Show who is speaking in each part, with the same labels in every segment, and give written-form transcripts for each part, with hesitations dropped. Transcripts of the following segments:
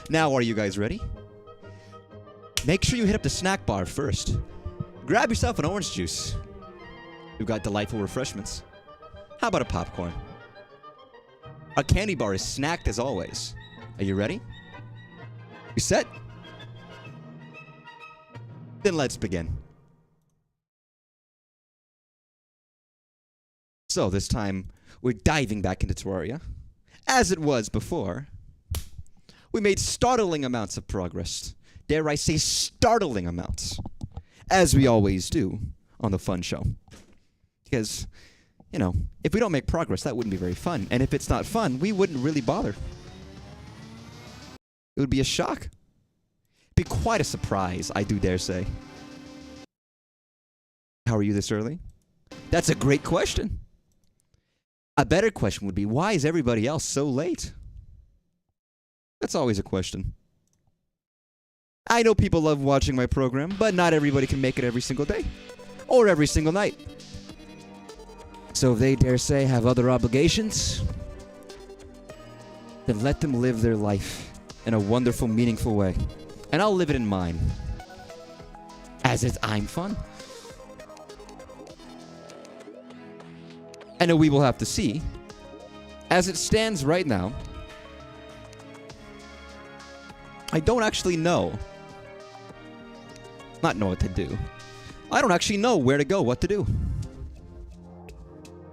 Speaker 1: Now, are you guys ready? Make sure you hit up the snack bar first. Grab yourself an orange juice. We've got delightful refreshments. How about a popcorn? Our candy bar is snacked as always. Are you ready? You set? Then let's begin. So this time, we're diving back into Terraria. As it was before, we made startling amounts of progress. Dare I say startling amounts. As we always do on the fun show. Because, you know, if we don't make progress, that wouldn't be very fun. And if it's not fun, we wouldn't really bother. It would be a shock. It'd be quite a surprise, I do dare say. How are you this early? That's a great question. A better question would be, why is everybody else so late? That's always a question. I know people love watching my program, but not everybody can make it every single day. Or every single night. So if they dare say have other obligations, then let them live their life in a wonderful, meaningful way. And I'll live it in mine. As I'm fun. And we will have to see. As it stands right now, I don't actually know. Not know what to do. I don't actually know where to go, what to do.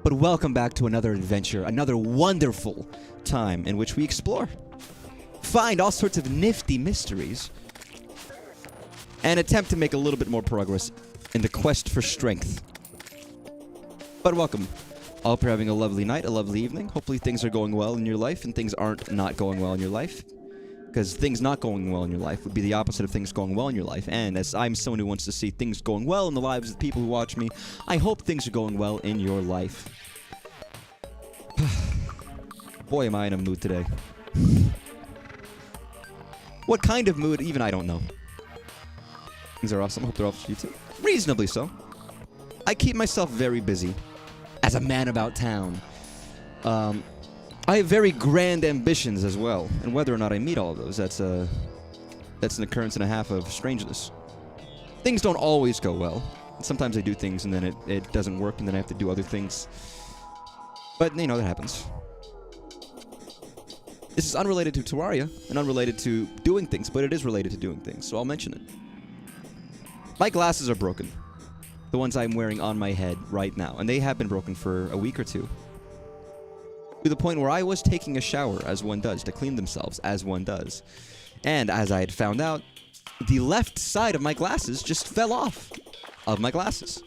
Speaker 1: But welcome back to another adventure, another wonderful time in which we explore. Find all sorts of nifty mysteries. And attempt to make a little bit more progress in the quest for strength. But welcome. I hope you're having a lovely night, a lovely evening. Hopefully things are going well in your life and things aren't not going well in your life. Because things not going well in your life would be the opposite of things going well in your life. And as I'm someone who wants to see things going well in the lives of the people who watch me, I hope things are going well in your life. Boy, am I in a mood today. What kind of mood? Even I don't know. Things are awesome. I hope they're awesome for you too. Reasonably so. I keep myself very busy. As a man about town. I have very grand ambitions as well. And whether or not I meet all of those, that's an occurrence and a half of strangeness. Things don't always go well. Sometimes I do things and then it doesn't work and then I have to do other things. But, you know, that happens. This is unrelated to Terraria and unrelated to doing things, but it is related to doing things, so I'll mention it. My glasses are broken. The ones I'm wearing on my head right now. And they have been broken for a week or two. To the point where I was taking a shower, as one does, to clean themselves, as one does. And as I had found out, the left side of my glasses just fell off of my glasses.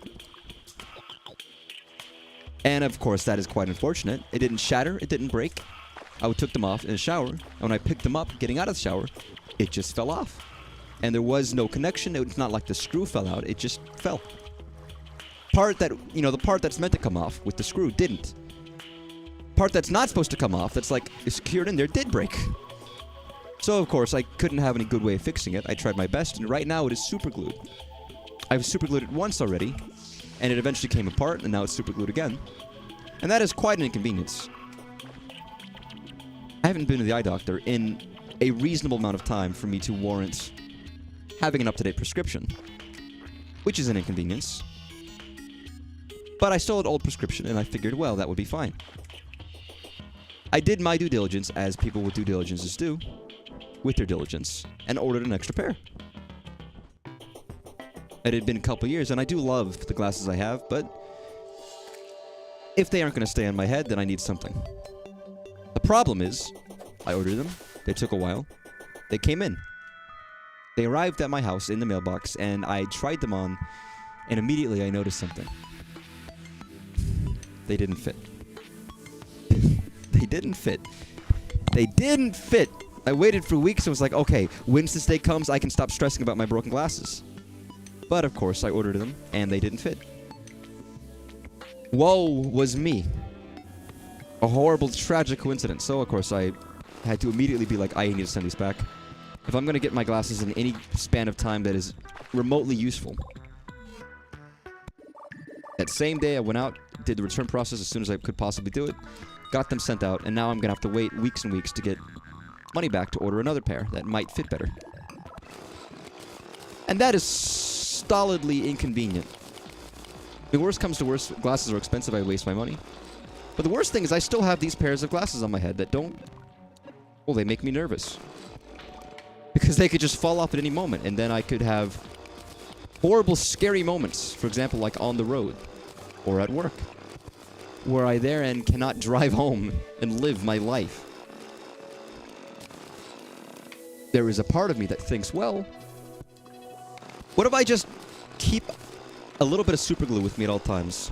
Speaker 1: And of course, that is quite unfortunate. It didn't shatter, it didn't break. I took them off in the shower, and when I picked them up, getting out of the shower, it just fell off. And there was no connection. It's not like the screw fell out, it just fell. Part that, you know, the part that's meant to come off with the screw didn't. Part that's not supposed to come off, that's like secured in there, did break. So, of course, I couldn't have any good way of fixing it. I tried my best, and right now it is super glued. I've super glued it once already, and it eventually came apart, and now it's super glued again. And that is quite an inconvenience. I haven't been to the eye doctor in a reasonable amount of time for me to warrant having an up-to-date prescription, which is an inconvenience. But I still had an old prescription, and I figured, well, that would be fine. I did my due diligence, as people with due diligences do, with their diligence, and ordered an extra pair. It had been a couple years, and I do love the glasses I have, but if they aren't going to stay on my head, then I need something. The problem is, I ordered them, they took a while, they came in. They arrived at my house in the mailbox, and I tried them on, and immediately I noticed something. They didn't fit. They didn't fit. They didn't fit! I waited for weeks and was like, okay, once this day comes, I can stop stressing about my broken glasses. But, of course, I ordered them, and they didn't fit. Woe was me. A horrible, tragic coincidence. So, of course, I had to immediately be like, I need to send these back. If I'm going to get my glasses in any span of time that is remotely useful. That same day, I went out, did the return process as soon as I could possibly do it, got them sent out, and now I'm going to have to wait weeks and weeks to get money back to order another pair that might fit better. And that is stolidly inconvenient. The worst comes to worst, glasses are expensive, I waste my money. But the worst thing is I still have these pairs of glasses on my head that don't... Well, they make me nervous. Because they could just fall off at any moment, and then I could have horrible, scary moments. For example, like on the road, or at work, where I therein cannot drive home and live my life. There is a part of me that thinks, well, what if I just keep a little bit of super glue with me at all times?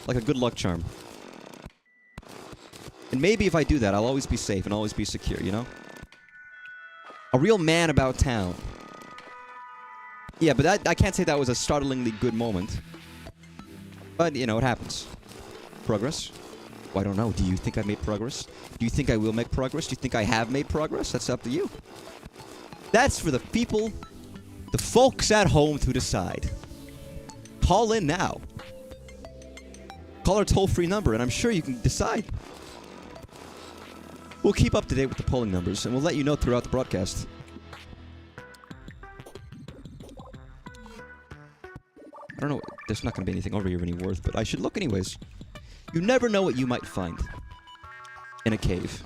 Speaker 1: Like a good luck charm. And maybe if I do that, I'll always be safe and always be secure, you know? A real man about town. Yeah, but I can't say that was a startlingly good moment. But, you know, it happens. Progress? Well, I don't know. Do you think I've made progress? Do you think I will make progress? Do you think I have made progress? That's up to you. That's for the people, the folks at home to decide. Call in now. Call our toll-free number, and I'm sure you can decide. We'll keep up to date with the polling numbers, and we'll let you know throughout the broadcast. I don't know. There's not going to be anything over here of any worth, but I should look anyways. You never know what you might find in a cave.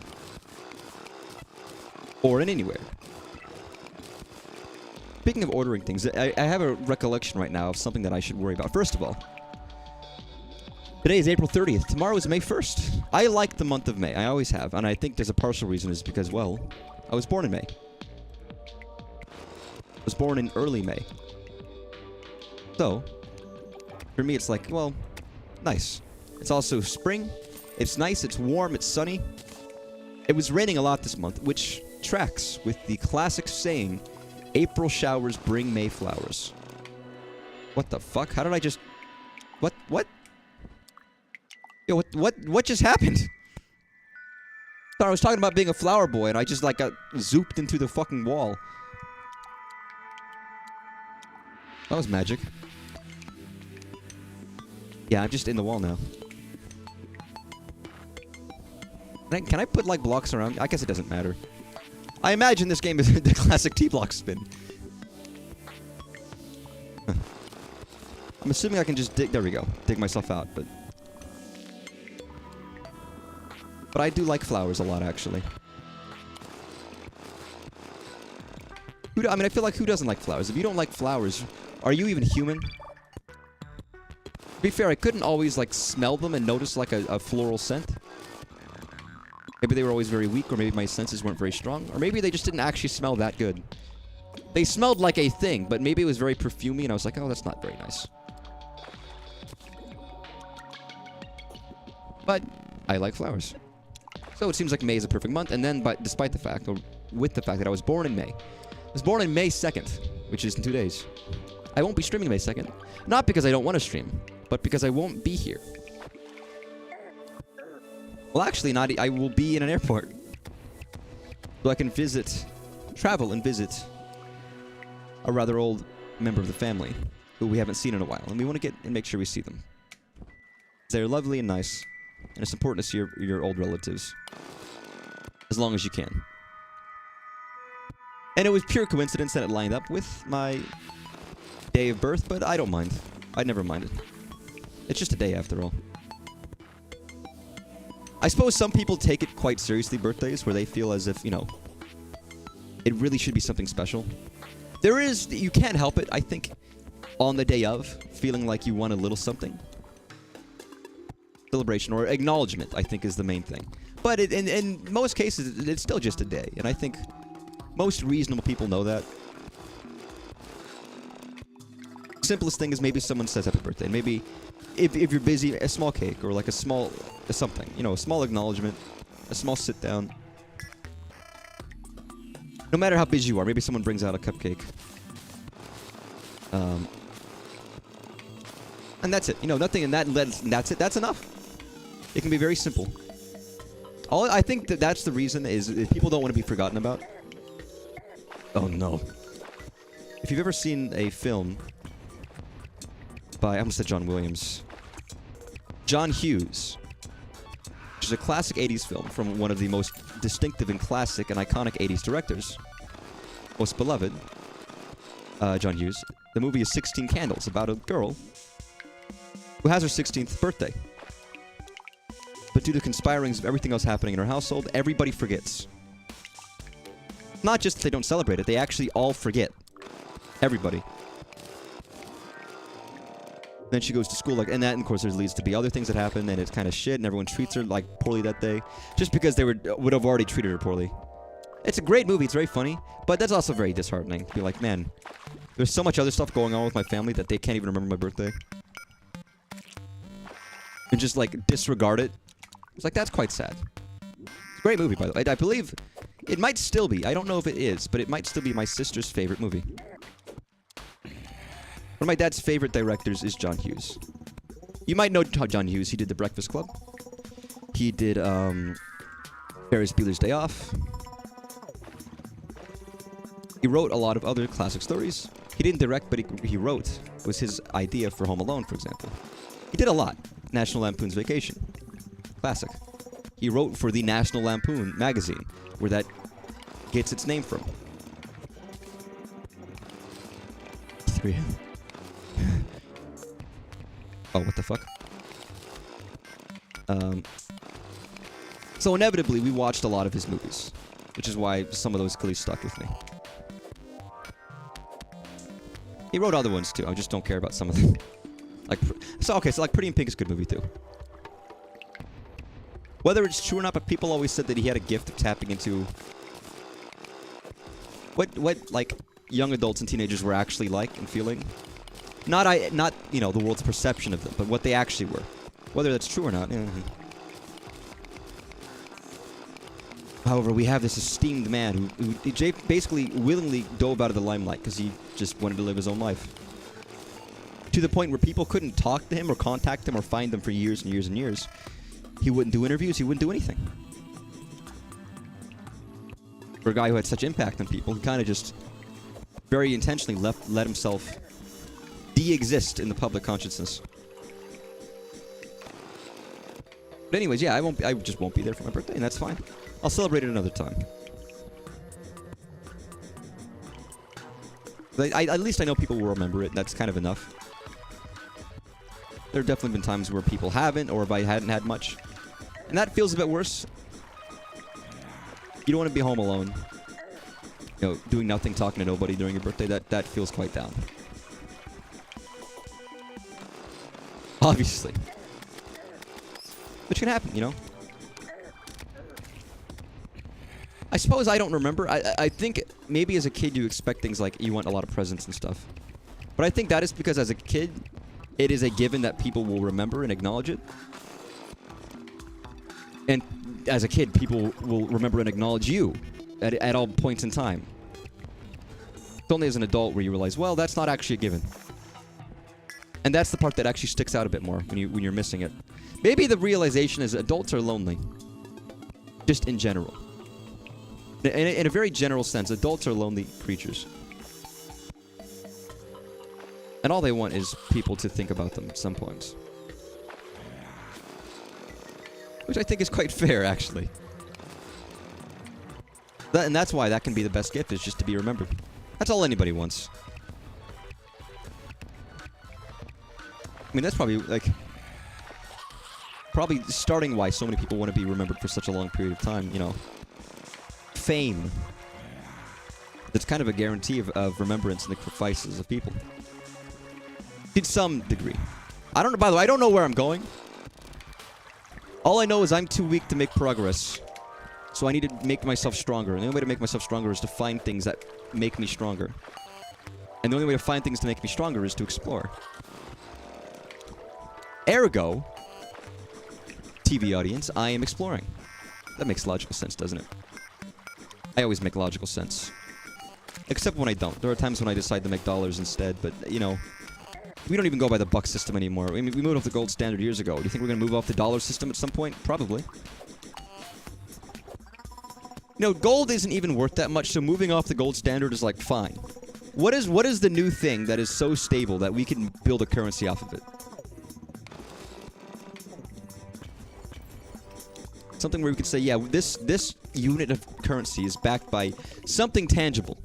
Speaker 1: Or in anywhere. Speaking of ordering things, I have a recollection right now of something that I should worry about. First of all, today is April 30th. Tomorrow is May 1st. I like the month of May. I always have. And I think there's a partial reason is because, well, I was born in May. I was born in early May. So, for me, it's like, well, nice. It's also spring. It's nice. It's warm. It's sunny. It was raining a lot this month, which tracks with the classic saying, April showers bring May flowers. What the fuck? How did I just... What? Yo, what just happened? Sorry, I was talking about being a flower boy, and I just, like, got zooped into the fucking wall. That was magic. Yeah, I'm just in the wall now. Can I put, like, blocks around? I guess it doesn't matter. I imagine this game is the classic T-block spin. I'm assuming I can just dig... There we go. Dig myself out, but... But I do like flowers a lot, actually. I mean, I feel like who doesn't like flowers? If you don't like flowers, are you even human? To be fair, I couldn't always, like, smell them and notice, like, a floral scent. Maybe they were always very weak, or maybe my senses weren't very strong. Or maybe they just didn't actually smell that good. They smelled like a thing, but maybe it was very perfumey, and I was like, oh, that's not very nice. But I like flowers. So it seems like May is a perfect month, and then, despite the fact, or with the fact that I was born in May. I was born in May 2nd, which is in 2 days. I won't be streaming May 2nd. Not because I don't want to stream, but because I won't be here. Well, actually, not. I will be in an airport. So I can travel and visit a rather old member of the family who we haven't seen in a while. And we want to get and make sure we see them. They're lovely and nice. And it's important to see your old relatives. As long as you can. And it was pure coincidence that it lined up with my day of birth, but I don't mind. I never minded. It's just a day after all. I suppose some people take it quite seriously, birthdays, where they feel as if, you know, it really should be something special. You can't help it, I think, on the day of, feeling like you want a little something. Celebration or acknowledgement, I think, is the main thing. But in most cases, it's still just a day, and I think most reasonable people know that. Simplest thing is maybe someone says happy birthday, and maybe if you're busy, a small cake or like a small something, you know, a small acknowledgement, a small sit down. No matter how busy you are, maybe someone brings out a cupcake. And that's it. You know, nothing in that, and that's it. That's enough. It can be very simple. I think that's the reason is people don't want to be forgotten about. Oh no. If you've ever seen a film by, I almost said John Williams. John Hughes. is a classic 80s film from one of the most distinctive and classic and iconic 80s directors, most beloved, John Hughes. The movie is 16 Candles, about a girl who has her 16th birthday. But due to conspirings of everything else happening in her household, everybody forgets. Not just that they don't celebrate it, they actually all forget. Everybody. Then she goes to school, like, and that, of course, there leads to be other things that happen, and it's kind of shit, and everyone treats her, like, poorly that day, just because they would have already treated her poorly. It's a great movie, it's very funny, but that's also very disheartening. Be like, man, there's so much other stuff going on with my family that they can't even remember my birthday. And just, like, disregard it. It's like, that's quite sad. It's a great movie, by the way. I believe it might still be. I don't know if it is, but it might still be my sister's favorite movie. One of my dad's favorite directors is John Hughes. You might know John Hughes. He did The Breakfast Club. He did Ferris Bueller's Day Off. He wrote a lot of other classic stories. He didn't direct, but he wrote. It was his idea for Home Alone, for example. He did a lot. National Lampoon's Vacation. Classic. He wrote for the National Lampoon magazine, where that gets its name from. 3. Oh, what the fuck? So inevitably, we watched a lot of his movies, which is why some of those clearly stuck with me. He wrote other ones too. I just don't care about some of them. Like, so like Pretty in Pink is a good movie too. Whether it's true or not, but people always said that he had a gift of tapping into what like young adults and teenagers were actually like and feeling. Not you know, the world's perception of them, but what they actually were. Whether that's true or not. However, we have this esteemed man who basically willingly dove out of the limelight because he just wanted to live his own life. To the point where people couldn't talk to him or contact him or find him for years and years and years. He wouldn't do interviews, he wouldn't do anything. For a guy who had such impact on people, he kind of just very intentionally let himself de-exist in the public consciousness. But anyways, yeah, I just won't be there for my birthday, and that's fine. I'll celebrate it another time. But at least I know people will remember it. That's kind of enough. There have definitely been times where people haven't, or if I hadn't had much. And that feels a bit worse. You don't want to be home alone. You know, doing nothing, talking to nobody during your birthday. That feels quite down. Obviously. Which can happen, you know? I suppose I don't remember. I think maybe as a kid you expect things like you want a lot of presents and stuff. But I think that is because as a kid, it is a given that people will remember and acknowledge it. And as a kid, people will remember and acknowledge you at all points in time. It's only as an adult where you realize, well, that's not actually a given. And that's the part that actually sticks out a bit more when you're missing it. Maybe the realization is adults are lonely. Just in general. In a very general sense, adults are lonely creatures. And all they want is people to think about them at some points. Which I think is quite fair, actually. And that's why that can be the best gift, is just to be remembered. That's all anybody wants. I mean, that's probably, like... Probably starting why so many people want to be remembered for such a long period of time, you know. Fame. That's kind of a guarantee of remembrance and the sacrifices of people. To some degree. I don't know, by the way, I don't know where I'm going. All I know is I'm too weak to make progress. So I need to make myself stronger. And the only way to make myself stronger is to find things that make me stronger. And the only way to find things to make me stronger is to explore. Ergo, TV audience, I am exploring. That makes logical sense, doesn't it? I always make logical sense. Except when I don't. There are times when I decide to make dollars instead, but, you know, we don't even go by the buck system anymore. I mean, we moved off the gold standard years ago. Do you think we're going to move off the dollar system at some point? Probably. You know, gold isn't even worth that much, so moving off the gold standard is like, fine. What is the new thing that is so stable that we can build a currency off of it? Something where we could say, yeah, this unit of currency is backed by something tangible.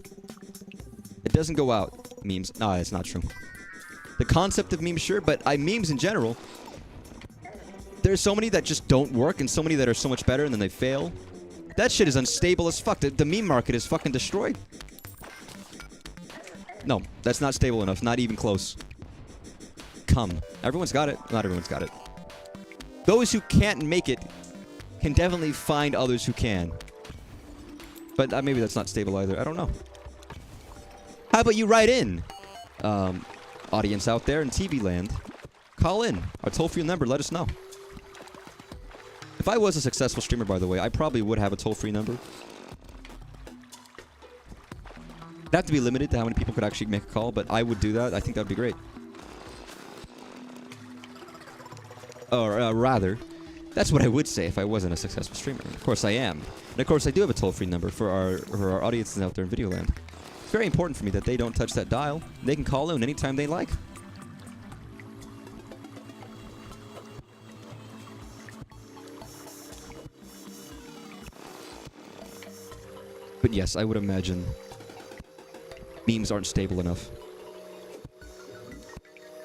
Speaker 1: It doesn't go out. Memes. No, it's not true. The concept of memes, sure, but memes in general, there's so many that just don't work and so many that are so much better and then they fail. That shit is unstable as fuck. The meme market is fucking destroyed. No, that's not stable enough. Not even close. Come. Everyone's got it. Not everyone's got it. Those who can't make it can definitely find others who can. But maybe that's not stable either. I don't know. How about you write in? Audience out there in TV land. Call in. Our toll-free number. Let us know. If I was a successful streamer, by the way, I probably would have a toll-free number. It'd have to be limited to how many people could actually make a call, but I would do that. I think that would be great. Or rather, that's what I would say if I wasn't a successful streamer. Of course I am. And of course I do have a toll-free number for our audiences out there in Videoland. It's very important for me that they don't touch that dial. They can call in anytime they like. But yes, I would imagine memes aren't stable enough.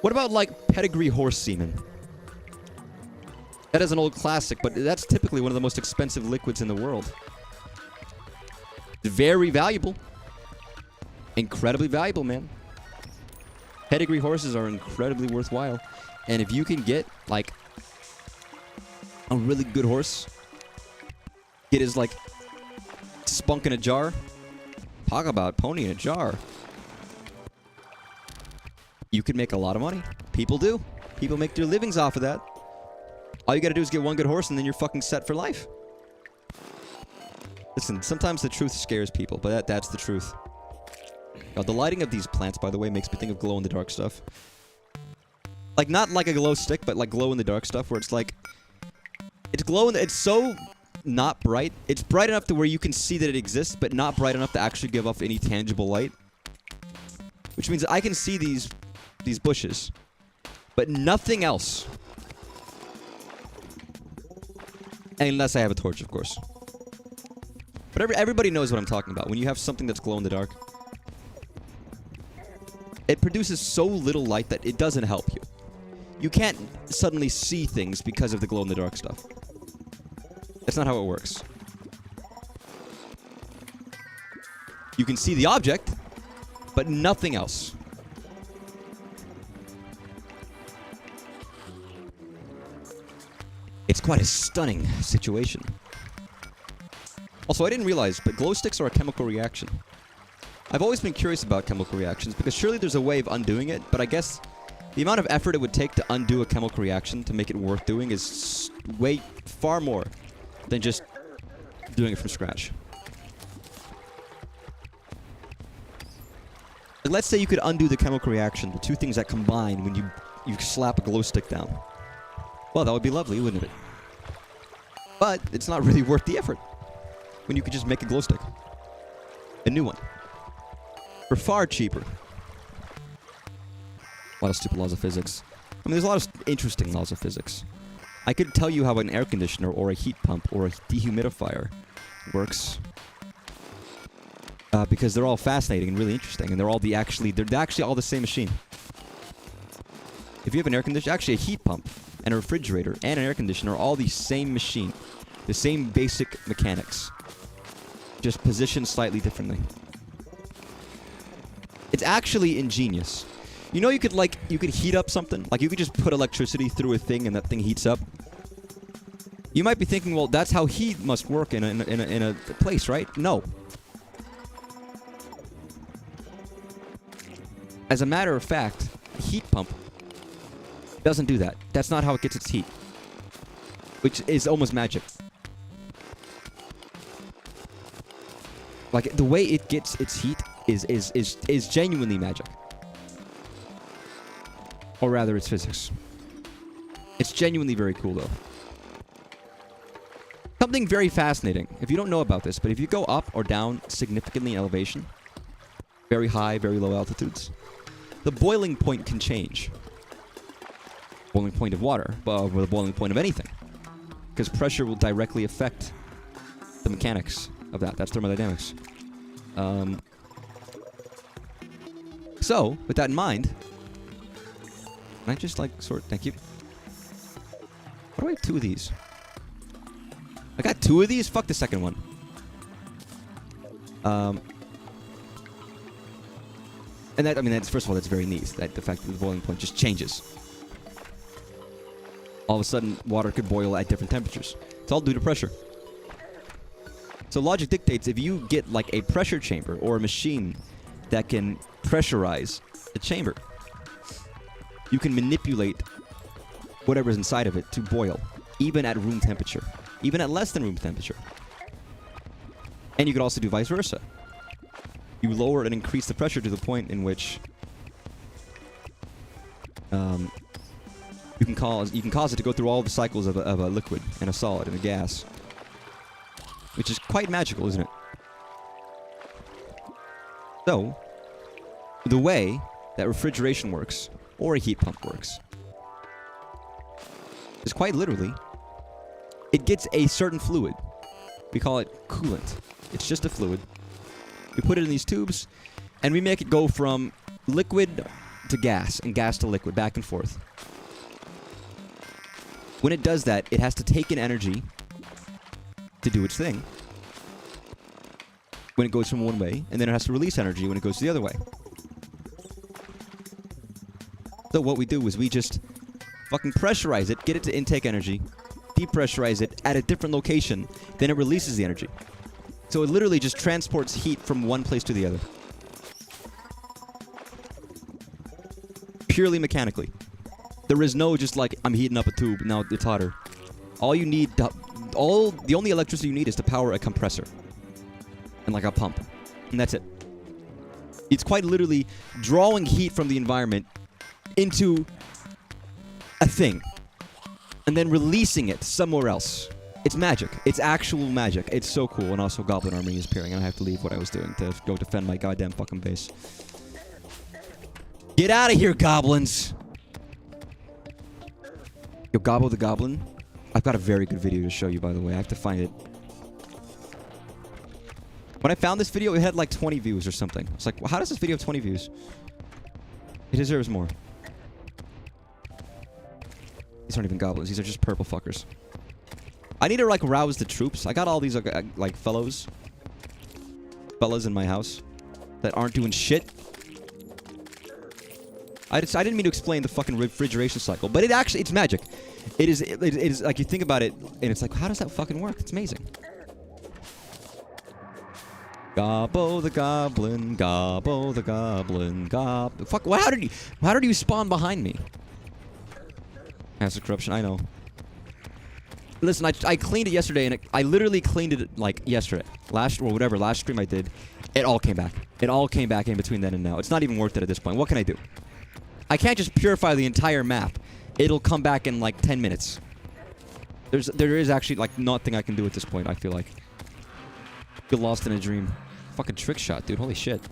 Speaker 1: What about, like, pedigree horse semen? That is an old classic, but that's typically one of the most expensive liquids in the world. Very valuable. Incredibly valuable, man. Pedigree horses are incredibly worthwhile. And if you can get, like, a really good horse, get his, like, spunk in a jar. Talk about pony in a jar. You could make a lot of money. People do. People make their livings off of that. All you gotta do is get one good horse and then you're fucking set for life. Listen, sometimes the truth scares people, but that's the truth. The lighting of these plants, by the way, makes me think of glow-in-the-dark stuff. Like, not like a glow stick, but like glow-in-the-dark stuff where it's like... It's it's so... not bright. It's bright enough to where you can see that it exists, but not bright enough to actually give off any tangible light. Which means I can see these bushes, but nothing else. Unless I have a torch, of course. But everybody knows what I'm talking about. When you have something that's glow in the dark, it produces so little light that it doesn't help you. You can't suddenly see things because of the glow in the dark stuff. That's not how it works. You can see the object, but nothing else. It's quite a stunning situation. Also, I didn't realize, but glow sticks are a chemical reaction. I've always been curious about chemical reactions, because surely there's a way of undoing it, but I guess the amount of effort it would take to undo a chemical reaction to make it worth doing is way far more than just doing it from scratch. Let's say you could undo the chemical reaction, the two things that combine when you slap a glow stick down. Well, that would be lovely, wouldn't it? But it's not really worth the effort when you could just make a glow stick. A new one. For far cheaper. A lot of stupid laws of physics. I mean, there's a lot of interesting laws of physics. I could tell you how an air conditioner or a heat pump or a dehumidifier works. Because they're all fascinating and really interesting, and they're actually all the same machine. If you have an air conditioner, actually a heat pump and a refrigerator and an air conditioner are all the same machine. The same basic mechanics. Just positioned slightly differently. It's actually ingenious. You know, you could heat up something? Like, you could just put electricity through a thing and that thing heats up. You might be thinking, well, that's how heat must work in a place, right? No. As a matter of fact, a heat pump doesn't do that. That's not how it gets its heat. Which is almost magic. Like, the way it gets its heat is genuinely magic. Or rather, it's physics. It's genuinely very cool, though. Something very fascinating. If you don't know about this, but if you go up or down significantly in elevation, very high, very low altitudes, the boiling point can change. Boiling point of water, or the boiling point of anything. because pressure will directly affect the mechanics of that. That's thermodynamics. So, with that in mind, can I just, like, sort... Thank you. Why do I have 2 of these? I got 2 of these? Fuck the second one. And that, I mean, that's, first of all, that's very neat. That the fact that the boiling point just changes. All of a sudden, water could boil at different temperatures. It's all due to pressure. So logic dictates if you get, like, a pressure chamber or a machine that can pressurize the chamber, you can manipulate whatever's inside of it to boil, even at room temperature, even at less than room temperature. And you could also do vice versa. You lower and increase the pressure to the point in which you can cause it to go through all the cycles of a liquid and a solid and a gas, which is quite magical, isn't it? So, the way that refrigeration works, or a heat pump works, is quite literally, it gets a certain fluid. We call it coolant. It's just a fluid. We put it in these tubes, and we make it go from liquid to gas, and gas to liquid, back and forth. When it does that, it has to take in energy to do its thing when it goes from one way, and then it has to release energy when it goes the other way. So what we do is we just fucking pressurize it, get it to intake energy, depressurize it at a different location, then it releases the energy. So it literally just transports heat from one place to the other. Purely mechanically. There is no just like, I'm heating up a tube, now it's hotter. All you need, the only electricity you need is to power a compressor. And like a pump. And that's it. It's quite literally drawing heat from the environment into a thing. And then releasing it somewhere else. It's magic. It's actual magic. It's so cool. And also Goblin Army is appearing, and I have to leave what I was doing to go defend my goddamn fucking base. Get out of here, goblins! Yo, Gobbo the Goblin. I've got a very good video to show you, by the way. I have to find it. When I found this video, it had like 20 views or something. I was like, well, how does this video have 20 views? It deserves more. These aren't even goblins. These are just purple fuckers. I need to, like, rouse the troops. I got all these, like, fellas in my house that aren't doing shit. I didn't mean to explain the fucking refrigeration cycle, but it's magic. It is, like, you think about it, and it's like, how does that fucking work? It's amazing. Gobbo the Goblin, Gobbo the Goblin, Fuck, how did you spawn behind me? Massive corruption, I know. Listen, I cleaned it yesterday, and I literally cleaned it, like, yesterday. Last stream I did, it all came back. It all came back in between then and now. It's not even worth it at this point. What can I do? I can't just purify the entire map. It'll come back in, like, 10 minutes. There is actually, like, nothing I can do at this point, I feel like. Get lost in a dream. Fucking trick shot, dude. Holy shit.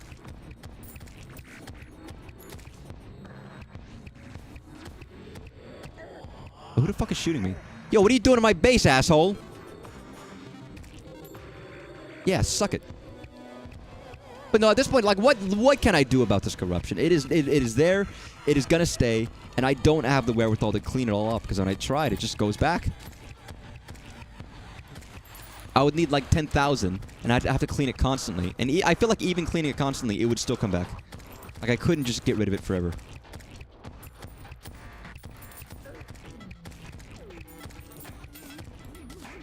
Speaker 1: Who the fuck is shooting me? Yo, what are you doing to my base, asshole? Yeah, suck it. But no, at this point, like, what can I do about this corruption? It is there. It is gonna stay, and I don't have the wherewithal to clean it all up, because when I tried, it just goes back. I would need like 10,000, and I'd have to clean it constantly. And I feel like even cleaning it constantly, it would still come back. Like, I couldn't just get rid of it forever.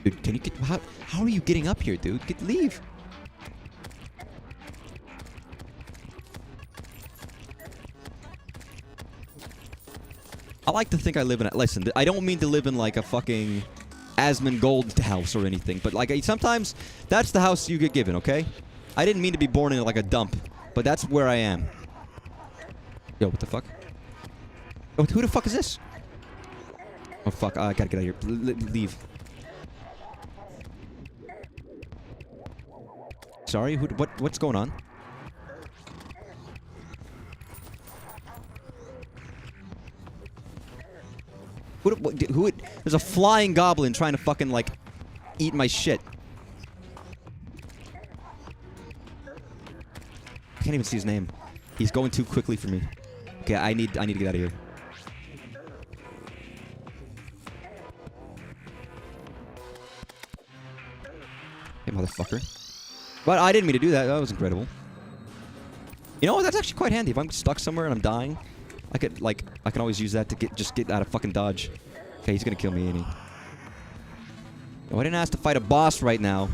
Speaker 1: Dude, can you get... How are you getting up here, dude? Leave. I like to think I live in a... Listen, I don't mean to live in, like, a fucking Asmongold house or anything, but, like, sometimes that's the house you get given, okay? I didn't mean to be born in, like, a dump, but that's where I am. Yo, what the fuck? Oh, who the fuck is this? Oh, fuck. I gotta get out of here. Leave. Sorry, what's going on? There's a flying goblin trying to fucking, like, eat my shit. I can't even see his name. He's going too quickly for me. Okay, I need to get out of here. Hey, motherfucker. But I didn't mean to do that. That was incredible. You know what? That's actually quite handy. If I'm stuck somewhere and I'm dying, I can always use that to get out of fucking dodge. Okay, he's gonna kill me, ain't he? No, I didn't ask to fight a boss right now.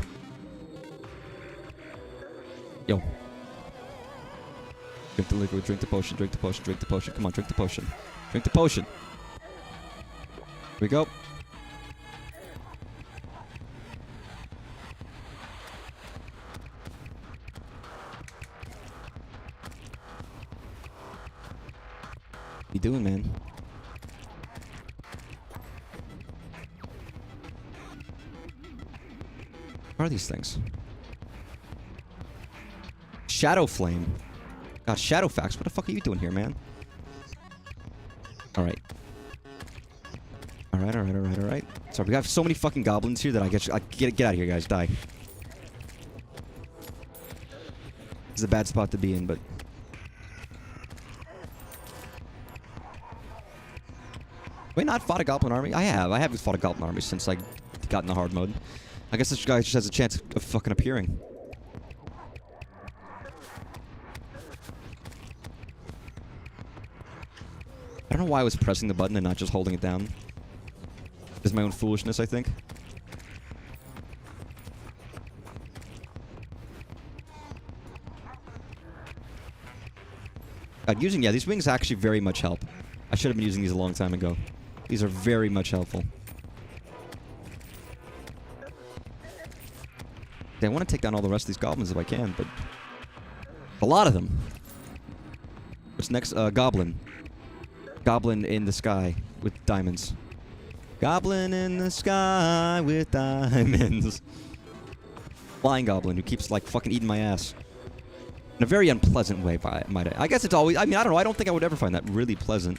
Speaker 1: Yo. Drink the liquid, drink the potion, drink the potion, drink the potion. Come on, drink the potion. Drink the potion. Here we go. What you doing, man? What are these things? Shadow Flame. God, Shadowfax, what the fuck are you doing here, man? Alright. Alright. Sorry, we have so many fucking goblins here that I get out of here, guys. Die. This is a bad spot to be in, but... Wait, not fought a goblin army? I haven't fought a goblin army since I got in the hard mode. I guess this guy just has a chance of fucking appearing. I don't know why I was pressing the button and not just holding it down. It's my own foolishness, I think. Yeah, these wings actually very much help. I should have been using these a long time ago. These are very much helpful. I want to take down all the rest of these goblins if I can, but... A lot of them. What's next? Goblin. Goblin in the sky with diamonds. Goblin in the sky with diamonds. Flying goblin who keeps, like, fucking eating my ass. In a very unpleasant way, might I. I guess it's always... I mean, I don't know. I don't think I would ever find that really pleasant.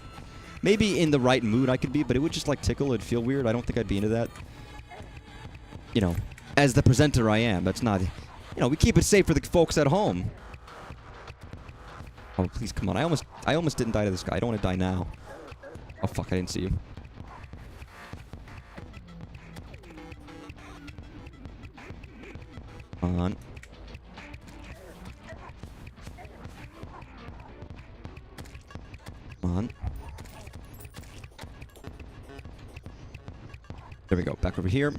Speaker 1: Maybe in the right mood I could be, but it would just, like, tickle. It'd feel weird. I don't think I'd be into that. You know... As the presenter I am, that's not... You know, we keep it safe for the folks at home. Oh, please, come on. I almost didn't die to this guy. I don't want to die now. Oh, fuck, I didn't see you. Come on. Come on. There we go. Back over here.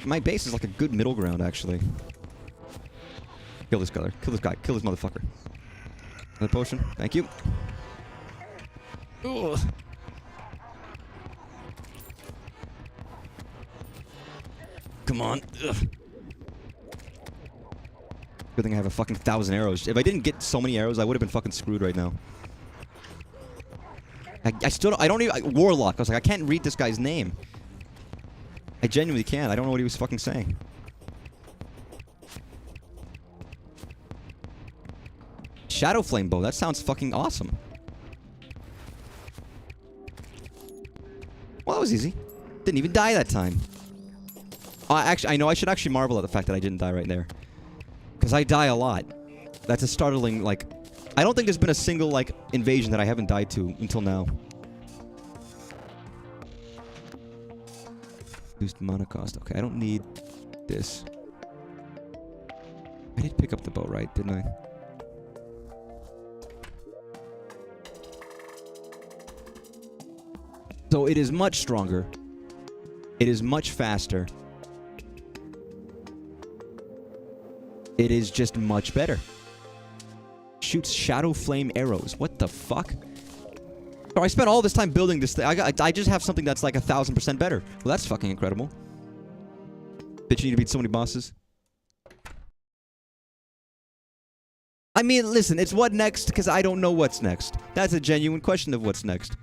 Speaker 1: My base is like a good middle ground, actually. Kill this guy. Kill this guy. Kill this motherfucker. Another potion. Thank you. Ugh. Come on. Ugh. Good thing I have a fucking 1,000 arrows. If I didn't get so many arrows, I would have been fucking screwed right now. I still don't... I don't even... Warlock. I was like, I can't read this guy's name. I genuinely can't. I don't know what he was fucking saying. Shadow Flame Bow. That sounds fucking awesome. Well, that was easy. Didn't even die that time. Actually, I know I should actually marvel at the fact that I didn't die right there. Because I die a lot. That's a startling, like... I don't think there's been a single, like, invasion that I haven't died to until now. Boost mana cost. Okay, I don't need this. I did pick up the bow, right? Didn't I? So it is much stronger. It is much faster. It is just much better. Shoots shadow flame arrows. What the fuck? So I spent all this time building this thing. I just have something that's like 1,000% better. Well, that's fucking incredible. Bitch, you need to beat so many bosses. I mean, listen, it's what next, because I don't know what's next. That's a genuine question of what's next.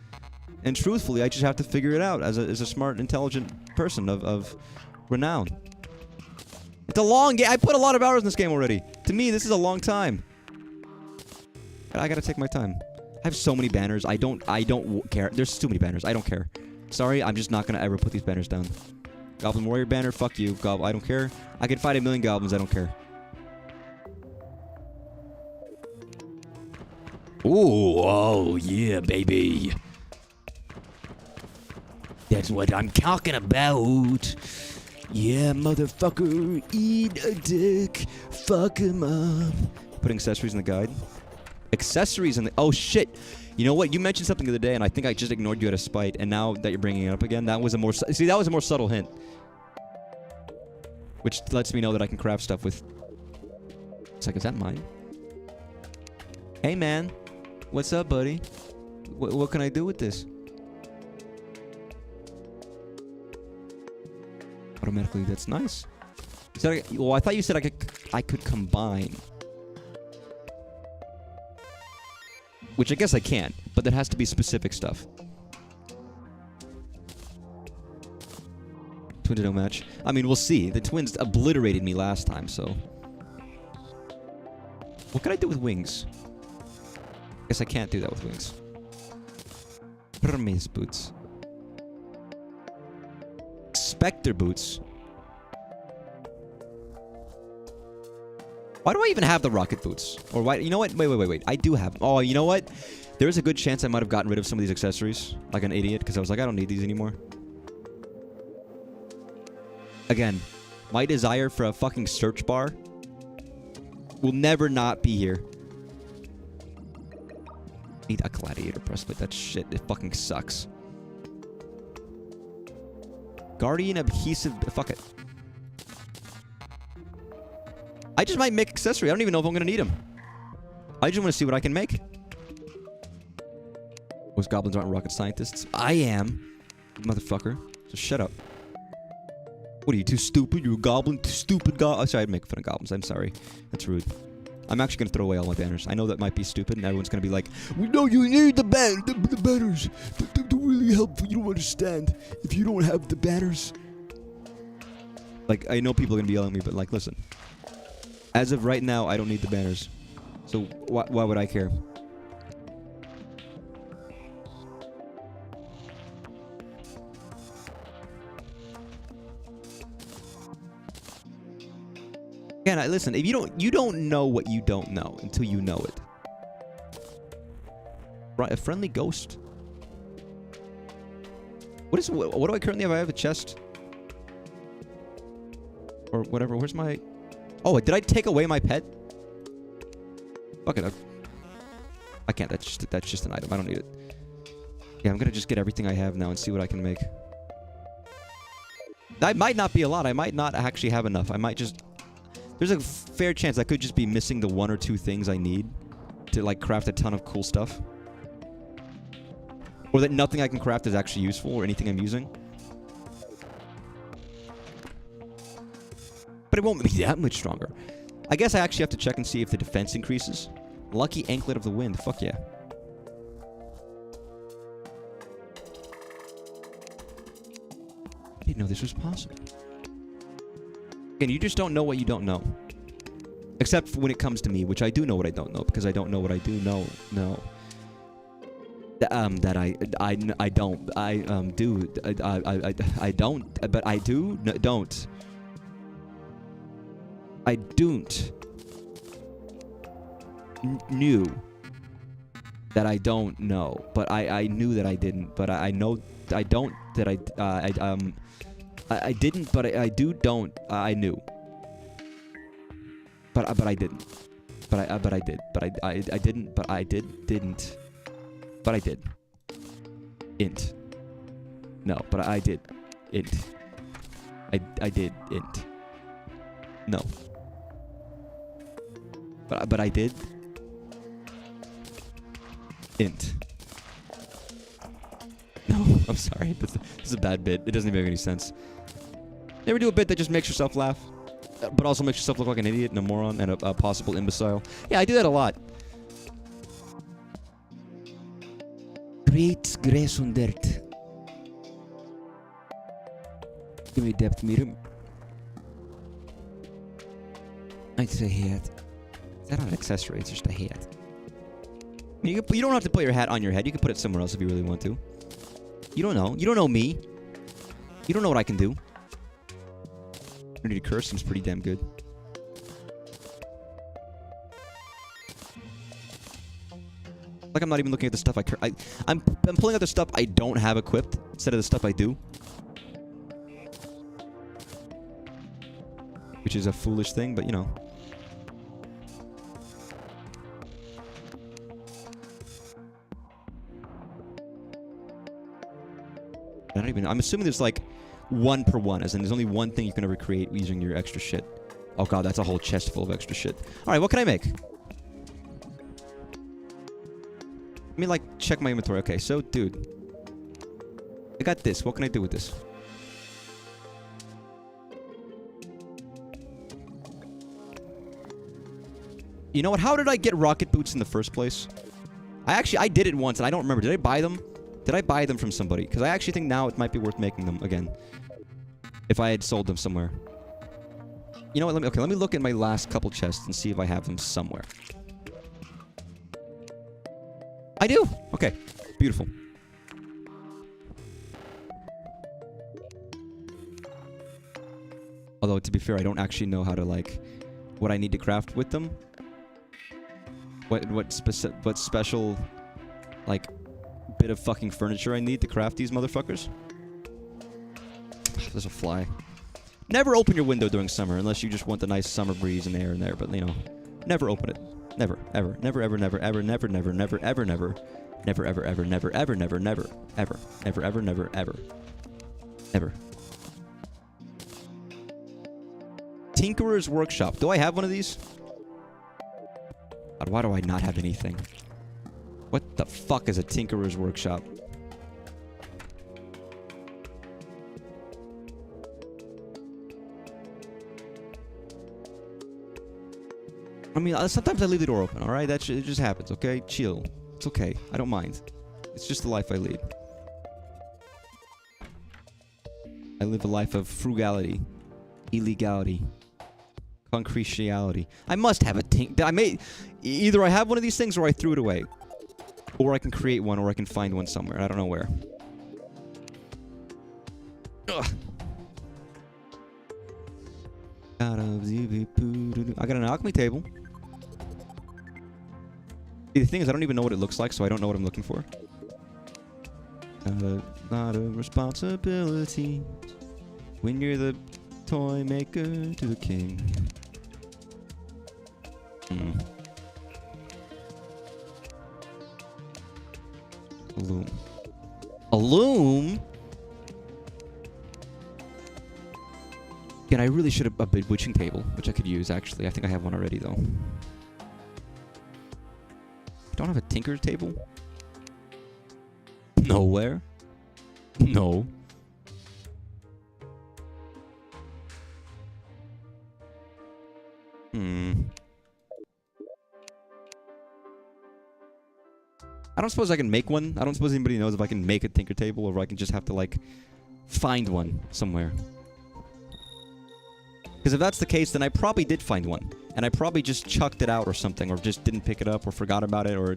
Speaker 1: And truthfully, I just have to figure it out as a smart, intelligent person of renown. It's a long game. I put a lot of hours in this game already. To me, this is a long time. I gotta take my time. I have so many banners. I don't care. There's too many banners. I don't care. Sorry, I'm just not gonna ever put these banners down. Goblin Warrior banner, fuck you. I don't care. I can fight a million goblins, I don't care. Ooh, oh yeah, baby. That's what I'm talking about. Yeah, motherfucker, eat a dick. Fuck him up. Putting accessories in the guide. Accessories in the... Oh, shit. You know what? You mentioned something the other day, and I think I just ignored you out of spite. And now that you're bringing it up again, that was a more... See, that was a more subtle hint. Which lets me know that I can craft stuff with... It's like, is that mine? Hey, man. What's up, buddy? What can I do with this? Automatically, that's nice. Well, I thought you said I could combine. Which I guess I can, but there has to be specific stuff. Twin to no match. I mean, we'll see. The twins obliterated me last time, so... What can I do with wings? Guess I can't do that with wings. Hermes boots. Spectre boots. Why do I even have the rocket boots? Or why? You know what? Wait. I do have... Oh, you know what? There's a good chance I might have gotten rid of some of these accessories. Like an idiot. Because I was like, I don't need these anymore. Again, my desire for a fucking search bar will never not be here. I need a gladiator breastplate. That shit, it fucking sucks. Guardian adhesive... Fuck it. I just might make accessory. I don't even know if I'm gonna need them. I just want to see what I can make. Most goblins aren't rocket scientists. I am. Motherfucker. So shut up. What are you, too stupid? You a goblin? Too stupid goblin? Oh, sorry, I'd make fun of goblins. I'm sorry. That's rude. I'm actually gonna throw away all my banners. I know that might be stupid, and everyone's gonna be like, "We know you need the banners. They're really helpful. You don't understand. If you don't have the banners." Like, I know people are gonna be yelling at me, but like, listen. As of right now, I don't need the banners. So why would I care? Again, listen, if you don't know what you don't know until you know it. Right, a friendly ghost. What do I currently have? I have a chest. Or whatever. Where's my... Oh, did I take away my pet? Fuck it. I can't. That's just an item. I don't need it. Yeah, I'm gonna just get everything I have now and see what I can make. That might not be a lot. I might not actually have enough. I might just... There's a fair chance I could just be missing the one or two things I need to, like, craft a ton of cool stuff. Or that nothing I can craft is actually useful or anything I'm using. But it won't be that much stronger. I guess I actually have to check and see if the defense increases. Lucky Anklet of the Wind. Fuck yeah. I didn't know this was possible. Again, you just don't know what you don't know. Except for when it comes to me, which I do know what I don't know, because I don't know what I do know. That I don't. Do. I don't. But I do. No, don't. I don't. Knew that I don't know, but I knew that I didn't. But I know I don't. That I didn't, but I do don't. I knew. But I didn't. But I did. But I didn't. But I didn't. But I did. Int. No, but I did. Int. I did. Int. No. But I did. Int. No, I'm sorry. This is a bad bit. It doesn't even make any sense. You ever do a bit that just makes yourself laugh, but also makes yourself look like an idiot and a moron and a possible imbecile? Yeah, I do that a lot. Great grace on dirt. Give me a depth meter. I'd say hat. Is that not an accessory? It's just a hat. You don't have to put your hat on your head. You can put it somewhere else if you really want to. You don't know. You don't know me. You don't know what I can do. Trinity Curse seems pretty damn good. Like I'm not even looking at the stuff I'm pulling out the stuff I don't have equipped instead of the stuff I do. Which is a foolish thing, but you know. I'm assuming there's like 1 per 1, as in there's only one thing you can ever create using your extra shit. Oh god, that's a whole chest full of extra shit. Alright, what can I make? Let me like check my inventory. Okay, so dude. I got this. What can I do with this? You know what? How did I get rocket boots in the first place? I did it once and I don't remember. Did I buy them? Did I buy them from somebody? Because I actually think now it might be worth making them again. If I had sold them somewhere. You know what? Let me look at my last couple chests and see if I have them somewhere. I do! Okay. Beautiful. Although, to be fair, I don't actually know how to, like, what I need to craft with them. What special, like, bit of fucking furniture I need to craft these motherfuckers. There's a fly. Never open your window during summer unless you just want the nice summer breeze and air in there, but, you know, never open it. Never, ever, never, ever, never, ever, never, never, never, ever, never, never, ever, ever, never, ever, never, never, ever, never, ever, never, ever, never. Tinkerer's Workshop. Do I have one of these? God, why do I not have anything? What the fuck is a Tinkerer's Workshop? I mean, sometimes I leave the door open, alright? It just happens, okay? Chill. It's okay. I don't mind. It's just the life I lead. I live a life of frugality, illegality, concretiality. I must have a either I have one of these things or I threw it away. Or I can create one or I can find one somewhere. I don't know where. Ugh. I got an alchemy table. The thing is, I don't even know what it looks like, so I don't know what I'm looking for. Not a responsibility when you're the toy maker to the king. A loom. A loom? Again, I really should have a bewitching table, which I could use, actually. I think I have one already, though. I don't have a tinker table? Nowhere? No. I don't suppose I can make one. I don't suppose anybody knows if I can make a tinker table or if I can just have to, like, find one somewhere. Because if that's the case, then I probably did find one. And I probably just chucked it out or something, or just didn't pick it up, or forgot about it, or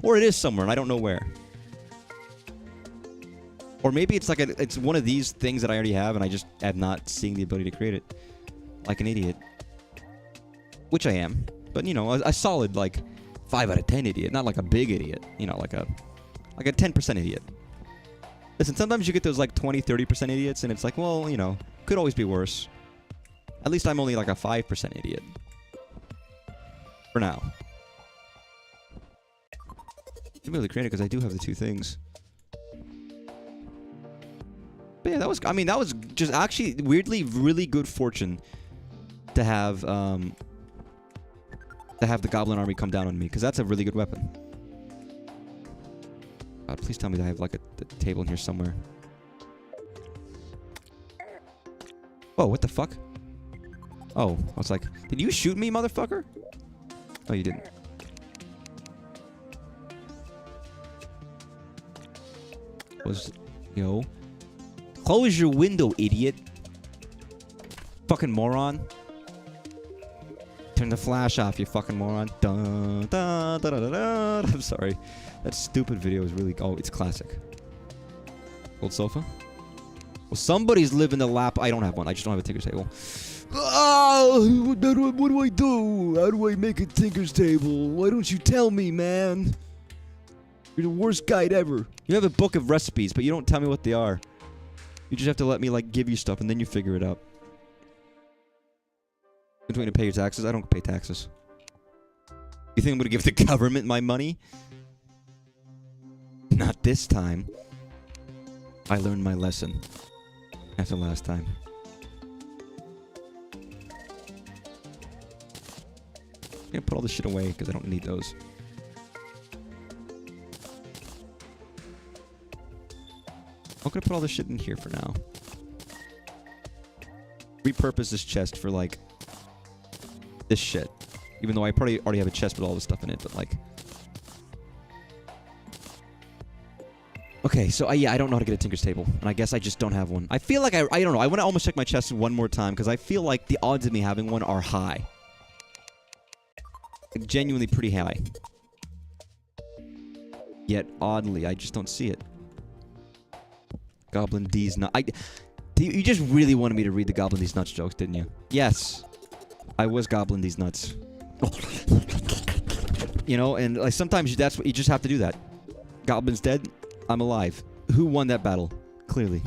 Speaker 1: or it is somewhere and I don't know where. Or maybe it's like it's one of these things that I already have and I just am not seeing the ability to create it. Like an idiot. Which I am. But, you know, a solid, like, 5 out of 10 idiot. Not like a big idiot. You know, like a 10% idiot. Listen, sometimes you get those, like, 20, 30% idiots, and it's like, well, you know, could always be worse. At least I'm only, like, a 5% idiot. For now. I didn't really create it because I do have the two things. But yeah, that was just actually weirdly really good fortune to have the goblin army come down on me, because that's a really good weapon. God, please tell me that I have like a table in here somewhere. Oh, what the fuck? Oh, I was like, did you shoot me, motherfucker? No, you didn't. Yo. Close your window, idiot. Fucking moron. Turn the flash off, you fucking moron. Dun, dun, dun, dun, dun, dun. I'm sorry. That stupid video is really... Oh, it's classic. Gold sofa. Well, somebody's living the lap. I don't have one. I just don't have a tinker's table. Oh, what do I do? How do I make a tinker's table? Why don't you tell me, man? You're the worst guide ever. You have a book of recipes, but you don't tell me what they are. You just have to let me, like, give you stuff, and then you figure it out. You're going to pay your taxes? I don't pay taxes. You think I'm going to give the government my money? Not this time. I learned my lesson. After last time. I'm gonna put all this shit away because I don't need those. I'm gonna put all this shit in here for now. Repurpose this chest for, like, this shit. Even though I probably already have a chest with all this stuff in it, but, like... Okay, so, yeah, I don't know how to get a tinker's table. And I guess I just don't have one. I feel like I don't know. I want to almost check my chest one more time, because I feel like the odds of me having one are high. Like, genuinely pretty high. Yet, oddly, I just don't see it. Goblin D's nuts. You just really wanted me to read the Goblin D's nuts jokes, didn't you? Yes. I was Goblin D's nuts. You know, and like sometimes that's what you just have to do that. Goblin's dead. I'm alive. Who won that battle? Clearly,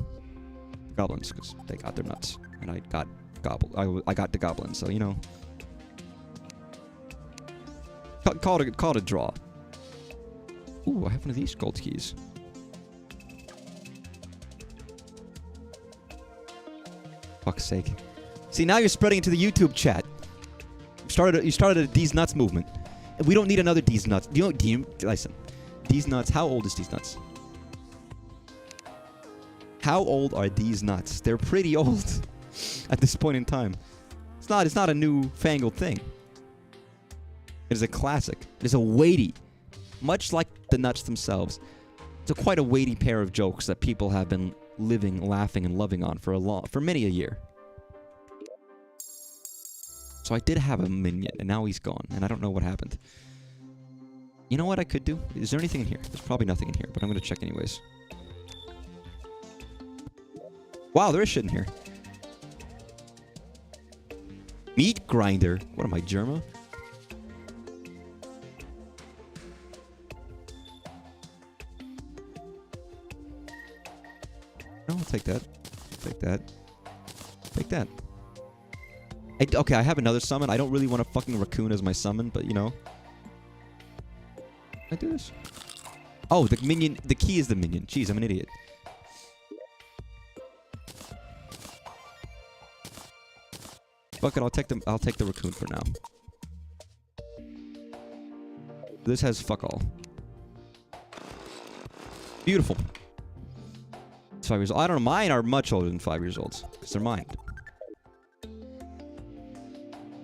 Speaker 1: goblins, because they got their nuts, and I got I got the goblins, so you know. Call it a draw. Ooh, I have one of these gold keys. Fuck's sake! See, now you're spreading it to the YouTube chat. You started a D's nuts movement. We don't need another D's nuts. Listen, D's nuts. How old is D's nuts? How old are these nuts? They're pretty old at this point in time. It's not a new-fangled thing. It is a classic. It is a weighty, much like the nuts themselves. It's quite a weighty pair of jokes that people have been living, laughing, and loving on for many a year. So I did have a minion, and now he's gone, and I don't know what happened. You know what I could do? Is there anything in here? There's probably nothing in here, but I'm going to check anyways. Wow, there is shit in here. Meat grinder. What am I, Germa? No, I'll take that. Take that. Take that. Okay, I have another summon. I don't really want a fucking raccoon as my summon, but you know. Can I do this? Oh, the minion. The key is the minion. Jeez, I'm an idiot. Fuck it, I'll take the raccoon for now. This has fuck all. Beautiful. It's 5 years old. I don't know, mine are much older than 5 years old. Because they're mine.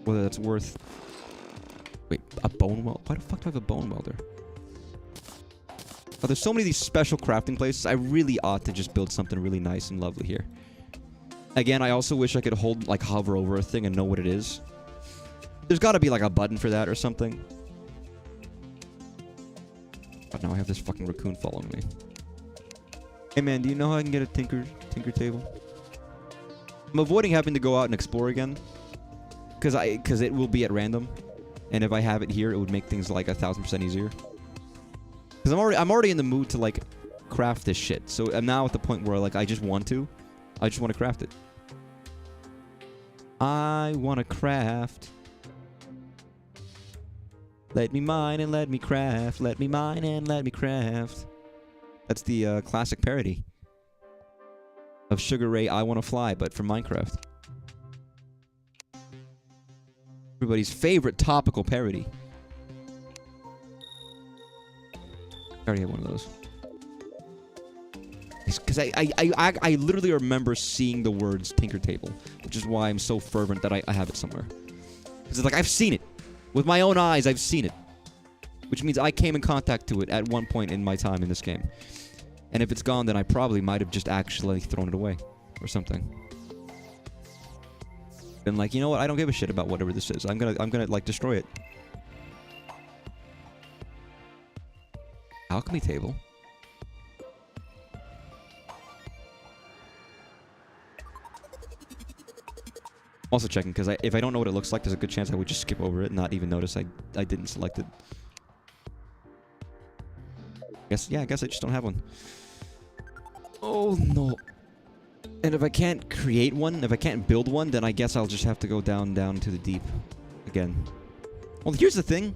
Speaker 1: Whether that's worth... Wait, a bone welder? Why the fuck do I have a bone welder? Oh, there's so many of these special crafting places. I really ought to just build something really nice and lovely here. Again, I also wish I could hover over a thing and know what it is. There's got to be, like, a button for that or something. But now I have this fucking raccoon following me. Hey, man, do you know how I can get a tinker table? I'm avoiding having to go out and explore again. Because it will be at random. And if I have it here, it would make things, like, 1,000% easier. Because I'm already in the mood to, like, craft this shit. So I'm now at the point where, like, I just want to craft it. I want to craft. Let me mine and let me craft. Let me mine and let me craft. That's the classic parody of Sugar Ray I Want to Fly, but from Minecraft. Everybody's favorite topical parody. I already have one of those. Because I literally remember seeing the words Tinker Table, which is why I'm so fervent that I have it somewhere. Because it's like, I've seen it. With my own eyes, I've seen it. Which means I came in contact to it at one point in my time in this game. And if it's gone, then I probably might have just actually thrown it away. Or something. Been like, you know what? I don't give a shit about whatever this is. I'm gonna like, destroy it. Alchemy table? Also checking, because if I don't know what it looks like, there's a good chance I would just skip over it and not even notice I didn't select it. I guess I just don't have one. Oh, no. And if I can't create one, if I can't build one, then I guess I'll just have to go down to the deep again. Well, here's the thing.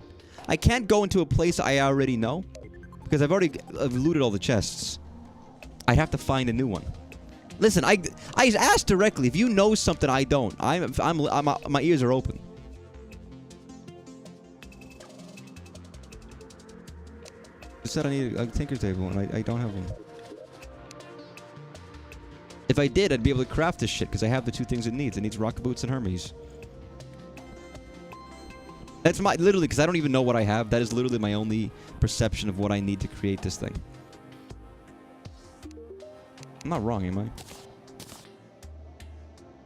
Speaker 1: I can't go into a place I already know, because I've looted all the chests. I'd have to find a new one. Listen, I asked directly. If you know something I don't, my ears are open. I said I need a tinker table, and I don't have one. If I did, I'd be able to craft this shit, because I have the two things it needs. It needs rocket boots and Hermes. That's literally, because I don't even know what I have. That is literally my only perception of what I need to create this thing. I'm not wrong, am I?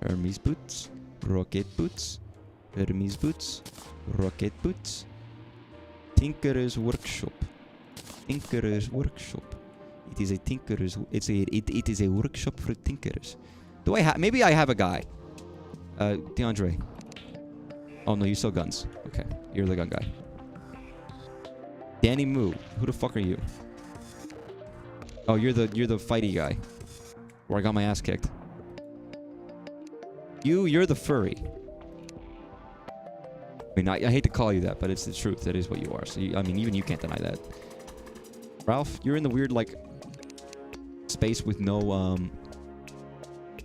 Speaker 1: Hermes boots, rocket boots, Hermes boots, rocket boots. Tinkerer's workshop. Tinkerer's workshop. It is a tinkerer's. It is a workshop for tinkerers. Do I have? Maybe I have a guy. DeAndre. Oh no, you sell guns. Okay, you're the gun guy. Danny Moo. Who the fuck are you? Oh, you're the fighty guy. Where I got my ass kicked. You're the furry. I mean, I hate to call you that, but it's the truth. That is what you are. So, I mean, even you can't deny that. Ralph, you're in the weird, like, space with no,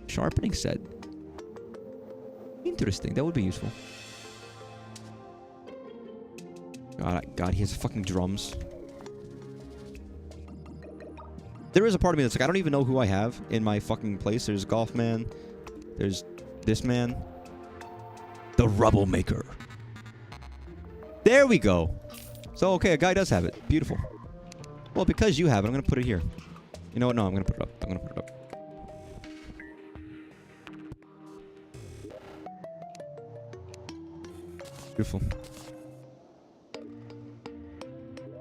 Speaker 1: sharpening set. Interesting. That would be useful. God, he has fucking drums. There is a part of me that's like, I don't even know who I have in my fucking place. There's Golf Man. There's this man. The Rubble Maker. There we go. So, okay, a guy does have it. Beautiful. Well, because you have it, I'm going to put it here. You know what? No, I'm going to put it up. I'm going to put it up. Beautiful.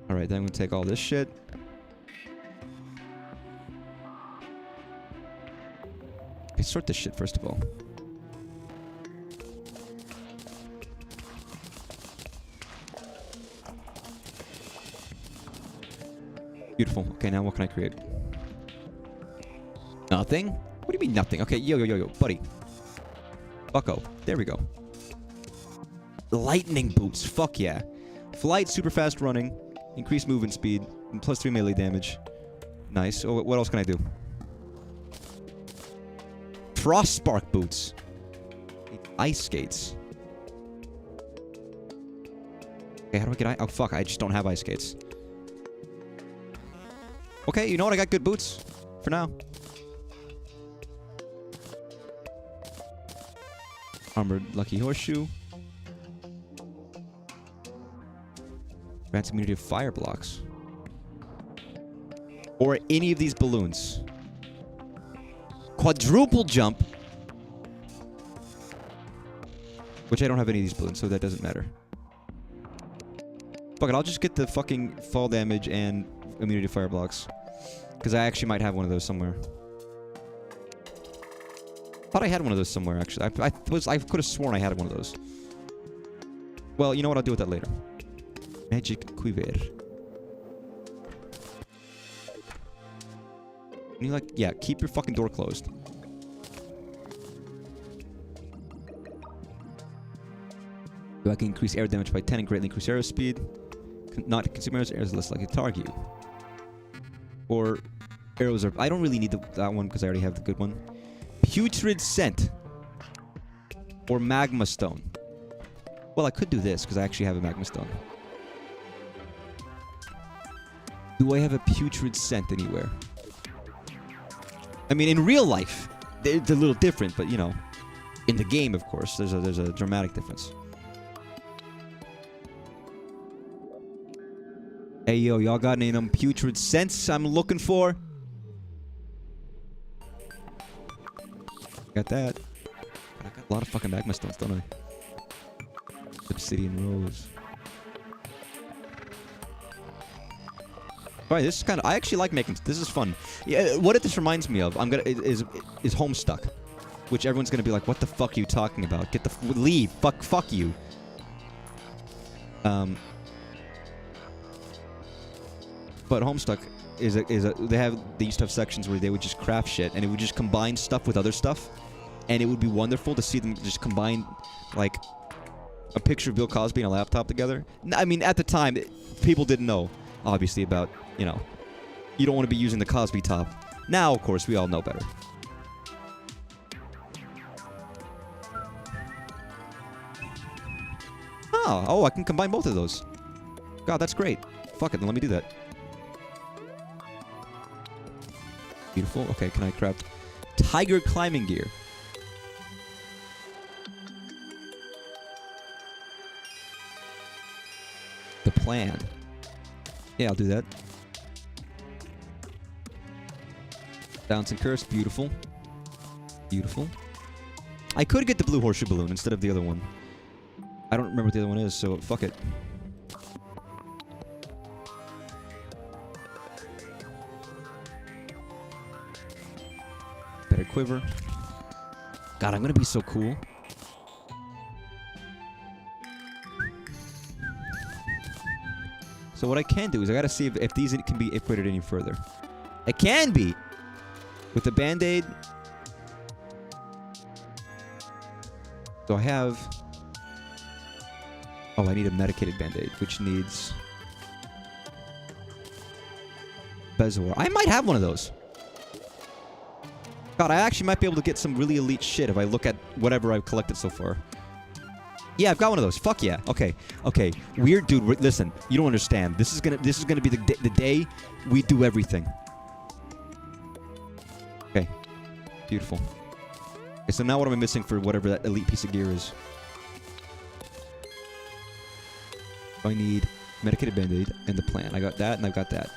Speaker 1: Alright, then I'm going to take all this shit. Okay, sort this shit first of all. Beautiful. Okay, now what can I create? Nothing? What do you mean nothing? Okay, yo, buddy. Bucko. There we go. Lightning boots. Fuck yeah. Flight, super fast running, increased movement speed, and plus 3 melee damage. Nice. Oh, what else can I do? Frost spark boots. Ice skates. Okay, how do I get ice? Oh, fuck. I just don't have ice skates. Okay, you know what? I got good boots. For now. Armored Lucky Horseshoe. Grants immunity to fire blocks. Or any of these balloons. Quadruple jump. Which I don't have any of these balloons, so that doesn't matter. Fuck it, I'll just get the fucking fall damage and immunity to fire blocks. Because I actually might have one of those somewhere. Thought I had one of those somewhere, actually. I could have sworn I had one of those. Well, you know what? I'll deal with that later. Magic quiver. You like, yeah, keep your fucking door closed. I can increase air damage by 10 and greatly increase arrow speed. Not consume arrows is less likely to target you. Or arrows are... I don't really need that one because I already have the good one. Putrid scent. Or magma stone. Well, I could do this because I actually have a magma stone. Do I have a putrid scent anywhere? I mean, in real life, it's a little different, but you know, in the game, of course, there's a dramatic difference. Hey, yo, y'all got any of them putrid scents I'm looking for? Got that. I got a lot of fucking magma stones, don't I? Obsidian rose. Alright, this is I actually like making... This is fun. Yeah, what this reminds me of, is Homestuck. which everyone's gonna be like, "What the fuck are you talking about? Get the leave! Fuck you." But Homestuck is a they used to have sections where they would just craft shit, and it would just combine stuff with other stuff, and it would be wonderful to see them just combine, like, a picture of Bill Cosby and a laptop together. I mean, at the time, people didn't know, obviously, about, you know, you don't want to be using the Cosby top. Now, of course, we all know better. Oh, I can combine both of those. God, that's great. Fuck it, then let me do that. Beautiful. Okay, can I craft tiger climbing gear? The plan. Yeah, I'll do that. Bouncing curse. Beautiful. Beautiful. I could get the blue horseshoe balloon instead of the other one. I don't remember what the other one is, so fuck it. Better quiver. God, I'm gonna be so cool. So what I can do is I gotta see if these can be upgraded any further. It can be! With the band-aid. So I have... Oh, I need a medicated band-aid, which needs... Bezoar. I might have one of those. God, I actually might be able to get some really elite shit if I look at whatever I've collected so far. Yeah, I've got one of those. Fuck yeah. Okay. Okay. Weird dude, listen. You don't understand. This is gonna be the day we do everything. Okay. Beautiful. Okay, so now what am I missing for whatever that elite piece of gear is? I need medicated band-aid and the plan. I got that and I've got that.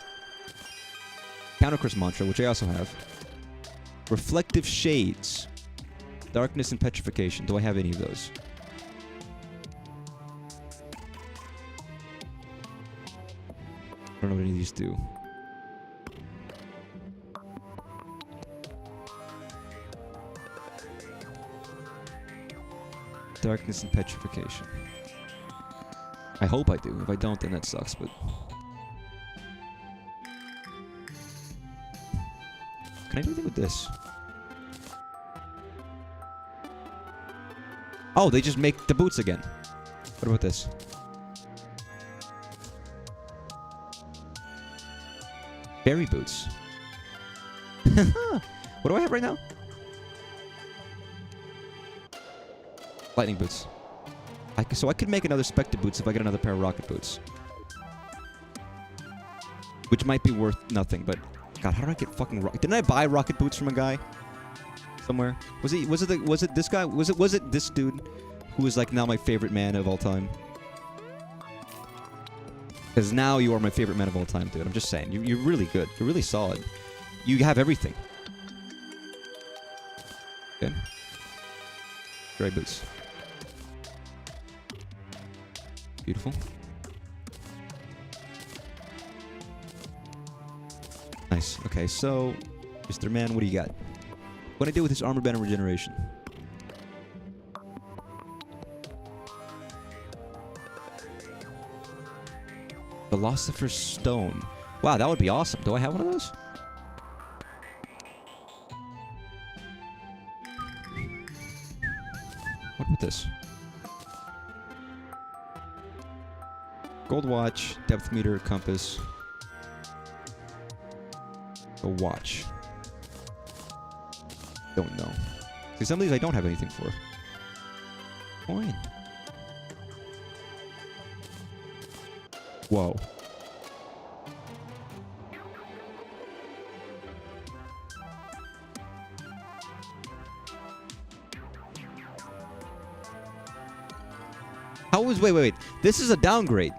Speaker 1: Countercurse mantra, which I also have. Reflective shades. Darkness and petrification. Do I have any of those? I don't know what any of these do. Darkness and petrification. I hope I do. If I don't, then that sucks, but... Can I do anything with this? Oh, they just make the boots again. What about this? Berry boots. What do I have right now? Lightning boots. So I could make another Spectre boots if I get another pair of rocket boots. Which might be worth nothing, but... God, how did I get fucking rocket... Didn't I buy rocket boots from a guy? Somewhere? Was it this guy? Was it this dude who is like now my favorite man of all time? Because now you are my favorite man of all time, dude. I'm just saying. You're really good. You're really solid. You have everything. Good. Gray boots. Beautiful. Nice. Okay, so... Mr. Man, what do you got? What do I do with this armor band and regeneration? Philosopher's Stone. Wow, that would be awesome. Do I have one of those? What about this? Gold watch, depth meter, compass. A watch. Don't know. See, some of these I don't have anything for. Coin. Whoa. How was... Wait. This is a downgrade.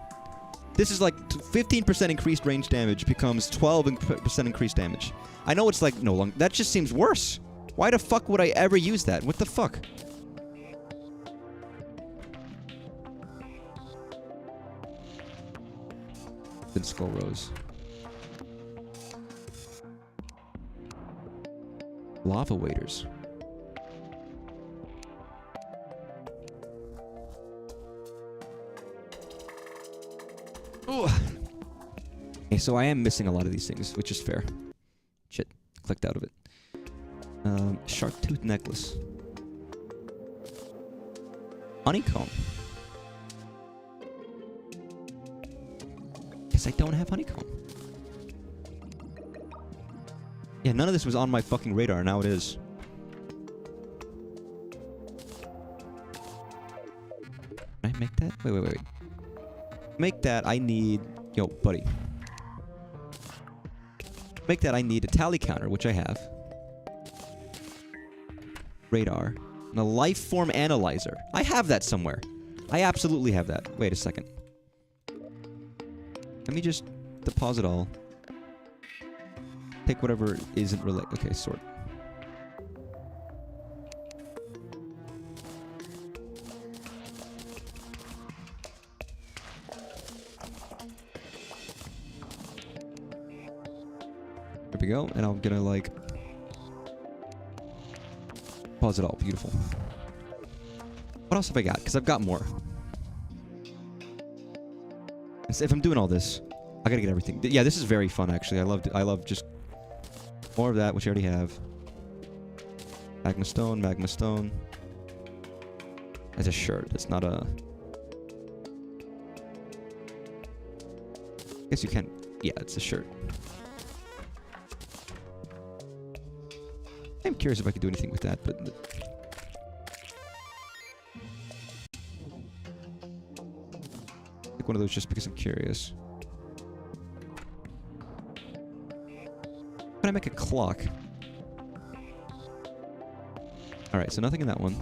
Speaker 1: This is like 15% increased range damage becomes 12% increased damage. I know it's like no longer... That just seems worse. Why the fuck would I ever use that? What the fuck? Then Skull Rose. Lava Waders. Ugh. Okay, so I am missing a lot of these things, which is fair. Shit, clicked out of it. Shark tooth necklace. Honeycomb. Guess I don't have honeycomb. Yeah, none of this was on my fucking radar. Now it is. Can I make that? Wait. Make that, I need... Yo, buddy. Make that, I need a tally counter, which I have. Radar. And a life form analyzer. I have that somewhere. I absolutely have that. Wait a second. Let me just deposit all. Take whatever isn't related. Okay, sort. There we go. And I'm gonna like pause it all. Beautiful. What else have I got? Because I've got more. And if I'm doing all this, I gotta get everything. Yeah, this is very fun actually. I love just more of that, which I already have. Magma stone, magma stone. That's a shirt. It's not a... I guess you can... Yeah, it's a shirt. I'm curious if I could do anything with that, but... Like one of those just because I'm curious. Can I make a clock? Alright, so nothing in that one.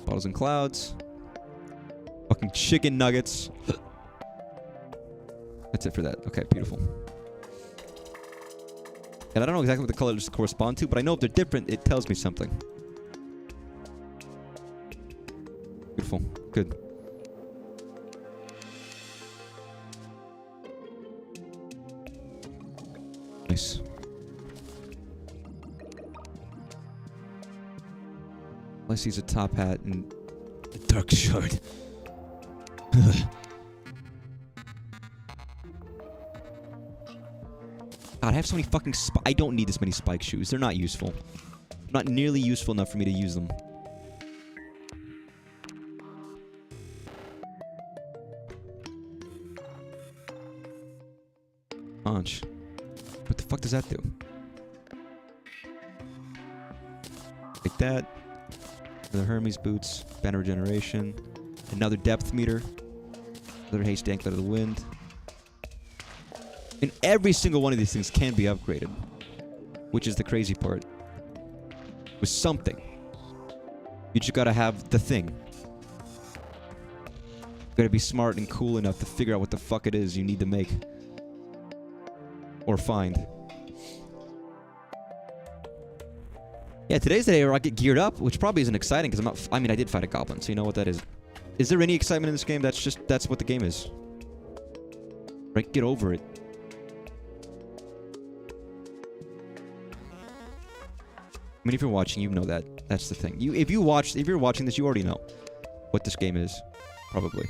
Speaker 1: Bottles and clouds. Fucking chicken nuggets. That's it for that. Okay, beautiful. And I don't know exactly what the colors correspond to, but I know if they're different, it tells me something. Beautiful. Good. Nice. Unless he's a top hat and a dark shirt. God, I have so many fucking I don't need this many spike shoes. They're not useful. Not nearly useful enough for me to use them. Launch. What the fuck does that do? Like that. Another Hermes boots. Banner regeneration. Another depth meter. Another haste anklet of the wind. And every single one of these things can be upgraded. Which is the crazy part. With something. You just gotta have the thing. You gotta be smart and cool enough to figure out what the fuck it is you need to make. Or find. Yeah, today's the day where I get geared up, which probably isn't exciting because I'm not... I mean, I did fight a goblin, so you know what that is. Is there any excitement in this game? That's what the game is. Right? Get over it. I mean, if you're watching, you know that. That's the thing. If you're watching this, you already know what this game is. Probably.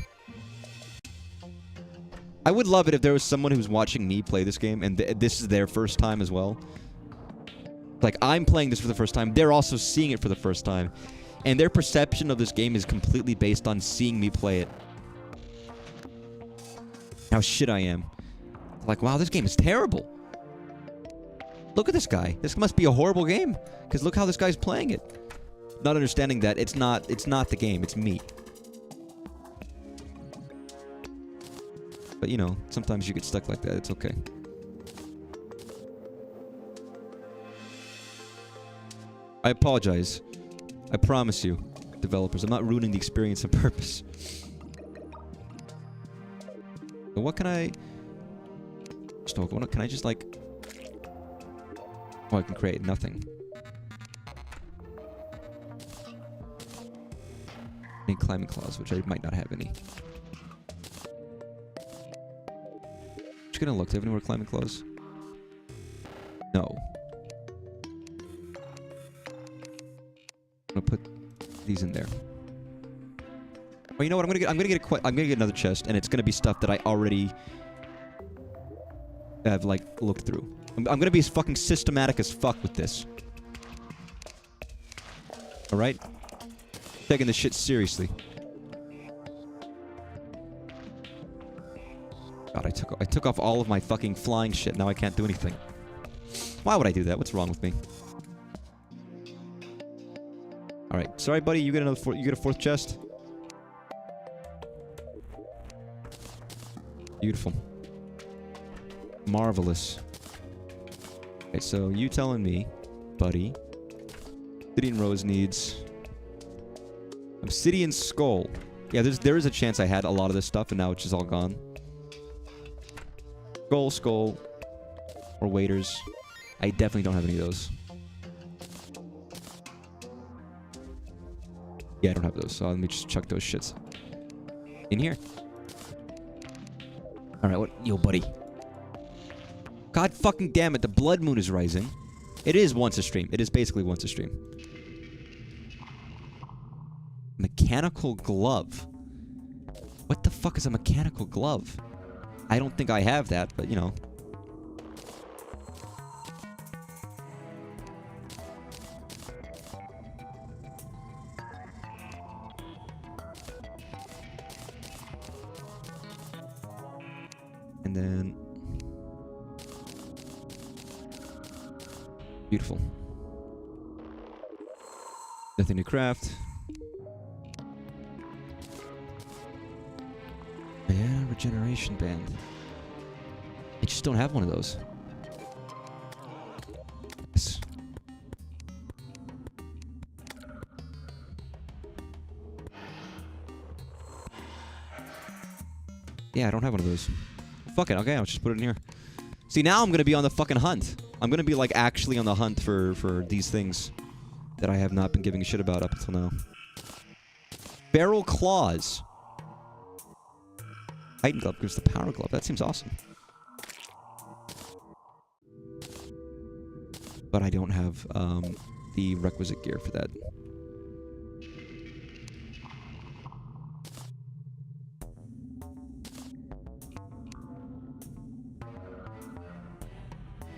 Speaker 1: I would love it if there was someone who's watching me play this game and this is their first time as well. Like, I'm playing this for the first time. They're also seeing it for the first time. And their perception of this game is completely based on seeing me play it. How shit I am. Like, wow, this game is terrible. Look at this guy. This must be a horrible game. Because look how this guy's playing it. Not understanding that it's not the game, it's me. But, you know, sometimes you get stuck like that. It's okay. I apologize. I promise you, developers, I'm not ruining the experience on purpose. So what can I... Can I just, like... Oh, I can create nothing. Any climbing claws, which I might not have any. Just gonna look. Do I have any more climbing claws? No. I'm gonna put these in there. Well, you know what? I'm gonna get another chest, and it's gonna be stuff that I already have like looked through. I'm gonna be as fucking systematic as fuck with this. All right, taking this shit seriously. God, I took off all of my fucking flying shit. Now I can't do anything. Why would I do that? What's wrong with me? All right, sorry, buddy. You get you get a fourth chest. Beautiful. Marvelous. Okay, so you telling me, buddy, Obsidian Rose needs Obsidian Skull. Yeah, there is a chance I had a lot of this stuff, and now it's just all gone. Skull, or waiters. I definitely don't have any of those. Yeah, I don't have those, so let me just chuck those shits in here. Alright, what? Yo, buddy. God fucking damn it, the blood moon is rising. It is once a stream. It is basically once a stream. Mechanical glove. What the fuck is a mechanical glove? I don't think I have that, but you know. And then... Beautiful. Nothing to craft. Yeah, regeneration band. I just don't have one of those. Yes. Yeah, I don't have one of those. Fuck it, okay, I'll just put it in here. See, now I'm gonna be on the fucking hunt. I'm gonna be, like, actually on the hunt for these things that I have not been giving a shit about up until now. Barrel claws. Titan glove gives the power glove. That seems awesome. But I don't have the requisite gear for that.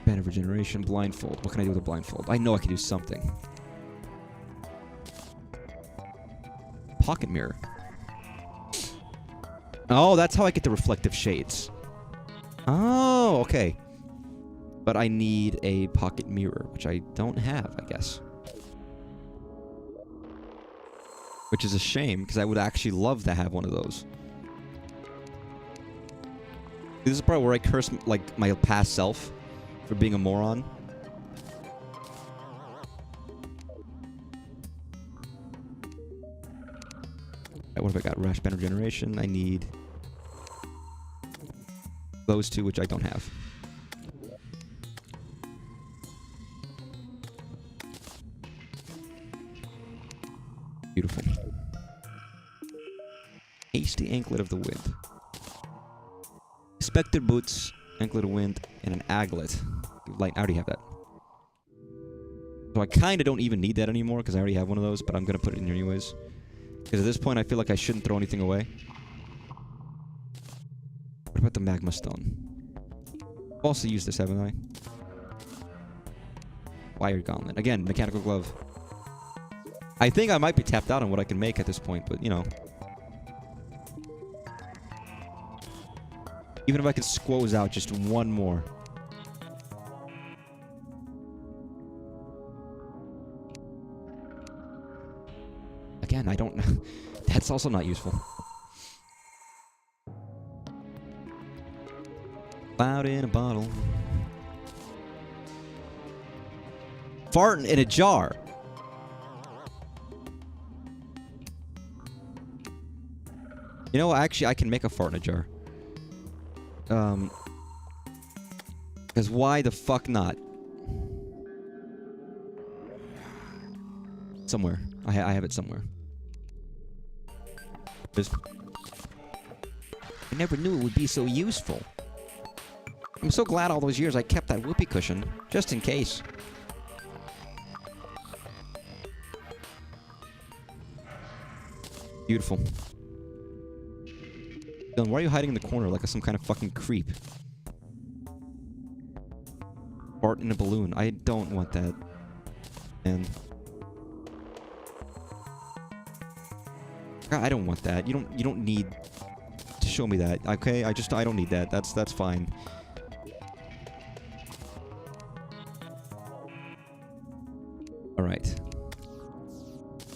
Speaker 1: Band of regeneration, blindfold. What can I do with a blindfold? I know I can do something. Pocket mirror. Oh, that's how I get the reflective shades. Oh, okay. But I need a pocket mirror, which I don't have, I guess. Which is a shame, because I would actually love to have one of those. This is the part where I curse, like, my past self for being a moron. Right, what have I got? Rash Band Regeneration. I need those two, which I don't have. Beautiful. Hasty Anklet of the Wind. Expected Boots, Anklet of Wind, and an Aglet. Light, I already have that. So I kind of don't even need that anymore, because I already have one of those, but I'm going to put it in here anyways. Because at this point, I feel like I shouldn't throw anything away. What about the Magma Stone? I've also used this, haven't I? Wired Gauntlet. Again, Mechanical Glove. I think I might be tapped out on what I can make at this point, but, you know. Even if I could squoze out just one more. Again, I don't know. That's also not useful. Cloud in a bottle. Farting in a jar. You know, actually, I can make a fart in a jar. Because why the fuck not? Somewhere. I have it somewhere. I never knew it would be so useful. I'm so glad all those years I kept that whoopee cushion, just in case. Beautiful. Dylan, why are you hiding in the corner like some kind of fucking creep? Fart in a balloon. I don't want that. And I don't want that. You don't need to show me that. Okay? I don't need that. That's fine. All right.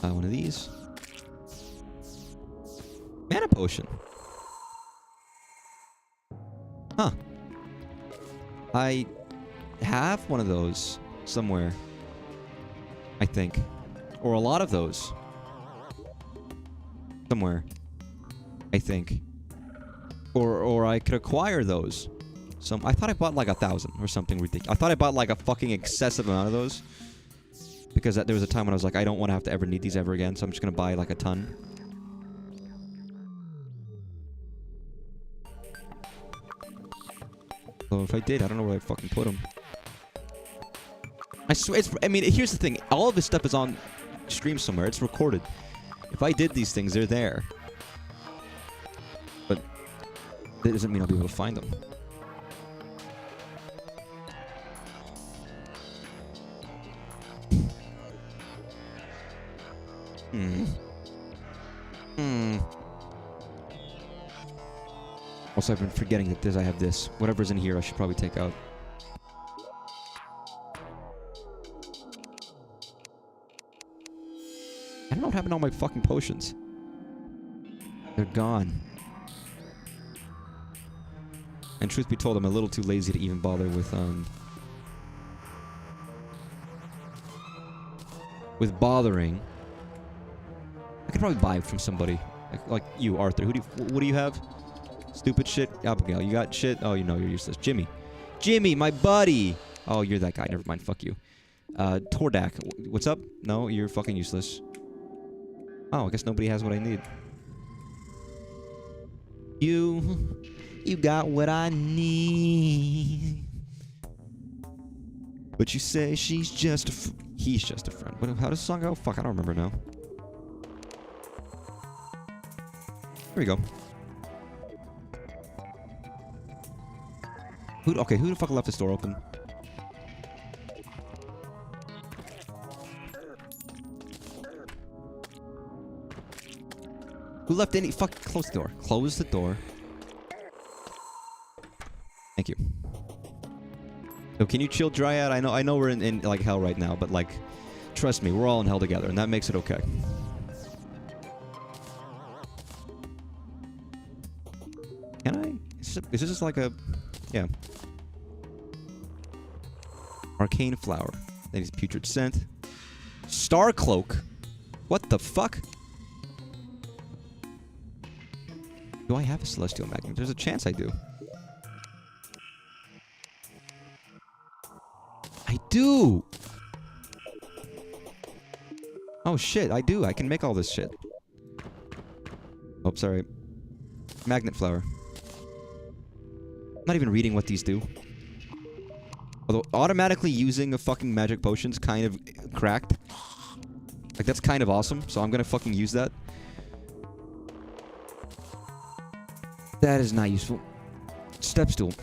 Speaker 1: One of these. Mana potion. Huh. I have one of those somewhere. I think. Or a lot of those. Somewhere. I think. Or I could acquire those. I thought I bought like 1,000 or something ridiculous. I thought I bought like a fucking excessive amount of those. Because there was a time when I was like, I don't want to have to ever need these ever again, so I'm just going to buy like a ton. So if I did, I don't know where I'd fucking put them. I swear, I mean, here's the thing. All of this stuff is on stream somewhere. It's recorded. If I did these things, they're there. But that doesn't mean I'll be able to find them. Also, I've been forgetting that I have this. Whatever's in here, I should probably take out. I don't know what happened to all my fucking potions. They're gone. And truth be told, I'm a little too lazy to even bother with bothering. I could probably buy it from somebody. Like you, Arthur. What do you have? Stupid shit. Abigail, you got shit? Oh, you know you're useless. Jimmy. Jimmy, my buddy! Oh, you're that guy. Never mind. Fuck you. Tordak. What's up? No, you're fucking useless. Oh, I guess nobody has what I need. You got what I need. But you say she's just he's just a friend. How does the song go? Fuck, I don't remember now. Here we go. Who the fuck left this door open? Who left any... Fuck, close the door. Close the door. Thank you. So can you chill, Dryad? I know we're in like hell right now, but like, trust me, we're all in hell together, and that makes it okay. Can I? Is this just like a... Yeah. Arcane flower. That is putrid scent. Star cloak. What the fuck? Do I have a celestial magnet? There's a chance I do. I do! Oh shit, I do. I can make all this shit. Oh, sorry. Magnet flower. I'm not even reading what these do. Although automatically using a fucking magic potion's kind of cracked. Like, that's kind of awesome, so I'm gonna fucking use that. That is not useful. Step stool.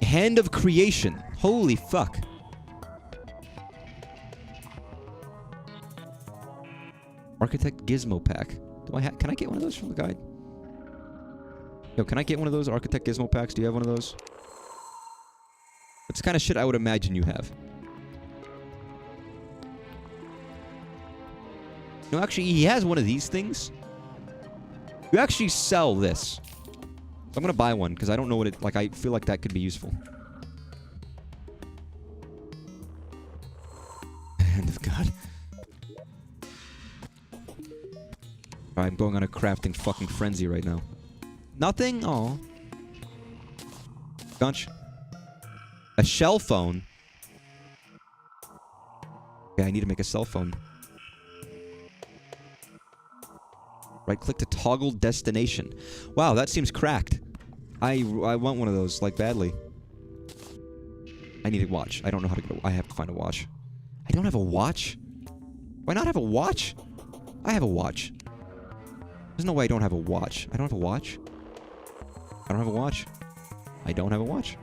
Speaker 1: Hand of creation. Holy fuck. Architect Gizmo pack. Can I get one of those from the guide? Yo, can I get one of those Architect Gizmo packs? Do you have one of those? It's the kind of shit I would imagine you have. No, actually, he has one of these things. You actually sell this. So I'm gonna buy one, because I don't know what it... Like, I feel like that could be useful. Hand of God. I'm going on a crafting fucking frenzy right now. Nothing? Aw. Gunch. A shell phone? Okay, I need to make a cell phone. Right-click to toggle destination. Wow, that seems cracked. I want one of those, like, badly. I need a watch. I don't know how to go. I have to find a watch. I don't have a watch? Why not have a watch? I have a watch. There's no way I don't have a watch. I don't have a watch? I don't have a watch. I don't have a watch.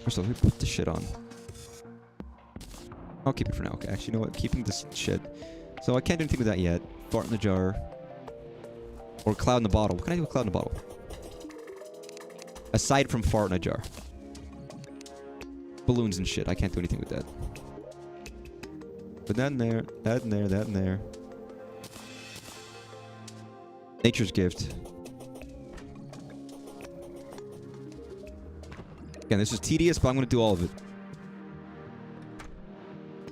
Speaker 1: First of all, let me put the shit on. I'll keep it for now. Okay, actually, you know what? Keeping this shit. So I can't do anything with that yet. Fart in the jar. Or cloud in the bottle. What can I do with cloud in the bottle? Aside from fart in a jar. Balloons and shit. I can't do anything with that. But that in there, that in there, that in there. Nature's gift. Again, this is tedious, but I'm going to do all of it.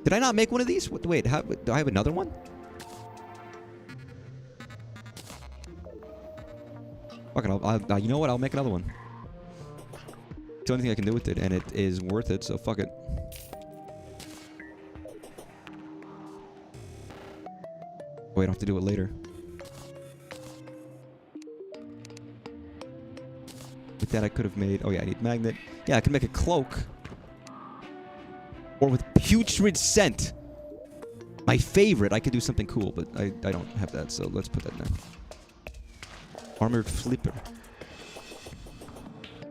Speaker 1: Did I not make one of these? Wait, do I have another one? Fuck it, you know what? I'll make another one. It's the only thing I can do with it, and it is worth it, so fuck it. Wait, I don't have to do it later. With that, I could have made... Oh yeah, I need magnet. Yeah, I can make a cloak. Or with putrid scent. My favorite. I could do something cool, but I don't have that, so let's put that in there. Armored flipper.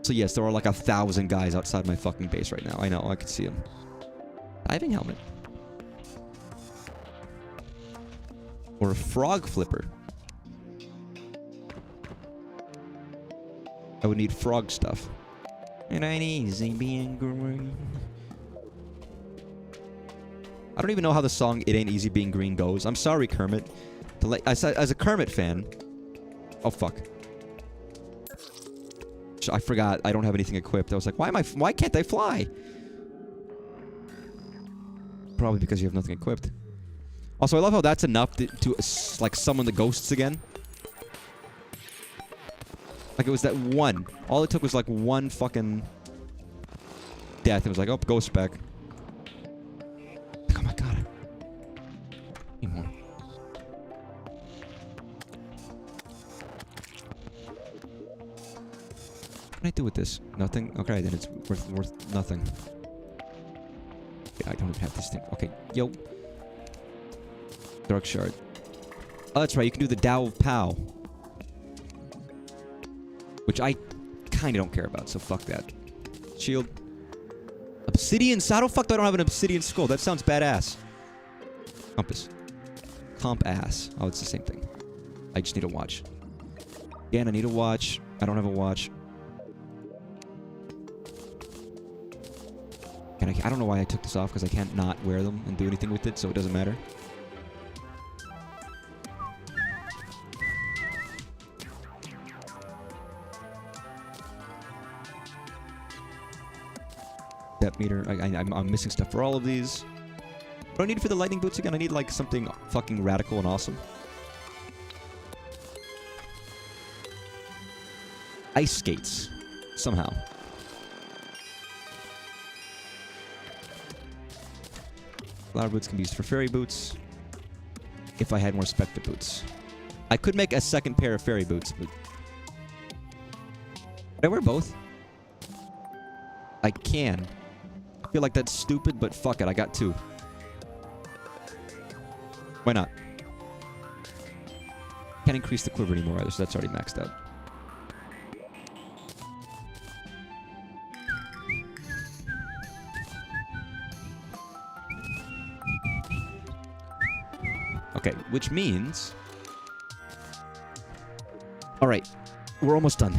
Speaker 1: So yes, there are like 1,000 guys outside my fucking base right now. I know, I can see them. Diving helmet. Or a frog flipper. I would need frog stuff. It ain't easy being green. I don't even know how the song "It Ain't Easy Being Green" goes. I'm sorry, Kermit. As a Kermit fan... Oh, fuck. I forgot. I don't have anything equipped. I was like, why can't I fly? Probably because you have nothing equipped. Also, I love how that's enough to like, summon the ghosts again. Like, it was that one. All it took was, like, one fucking death. It was like, oh, ghost back. Oh, my God. Need more. What can I do with this? Nothing? Okay, then it's worth nothing. Yeah, I don't even have this thing. Okay, yo. Dark shard. Oh, that's right. You can do the Tao of Pow. Which I kind of don't care about, so fuck that. Shield. Obsidian. So how the fuck do I don't have an obsidian skull? That sounds badass. Compass. Comp ass. Oh, it's the same thing. I just need a watch. Again, I need a watch. I don't have a watch. And I don't know why I took this off, because I can't not wear them and do anything with it, so it doesn't matter. Depth meter. I'm missing stuff for all of these. What do I need for the lightning boots again? I need, like, something fucking radical and awesome. Ice skates. Somehow. Flower boots can be used for fairy boots. If I had more spectre boots. I could make a second pair of fairy boots, but... Would I wear both? I can. I feel like that's stupid, but fuck it, I got two. Why not? Can't increase the quiver anymore either, so that's already maxed out. Okay, which means... Alright, we're almost done.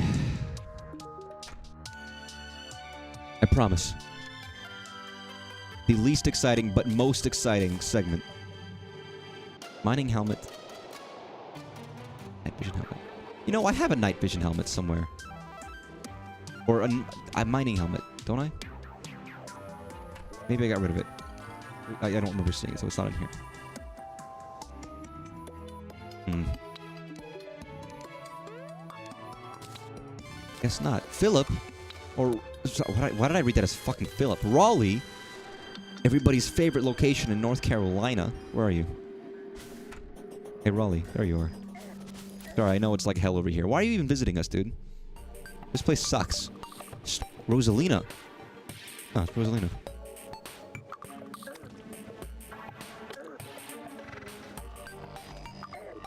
Speaker 1: I promise. The least exciting, but most exciting segment. Mining helmet. Night vision helmet. You know, I have a night vision helmet somewhere. Or a mining helmet, don't I? Maybe I got rid of it. I don't remember seeing it, so it's not in here. Guess not. Philip, or why did I read that as fucking Philip? Raleigh, everybody's favorite location in North Carolina. Where are you? Hey, Raleigh, there you are. Sorry, I know it's like hell over here. Why are you even visiting us, dude? This place sucks. Rosalina. Oh, it's Rosalina.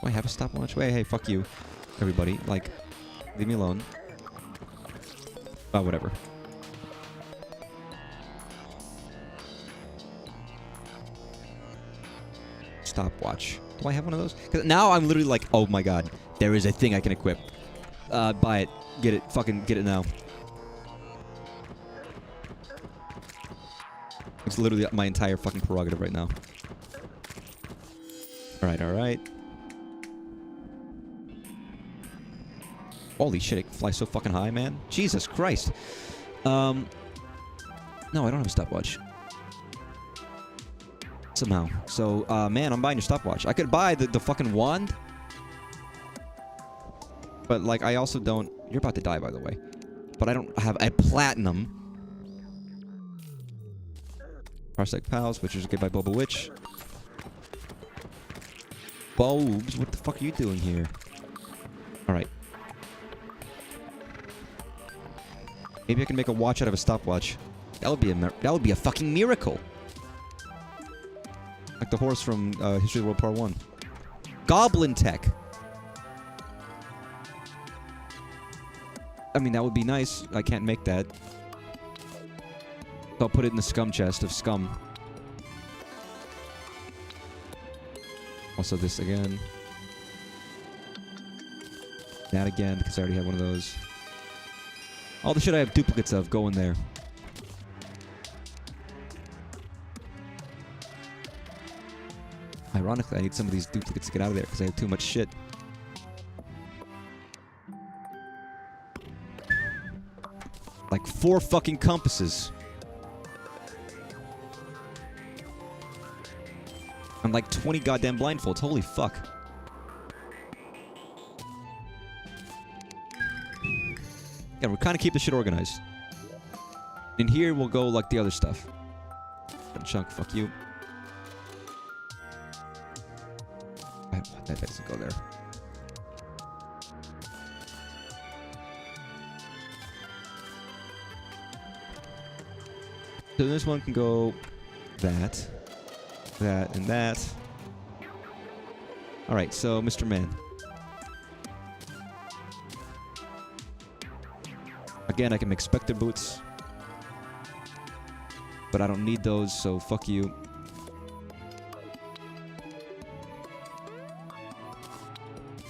Speaker 1: Do I have a stopwatch? Wait, hey, fuck you, everybody. Like, leave me alone. Oh, whatever. Stopwatch. Do I have one of those? 'Cause now I'm literally like, oh my god, there is a thing I can equip. Buy it. Get it. Fucking get it now. It's literally my entire fucking prerogative right now. Alright, alright. Holy shit, it flies so fucking high, man. Jesus Christ. No, I don't have a stopwatch. Somehow. So, man, I'm buying a stopwatch. I could buy the fucking wand. But, like, I also don't... You're about to die, by the way. But I don't have a platinum. Parsec Pals, which is good by Boba Witch. Bulbs, what the fuck are you doing here? Alright. Maybe I can make a watch out of a stopwatch. That would be a fucking miracle. Like the horse from History of the World Part 1. Goblin tech. I mean, that would be nice. I can't make that. So I'll put it in the scum chest of scum. Also this again. That again, because I already have one of those. All the shit I have duplicates of, go in there. Ironically, I need some of these duplicates to get out of there because I have too much shit. Like 4 fucking compasses. And like 20 goddamn blindfolds. Holy fuck. Yeah, we'll kind of keep the shit organized. In here, we'll go like the other stuff. Chunk, fuck you. That doesn't go there. So this one can go that, and that. Alright, so Mr. Man. Again, I can make Spectre boots. But I don't need those, so fuck you.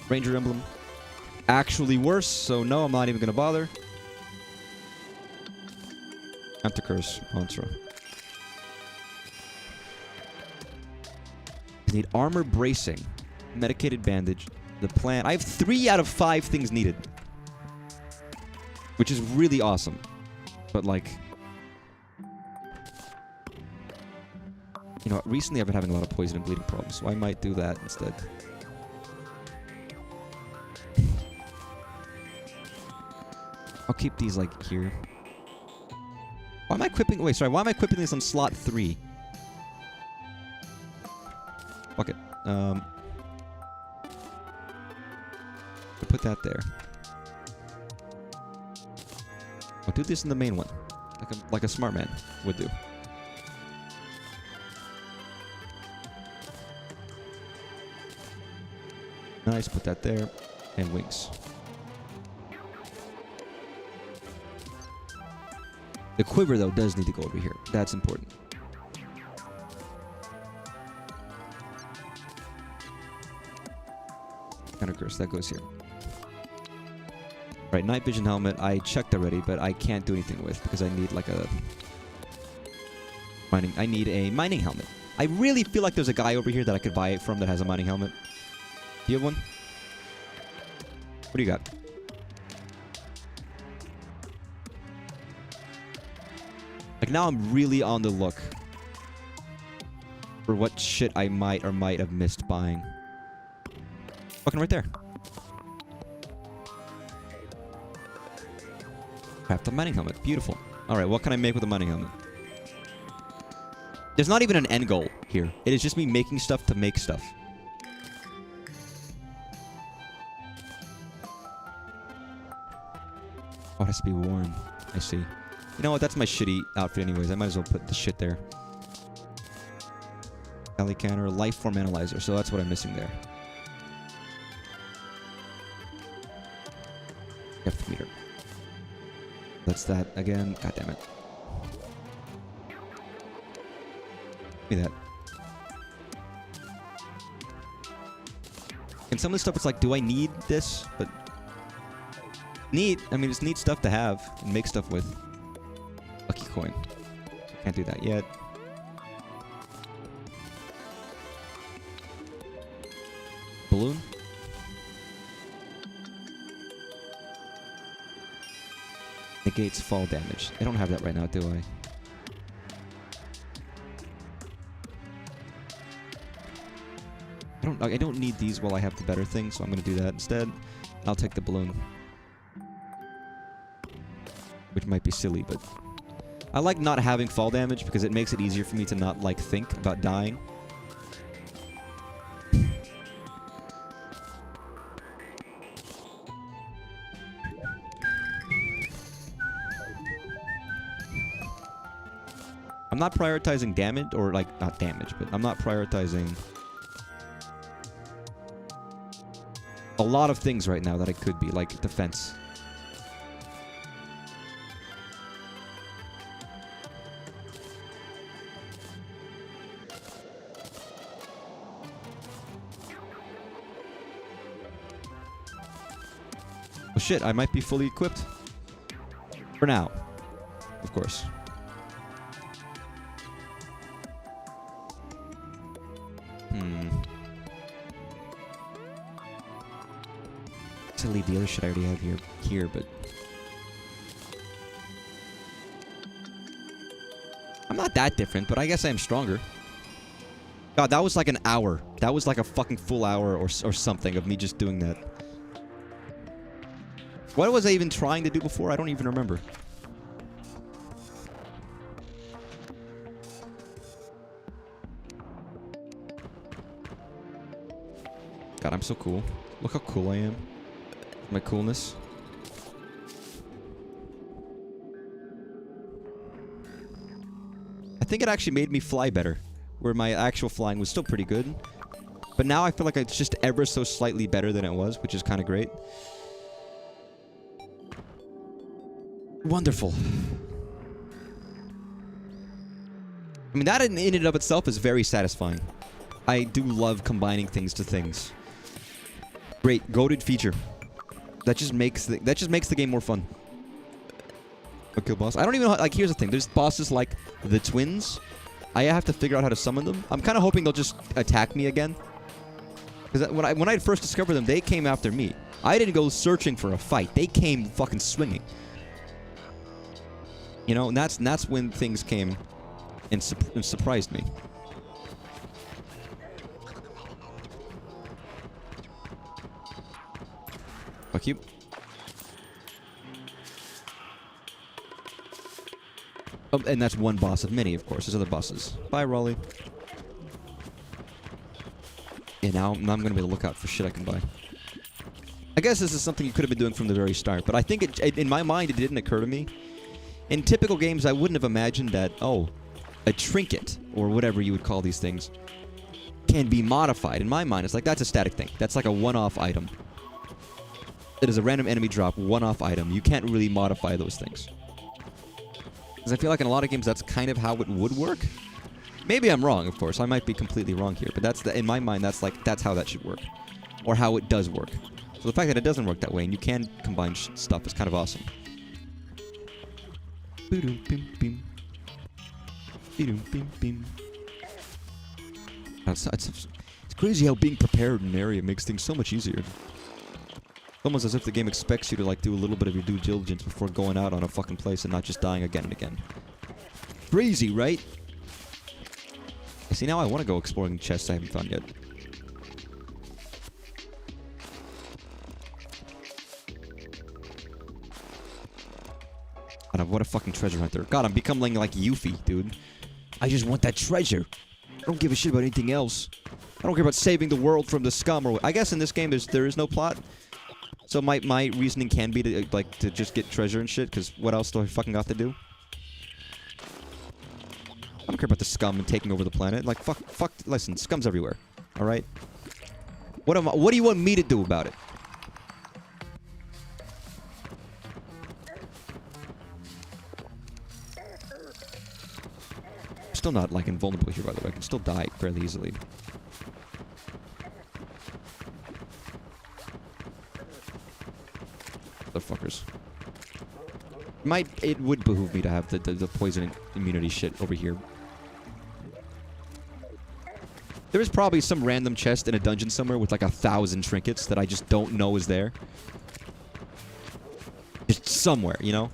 Speaker 1: Ranger emblem. Actually worse, so no, I'm not even gonna bother. Anti-curse, mantra. I need armor bracing, medicated bandage, the plant. I have 3 out of 5 things needed. Which is really awesome. But like... You know, recently I've been having a lot of poison and bleeding problems, so I might do that instead. I'll keep these, like, here. Why am I equipping... Wait, sorry. Why am I equipping this on slot 3? Fuck it. I'll put that there. I'll do this in the main one. Like a smart man would do. Nice. Put that there. And wings. The quiver, though, does need to go over here. That's important. Kind of gross. That goes here. Right, night vision helmet. I checked already, but I can't do anything with because I need like a mining. I need a mining helmet. I really feel like there's a guy over here that I could buy it from that has a mining helmet. Do you have one? What do you got? Like, now I'm really on the look for what shit I might or might have missed buying. Fucking right there. Craft a mining helmet. Beautiful. Alright, what can I make with a mining helmet? There's not even an end goal here. It is just me making stuff to make stuff. Oh, it has to be worn. I see. You know what? That's my shitty outfit anyways. I might as well put the shit there. Alley canner, life form analyzer. So that's what I'm missing there. Depth meter. That's that again. God damn it. Give me that. And some of the stuff, it's like, do I need this? But neat. I mean, it's neat stuff to have and make stuff with. Lucky coin. So can't do that yet. Balloon. Negates fall damage. I don't have that right now, do I? I don't need these while I have the better thing, so I'm gonna do that instead. I'll take the balloon. Which might be silly, but I like not having fall damage because it makes it easier for me to not, like, think about dying. I'm not prioritizing damage, or, like, not damage, but I'm not prioritizing a lot of things right now that I could be, like defense. Oh shit, I might be fully equipped. For now. Of course. To leave the other shit I already have here, but I'm not that different, but I guess I am stronger. God, that was like an hour. That was like a fucking full hour or something of me just doing that. What was I even trying to do before? I don't even remember. God, I'm so cool. Look how cool I am. My coolness. I think it actually made me fly better, where my actual flying was still pretty good. But now I feel like it's just ever so slightly better than it was, which is kind of great. Wonderful. I mean, that in and of itself is very satisfying. I do love combining things to things. Great, goated feature. That just makes the game more fun. A kill boss. I don't even know, like, here's the thing. There's bosses like the twins. I have to figure out how to summon them. I'm kind of hoping they'll just attack me again. Because when I first discovered them, they came after me. I didn't go searching for a fight. They came fucking swinging. You know, and that's when things came and surprised me. Fuck you. Oh, and that's one boss of many, of course. There's other bosses. Bye, Raleigh. Yeah, now I'm going to be on the lookout for shit I can buy. I guess this is something you could have been doing from the very start, but I think in my mind it didn't occur to me. In typical games, I wouldn't have imagined that, oh, a trinket, or whatever you would call these things, can be modified. In my mind, it's like, that's a static thing. That's like a one-off item. It is a random enemy drop, one-off item. You can't really modify those things. Because I feel like in a lot of games, that's kind of how it would work. Maybe I'm wrong, of course. I might be completely wrong here. But in my mind, that's how that should work. Or how it does work. So the fact that it doesn't work that way, and you can combine stuff, is kind of awesome. It's crazy how being prepared in an area makes things so much easier. Almost as if the game expects you to, like, do a little bit of your due diligence before going out on a fucking place and not just dying again and again. Crazy, right? See, now I want to go exploring chests I haven't found yet. God, what a fucking treasure hunter. God, I'm becoming like Yuffie, dude. I just want that treasure. I don't give a shit about anything else. I don't care about saving the world from the scum or... I guess in this game there is no plot. So my reasoning can be to like to just get treasure and shit, because what else do I fucking got to do? I don't care about the scum and taking over the planet. Like fuck. Listen, scum's everywhere. All right. What do you want me to do about it? I'm still not like invulnerable here, by the way. I can still die fairly easily. Motherfuckers. It would behoove me to have the poison immunity shit over here. There is probably some random chest in a dungeon somewhere with like 1,000 trinkets that I just don't know is there. Just somewhere, you know?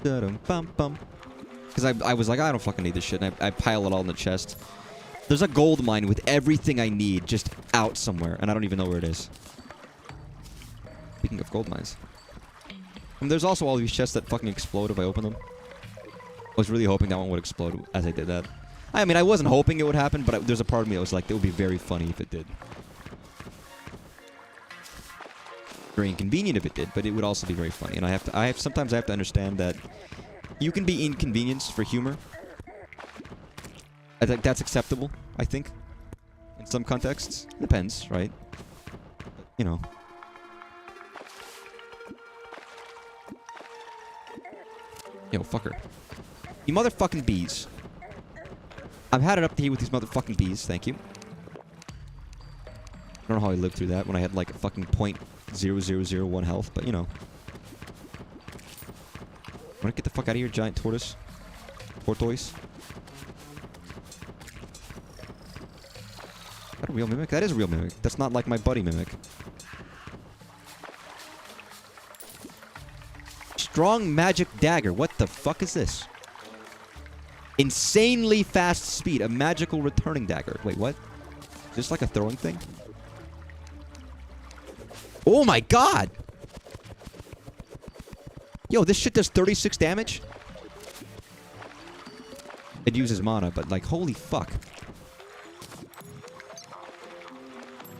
Speaker 1: Because I was like, I don't fucking need this shit, and I pile it all in the chest. There's a gold mine with everything I need just out somewhere, and I don't even know where it is. Speaking of gold mines. And there's also all these chests that fucking explode if I open them. I was really hoping that one would explode as I did that. I mean, I wasn't hoping it would happen, but there's a part of me that was like, it would be very funny if it did. Very inconvenient if it did, but it would also be very funny. And sometimes I have to understand that you can be inconvenienced for humor. I think that's acceptable, I think. In some contexts. Depends, right? But, you know. Yo, fucker. You motherfucking bees. I've had it up to here with these motherfucking bees, thank you. I don't know how I lived through that when I had like a fucking .0001 health, but you know. Wanna get the fuck out of here, giant tortoise? Tortoise? Is that a real mimic? That is a real mimic. That's not like my buddy mimic. Strong magic dagger. What the fuck is this? Insanely fast speed. A magical returning dagger. Wait, what? Is this like a throwing thing? Oh my god! Yo, this shit does 36 damage? It uses mana, but like, holy fuck.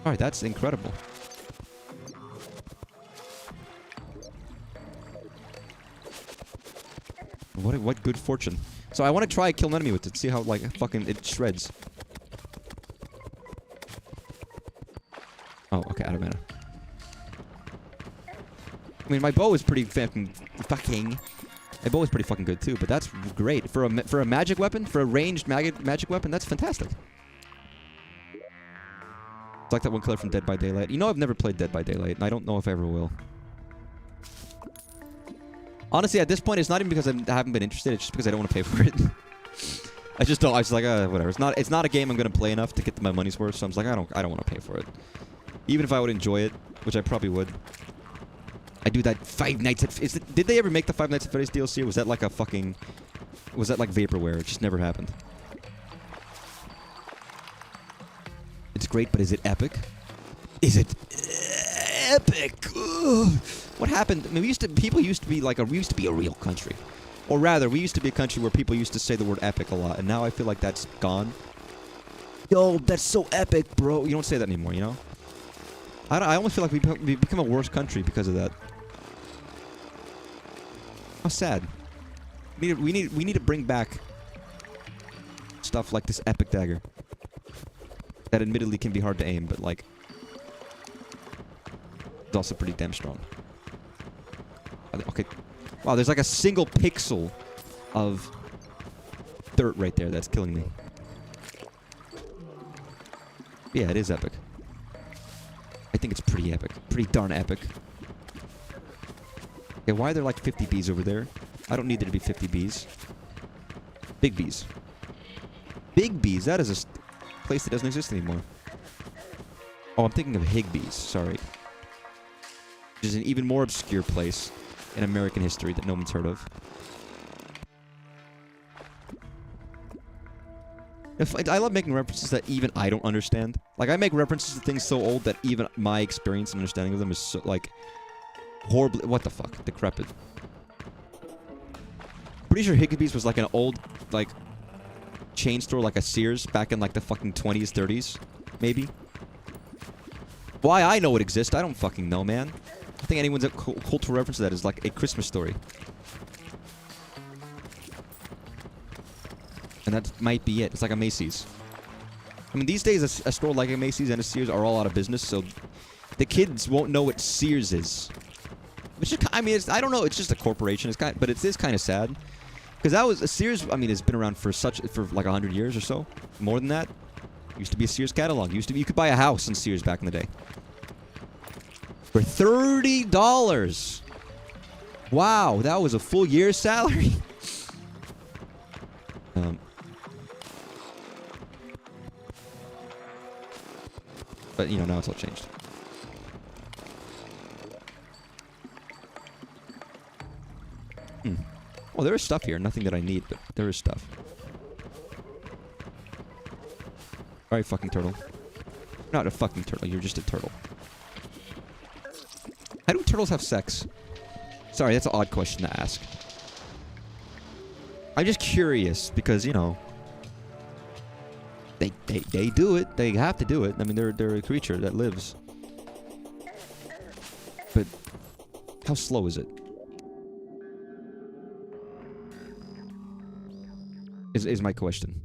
Speaker 1: Alright, that's incredible. What good fortune. So I want to try kill an enemy with it, see how like fucking it shreds. Oh, okay, out of mana. I mean, my bow is pretty fucking. My bow is pretty fucking good too, but that's great for a magic weapon, for a ranged magic weapon. That's fantastic. It's like that one killer from Dead by Daylight. You know, I've never played Dead by Daylight, and I don't know if I ever will. Honestly, at this point, it's not even because I haven't been interested. It's just because I don't want to pay for it. I just don't. I was like, whatever. It's not a game I'm gonna play enough to get my money's worth. So I'm like, I don't want to pay for it. Even if I would enjoy it, which I probably would. I do that Five Nights at... Did they ever make the Five Nights at Freddy's DLC? Or was that like a fucking... Was that like vaporware? It just never happened. It's great, but is it epic? Is it epic? Ugh. What happened? I mean, people used to be like we used to be a real country. Or rather, we used to be a country where people used to say the word epic a lot. And now I feel like that's gone. Yo, that's so epic, bro. You don't say that anymore, you know? I almost feel like we become a worse country because of that. How sad. We need to bring back stuff like this epic dagger. That admittedly can be hard to aim, but like it's also pretty damn strong. Okay. Wow, there's like a single pixel of dirt right there that's killing me. Yeah, it is epic. I think it's pretty epic. Pretty darn epic. Okay, why are there like 50 bees over there? I don't need there to be 50 bees. Big bees. Big bees? That is a place that doesn't exist anymore. Oh, I'm thinking of Higbees. Sorry. Which is an even more obscure place in American history that no one's heard of. I love making references that even I don't understand. Like, I make references to things so old that even my experience and understanding of them is so, like, horribly... What the fuck? Decrepit. Pretty sure Higbee's was like an old, like, chain store, like a Sears, back in, like, the fucking 20s, 30s. Maybe. Why I know it exists, I don't fucking know, man. I think anyone's cultural reference to that is like A Christmas Story. And that might be it. It's like a Macy's. I mean, these days, a store like a Macy's and a Sears are all out of business, so the kids won't know what Sears is. Which is, I mean, I don't know. It's just a corporation. It's kind, but it is kind of sad because that was a Sears. I mean, it's been around for like 100 years or so, more than that. Used to be a Sears catalog. Used to be you could buy a house in Sears back in the day for $30. Wow, that was a full year's salary. But you know, now it's all changed. Well, there is stuff here. Nothing that I need, but there is stuff. Alright, fucking turtle. You're not a fucking turtle. You're just a turtle. How do turtles have sex? Sorry, that's an odd question to ask. I'm just curious because, you know, they do it. They have to do it. I mean, they're a creature that lives. But how slow is it? Is my question.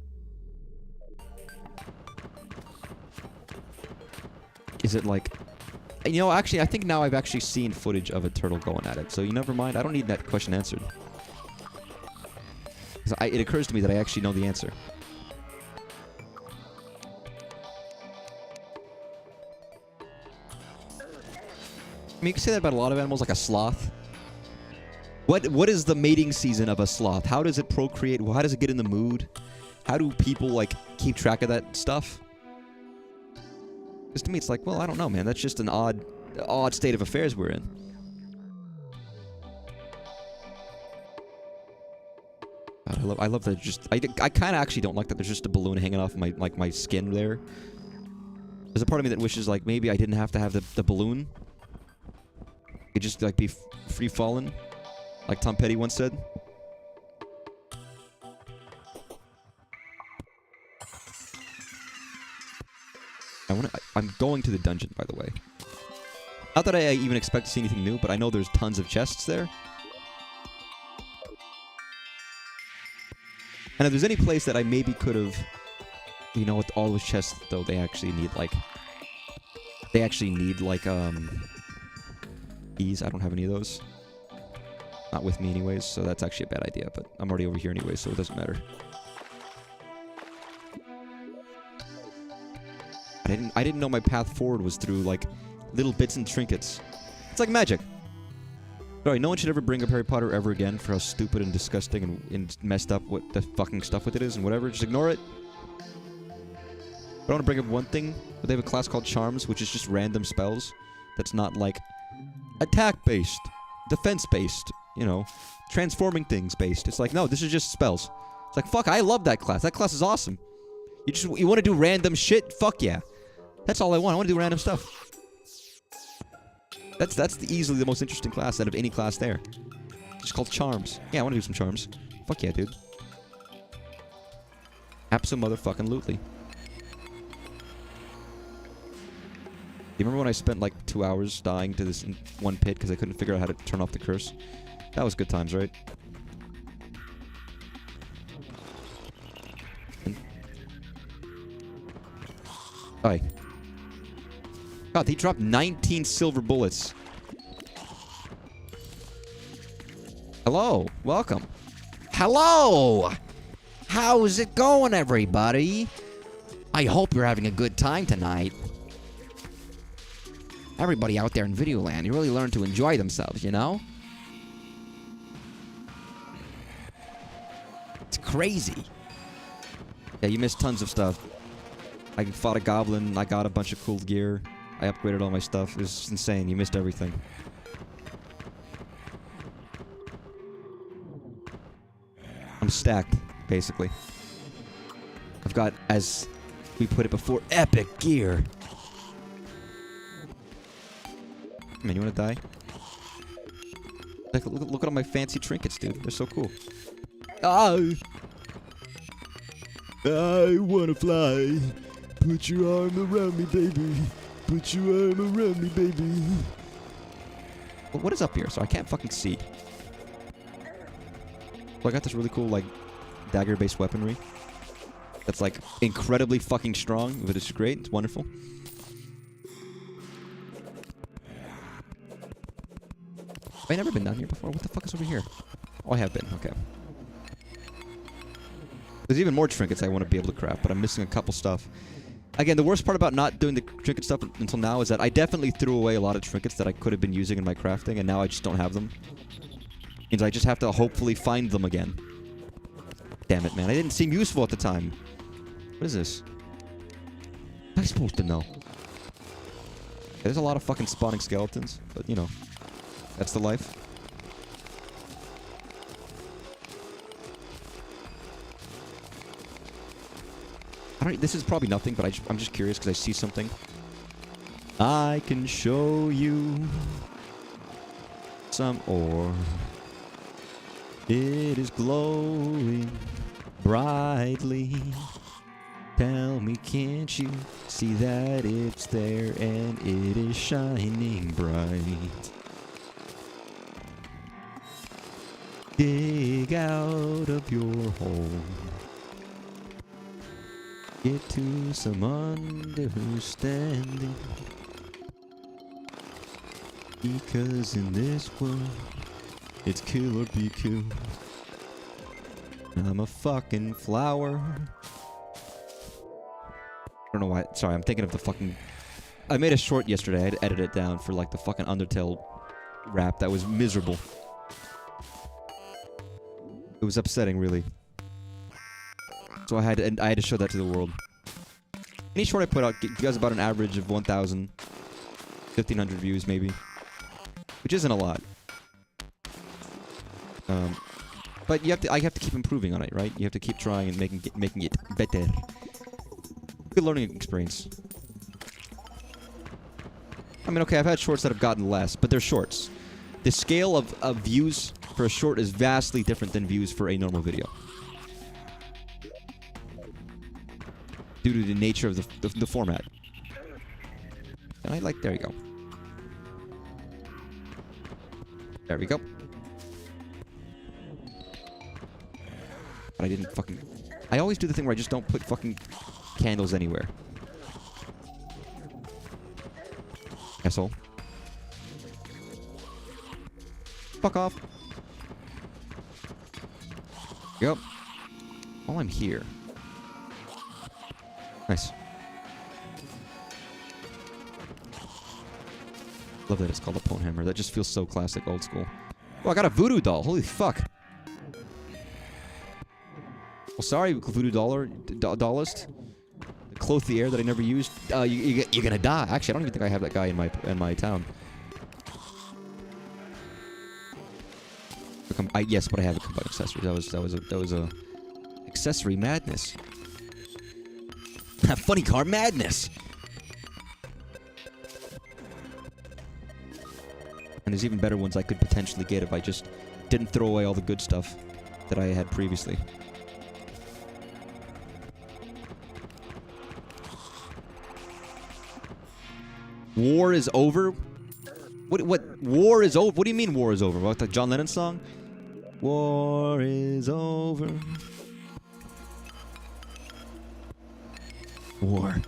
Speaker 1: Is it like... You know, actually, I think now I've actually seen footage of a turtle going at it. So you never mind. I don't need that question answered. It occurs to me that I actually know the answer. I mean, you can say that about a lot of animals, like a sloth. What is the mating season of a sloth? How does it procreate? How does it get in the mood? How do people, like, keep track of that stuff? Because to me, it's like, well, I don't know, man. That's just an odd state of affairs we're in. God, I love that. Just I kind of actually don't like that. There's just a balloon hanging off my my skin there. There's a part of me that wishes like maybe I didn't have to have the balloon. It could just like be free falling, like Tom Petty once said. I'm going to the dungeon, by the way. Not that I even expect to see anything new, but I know there's tons of chests there. And if there's any place that I maybe could have... You know, with all those chests, though, they actually need, like... Keys. I don't have any of those. Not with me anyways, so that's actually a bad idea, but I'm already over here anyway, so it doesn't matter. I didn't know my path forward was through, like, little bits and trinkets. It's like magic. Sorry, no one should ever bring up Harry Potter ever again for how stupid and disgusting and messed up what the fucking stuff with it is and whatever. Just ignore it. But I want to bring up one thing. They have a class called Charms, which is just random spells. That's not, like, attack-based, defense-based, you know, transforming things-based. It's like, no, this is just spells. It's like, fuck, I love that class. That class is awesome. You want to do random shit? Fuck yeah. That's all I want. I want to do random stuff. That's easily the most interesting class out of any class there. It's called Charms. Yeah, I want to do some Charms. Fuck yeah, dude. Abso-motherfucking-lutely. You remember when I spent like 2 hours dying to this one pit because I couldn't figure out how to turn off the curse? That was good times, right? Hi. God, he dropped 19 silver bullets. Hello. Welcome. Hello! How's it going, everybody? I hope you're having a good time tonight. Everybody out there in Videoland, you really learn to enjoy themselves, you know? It's crazy. Yeah, you missed tons of stuff. I fought a goblin, I got a bunch of cool gear, I upgraded all my stuff. It was insane, you missed everything. I'm stacked, basically. I've got, as we put it before, epic gear. Man, you wanna die? Like, look at all my fancy trinkets, dude. They're so cool. Oh! I wanna fly. Put your arm around me, baby. put your arm around me, baby. Well, what is up here? So I can't fucking see. So I got this really cool, like, dagger-based weaponry. That's, like, incredibly fucking strong. But it's great. It's wonderful. Have I never been down here before? What the fuck is over here? Oh, I have been. Okay. There's even more trinkets I want to be able to craft, but I'm missing a couple stuff. Again, the worst part about not doing the trinket stuff until now is that I definitely threw away a lot of trinkets that I could have been using in my crafting, and now I just don't have them. Means I just have to hopefully find them again. Damn it, man. I didn't seem useful at the time. What is this? What am I supposed to know? There's a lot of fucking spawning skeletons, but, you know, that's the life. This is probably nothing, but I'm just curious because I see something. I can show you some ore. It is glowing brightly. Tell me, can't you see that it's there and it is shining bright? Dig out of your hole. Get to some understanding. Because in this world, it's kill or be killed. I'm a fucking flower. I don't know why. Sorry, I'm thinking of the fucking... I made a short yesterday. I had to edit it down for like the fucking Undertale rap. That was miserable. It was upsetting, really. So I had to show that to the world. Any short I put out does about an average of 1,000, 1,500 views maybe, which isn't a lot. But I have to keep improving on it, right? You have to keep trying and making it better. Good learning experience. I mean, okay, I've had shorts that have gotten less, but they're shorts. The scale of views for a short is vastly different than views for a normal video. Due to the nature of the format. And I like... There you go. There we go. But I didn't fucking... I always do the thing where I just don't put fucking candles anywhere. Asshole. Fuck off. Yep. While I'm here... Nice. Love that it's called a pwn hammer. That just feels so classic, old school. Oh, I got a voodoo doll. Holy fuck. Well, sorry, voodoo dollist. The clothier that I never used. You're gonna die. Actually, I don't even think I have that guy in my town. Yes, but I have a combined accessory. That was a accessory madness. Funny car madness. And there's even better ones I could potentially get if I just didn't throw away all the good stuff that I had previously. War is over? What war is over? What do you mean war is over? What, the John Lennon song? War is over. War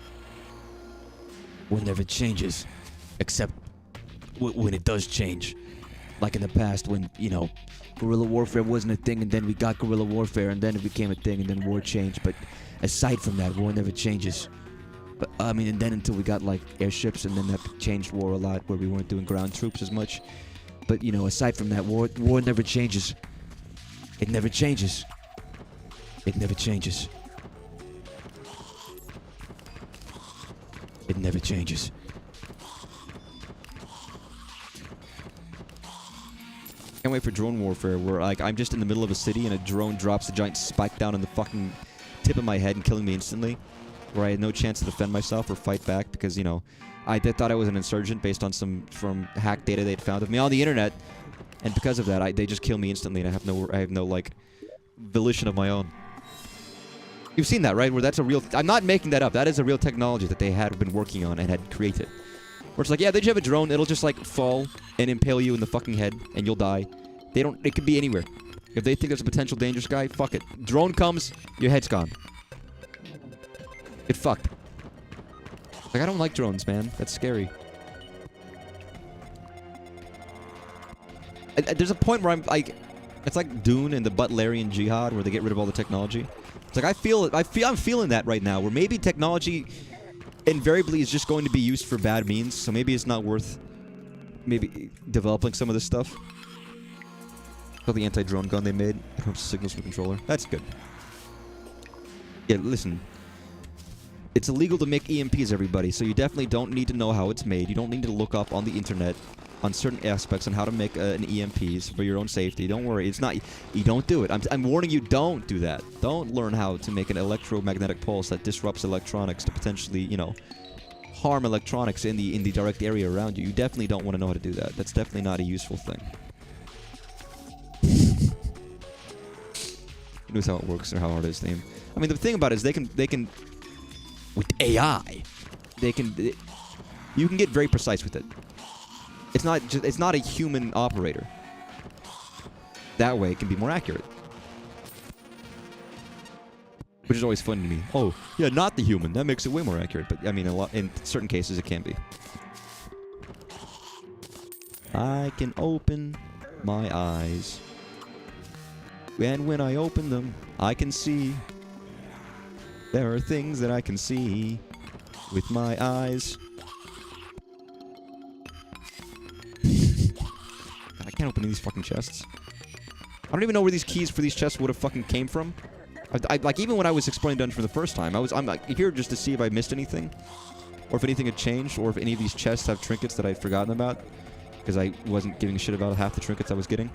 Speaker 1: never changes, except when it does change. Like in the past when, you know, guerrilla warfare wasn't a thing, and then we got guerrilla warfare, and then it became a thing, and then war changed. But aside from that, war never changes. But, I mean, and then until we got, like, airships, and then that changed war a lot, where we weren't doing ground troops as much. But, you know, aside from that, war never changes. It never changes. It never changes. It never changes. Can't wait for drone warfare, where like I'm just in the middle of a city and a drone drops a giant spike down on the fucking tip of my head and killing me instantly, where I had no chance to defend myself or fight back because, you know, they thought I was an insurgent based on some hacked data they'd found of me on the internet, and because of that, they just kill me instantly, and I have no like volition of my own. You've seen that, right? Where that's a real... I'm not making that up. That is a real technology that they had been working on and had created. Where it's like, yeah, they just have a drone. It'll just like fall and impale you in the fucking head, and you'll die. They don't. It could be anywhere. If they think there's a potential dangerous guy, fuck it. Drone comes, your head's gone. Get fucked. Like, I don't like drones, man. That's scary. There's a point where I'm like, it's like Dune and the Butlerian Jihad, where they get rid of all the technology. It's like I'm feeling that right now, where maybe technology invariably is just going to be used for bad means. So maybe it's not worth maybe developing some of this stuff. Oh, the anti-drone gun they made. It helps signals from the controller. That's good. Yeah, listen. It's illegal to make EMPs, everybody, so you definitely don't need to know how it's made. You don't need to look up on the internet on certain aspects on how to make an EMPs for your own safety. Don't worry. It's not... You don't do it. I'm warning you, don't do that. Don't learn how to make an electromagnetic pulse that disrupts electronics to potentially, you know, harm electronics in the direct area around you. You definitely don't want to know how to do that. That's definitely not a useful thing. Who knows how it works or how hard it is to aim. I mean, the thing about it is they can with AI, you can get very precise with it. It's not a human operator. That way, it can be more accurate. Which is always fun to me. Oh, yeah, not the human. That makes it way more accurate. But I mean, in certain cases, it can be. I can open my eyes. And when I open them, I can see. There are things that I can see with my eyes. God, I can't open these fucking chests. I don't even know where these keys for these chests would have fucking came from. Like, even when I was exploring dungeon for the first time, I'm like here just to see if I missed anything, or if anything had changed, or if any of these chests have trinkets that I'd forgotten about, because I wasn't giving a shit about half the trinkets I was getting.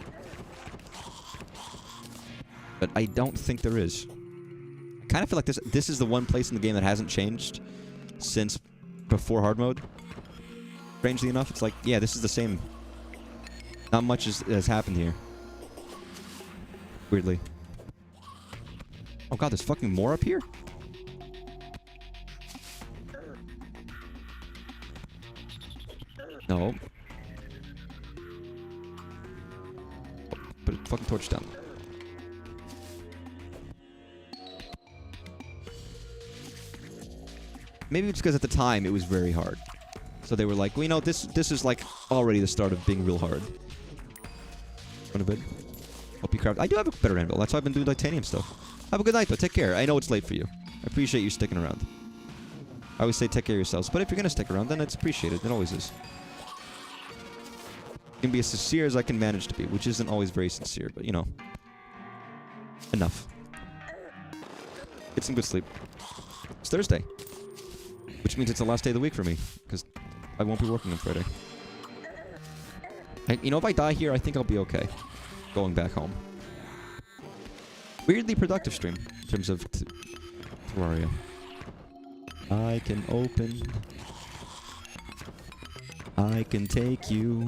Speaker 1: But I don't think there is. I kind of feel like this is the one place in the game that hasn't changed since before hard mode. Strangely enough, it's like, yeah, this is the same. Not much has happened here. Weirdly. Oh god, there's fucking more up here? No. Put a fucking torch down. Maybe it's because at the time it was very hard. So they were like, well, you know, this is like already the start of being real hard. Going to bed. Hope you craft. I do have a better anvil. That's why I've been doing titanium stuff. Have a good night, though. Take care. I know it's late for you. I appreciate you sticking around. I always say take care of yourselves, but if you're going to stick around, then it's appreciated. It always is. I can be as sincere as I can manage to be, which isn't always very sincere, but, you know. Enough. Get some good sleep. It's Thursday. Which means it's the last day of the week for me, because I won't be working on Friday. You know, if I die here, I think I'll be okay. Going back home. Weirdly productive stream, in terms of Terraria. I can open. I can take you.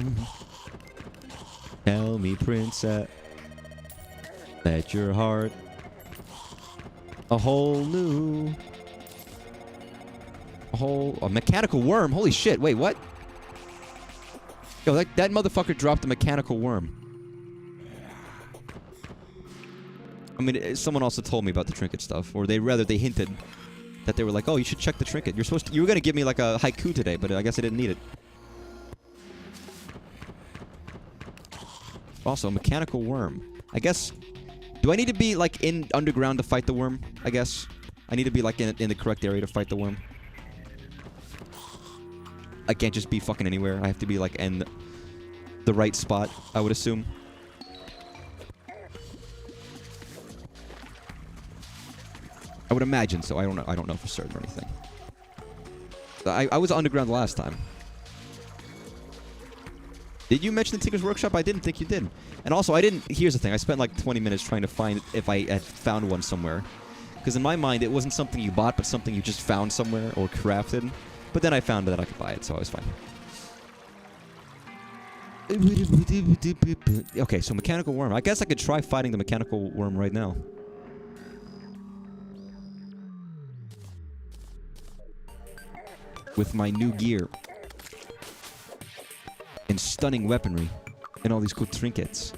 Speaker 1: Tell me, princess, that your heart a whole new... A mechanical worm? Holy shit, wait, what? Yo, that motherfucker dropped a mechanical worm. I mean, someone also told me about the trinket stuff, or they hinted that they were like, oh, you should check the trinket. You were gonna give me like a haiku today, but I guess I didn't need it. Also, a mechanical worm. I guess, do I need to be like in underground to fight the worm? I guess I need to be like in the correct area to fight the worm. I can't just be fucking anywhere. I have to be like in the right spot, I would assume. I would imagine so. I don't know for certain or anything. I was underground the last time. Did you mention the Tinker's Workshop? I didn't think you did. And also, here's the thing. I spent like 20 minutes trying to find if I had found one somewhere. Because in my mind, it wasn't something you bought, but something you just found somewhere or crafted. But then I found that I could buy it, so I was fine. Okay, so mechanical worm. I guess I could try fighting the mechanical worm right now. With my new gear. stunning weaponry and all these cool trinkets.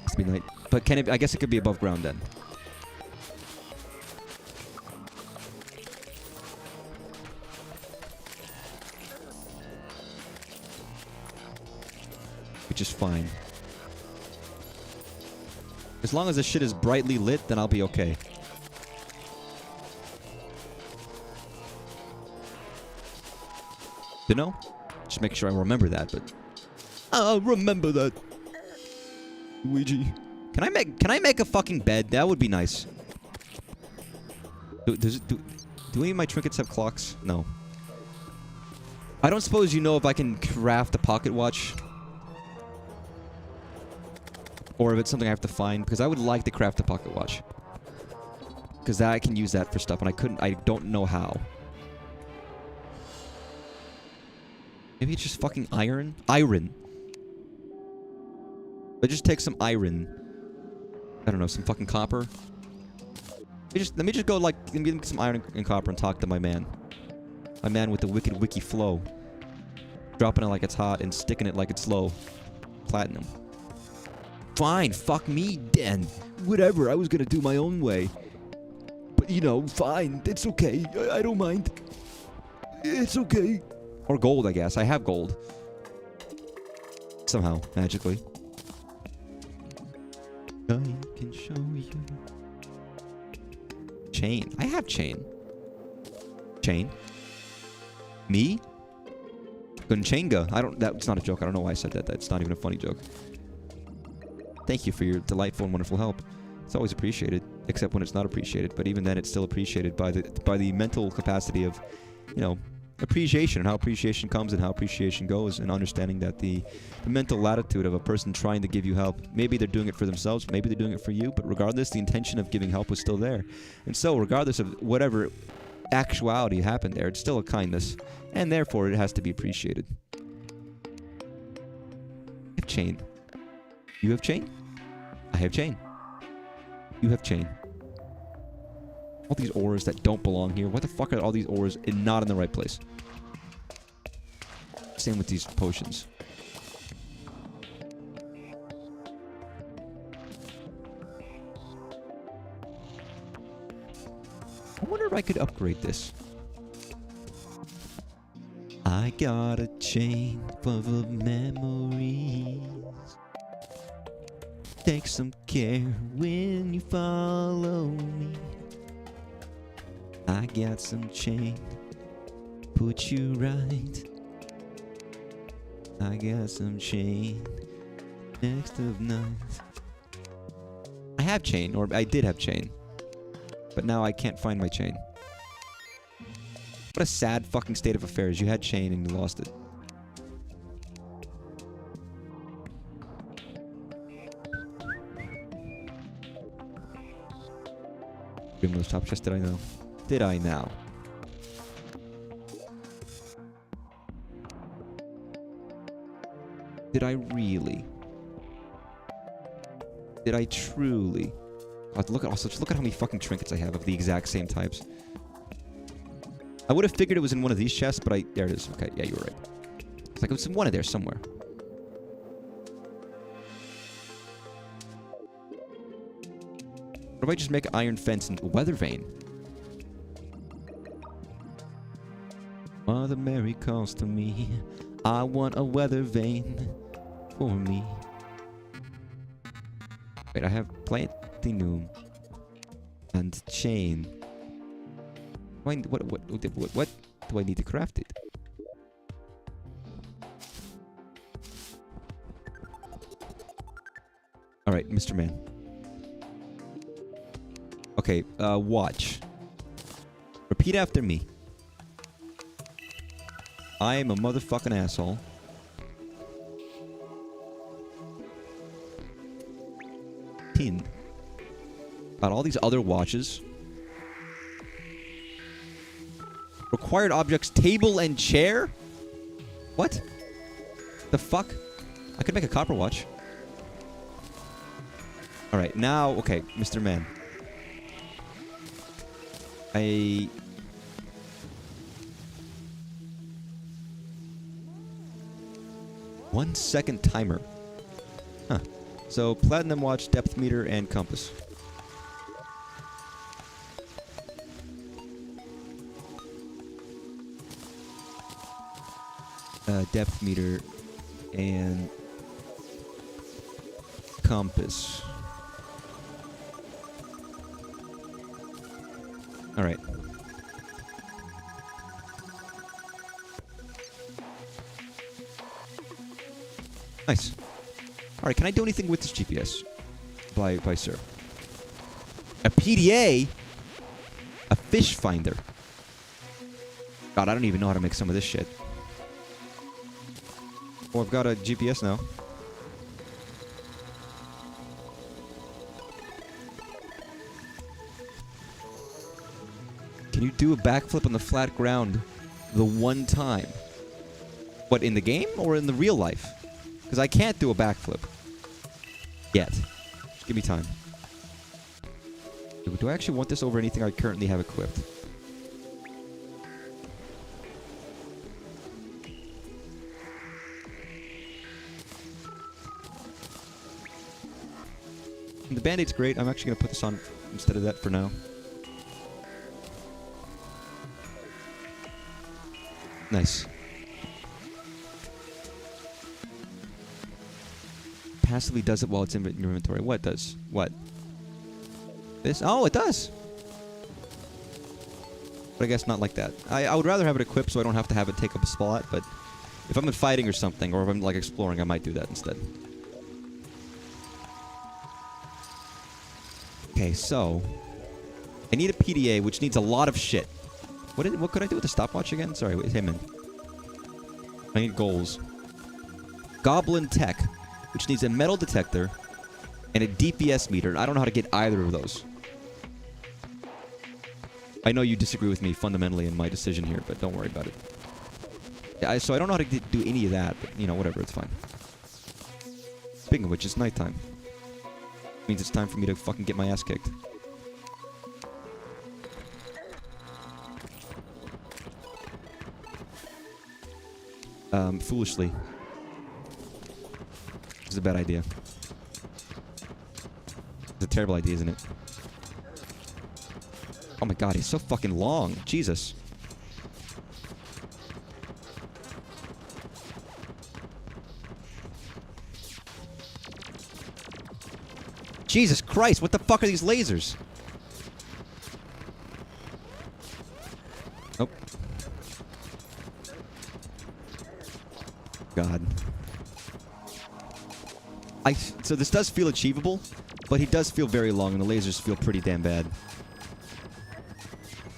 Speaker 1: Must be nice. But can it? I guess it could be above ground then. Which is fine. As long as the shit is brightly lit, then I'll be okay. You know? Just make sure I remember that, but I'll remember that. Luigi. Can I make a fucking bed? That would be nice. Do any of my trinkets have clocks? No. I don't suppose you know if I can craft a pocket watch. Or if it's something I have to find, because I would like to craft a pocket watch. Because I can use that for stuff, and I don't know how. Maybe it's just fucking iron? Iron. But just take some iron. I don't know, some fucking copper. Let me just go like, let me get some iron and copper and talk to my man. My man with the wicked wiki flow. Dropping it like it's hot and sticking it like it's low. Platinum. Fine, fuck me then. Whatever, I was gonna do my own way. But you know, fine, it's okay. I don't mind. It's okay. Or gold, I guess. I have gold. Somehow, magically. I can show you. Chain. I have chain. Chain. Me? Gunchenga. That's not a joke. I don't know why I said that. That's not even a funny joke. Thank you for your delightful and wonderful help. It's always appreciated, except when it's not appreciated. But even then, it's still appreciated by the mental capacity of, you know, appreciation, and how appreciation comes and how appreciation goes, and understanding that the mental latitude of a person trying to give you help, maybe they're doing it for themselves, maybe they're doing it for you, but regardless, the intention of giving help was still there. And so, regardless of whatever actuality happened there, it's still a kindness, and therefore it has to be appreciated. I have chain. You have chain? I have chain. You have chain. All these ores that don't belong here. What the fuck are all these ores and not in the right place? Same with these potions. I wonder if I could upgrade this. I got a chain full of memories. Take some care when you follow me. I got some chain, put you right. I got some chain, next of night. I have chain, or I did have chain. But now I can't find my chain. What a sad fucking state of affairs. You had chain and you lost it. Grimlo's top chest, did I know? Did I now? Did I really? Did I truly? Oh, look at just look at how many fucking trinkets I have of the exact same types. I would have figured it was in one of these chests, but there it is. Okay, yeah, you were right. It's like it was in one of there somewhere. What if I just make an iron fence and weather vane? Mother Mary calls to me. I want a weather vane for me. Wait, I have platinum and chain. What do I need to craft it? All right, Mr. Man. Okay, watch. Repeat after me. I am a motherfucking asshole. Tin. About all these other watches. Required objects, table and chair? What? The fuck? I could make a copper watch. Alright, now, okay, Mr. Man. 1 second timer. Huh. So, platinum watch, depth meter, and compass. Depth meter and compass. Alright. Nice. Alright, can I do anything with this GPS? By sir. A PDA? A fish finder. God, I don't even know how to make some of this shit. Well, I've got a GPS now. Can you do a backflip on the flat ground the one time? What, in the game or in the real life? Because I can't do a backflip. Yet. Just give me time. Do I actually want this over anything I currently have equipped? The Band-Aid's great. I'm actually going to put this on instead of that for now. Nice. Passively does it while it's in your inventory. What does? What? This? Oh, it does! But I guess not like that. I would rather have it equipped so I don't have to have it take up a spot, but if I'm in fighting or something, or if I'm like exploring, I might do that instead. Okay, so I need a PDA, which needs a lot of shit. What could I do with the stopwatch again? Sorry, wait, him in. I need goals. Goblin Tech, which needs a metal detector and a DPS meter. I don't know how to get either of those. I know you disagree with me fundamentally in my decision here, but don't worry about it. Yeah, so I don't know how to do any of that, but, you know, whatever, it's fine. Speaking of which, it's nighttime. Means it's time for me to fucking get my ass kicked. Foolishly. It's a bad idea. It's a terrible idea, isn't it? Oh my god, he's so fucking long. Jesus. Jesus Christ, what the fuck are these lasers? Nope. God. So this does feel achievable, but he does feel very long, and the lasers feel pretty damn bad.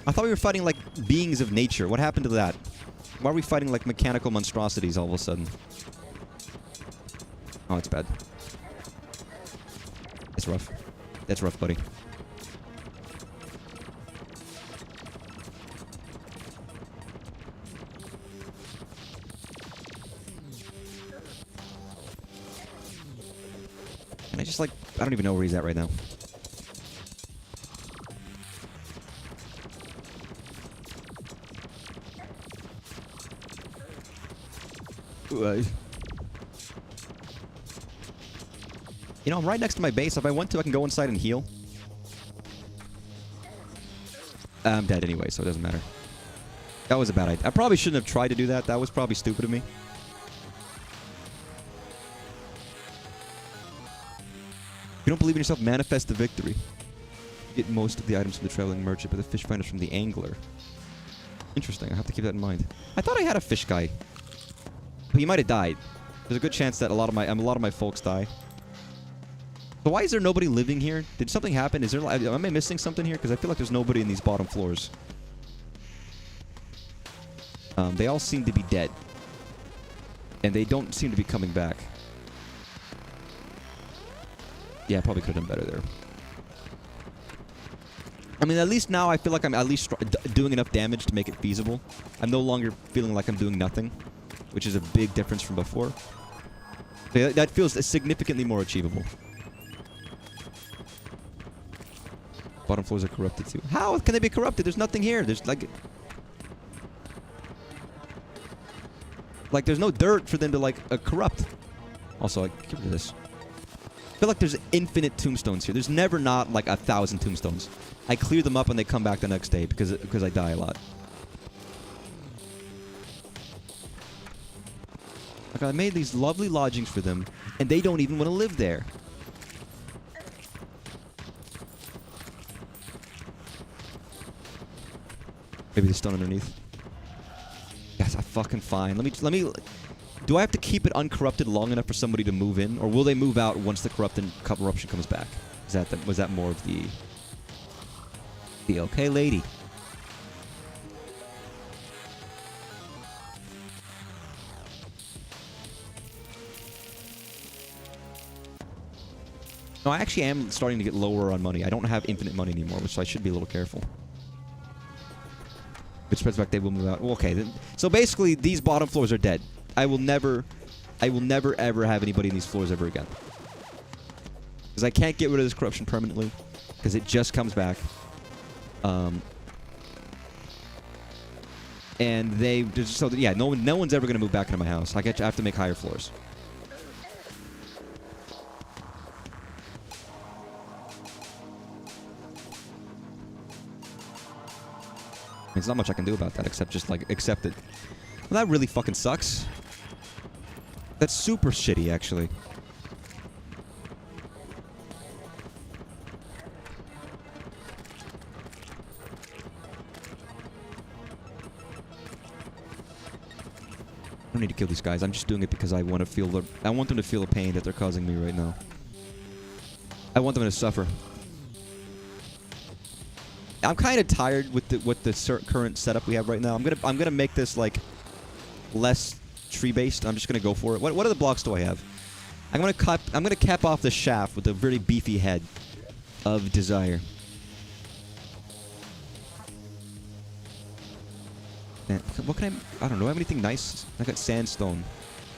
Speaker 1: I thought we were fighting like beings of nature. What happened to that? Why are we fighting like mechanical monstrosities all of a sudden? Oh, it's bad. It's rough. That's rough, buddy. And I just like... I don't even know where he's at right now. Ooh, you know, I'm right next to my base. If I want to, I can go inside and heal. I'm dead anyway, so it doesn't matter. That was a bad idea. I probably shouldn't have tried to do that. That was probably stupid of me. If you don't believe in yourself, manifest the victory. You get most of the items from the traveling merchant, but the fish finder's from the angler. Interesting. I have to keep that in mind. I thought I had a fish guy. But he might have died. There's a good chance that a lot of my folks die. So why is there nobody living here? Did something happen? Is there? Am I missing something here? Because I feel like there's nobody in these bottom floors. They all seem to be dead. And they don't seem to be coming back. Yeah, I probably could have done better there. I mean, at least now I feel like I'm at least doing enough damage to make it feasible. I'm no longer feeling like I'm doing nothing, which is a big difference from before. So that feels significantly more achievable. Bottom floors are corrupted too. How can they be corrupted? There's nothing here. There's like... Like, there's no dirt for them to, like, corrupt. Also, like, get rid of this. I feel like there's infinite tombstones here. There's never not, like, 1,000 tombstones. I clear them up and they come back the next day because I die a lot. Like, I made these lovely lodgings for them, and they don't even want to live there. Maybe the stone underneath. Yes, I'm fucking fine. Let me. Do I have to keep it uncorrupted long enough for somebody to move in, or will they move out once the corruption comes back? Was that more of the okay lady? No, I actually am starting to get lower on money. I don't have infinite money anymore, so I should be a little careful. Which spreads back, they will move out. Well, okay, so basically, these bottom floors are dead. I will never ever have anybody in these floors ever again. Because I can't get rid of this corruption permanently. Because it just comes back. And they... So, yeah, no one's ever going to move back into my house. I have to make higher floors. There's not much I can do about that except just, like, accept it. Well, that really fucking sucks. That's super shitty, actually. I don't need to kill these guys. I'm just doing it because I want to feel I want them to feel the pain that they're causing me right now. I want them to suffer. I'm kind of tired with the current setup we have right now. I'm gonna make this like less tree based. I'm just gonna go for it. What other blocks do I have? I'm gonna cap off the shaft with a very beefy head of desire. And what can I don't know. Do I have anything nice? I got sandstone.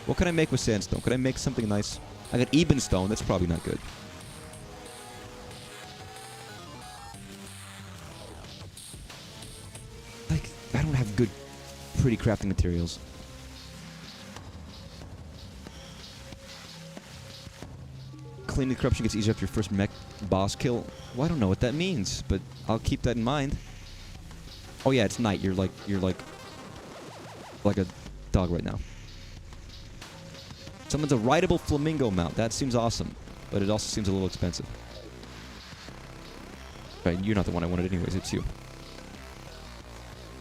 Speaker 1: What can I make with sandstone? Could I make something nice? I got eben stone. That's probably not good. Like, I don't have good, pretty crafting materials. Cleaning the corruption gets easier after your first mech boss kill. Well, I don't know what that means, but I'll keep that in mind. Oh yeah, it's night. You're like a dog right now. Someone's a rideable flamingo mount. That seems awesome, but it also seems a little expensive. Right, you're not the one I wanted anyways. It's you.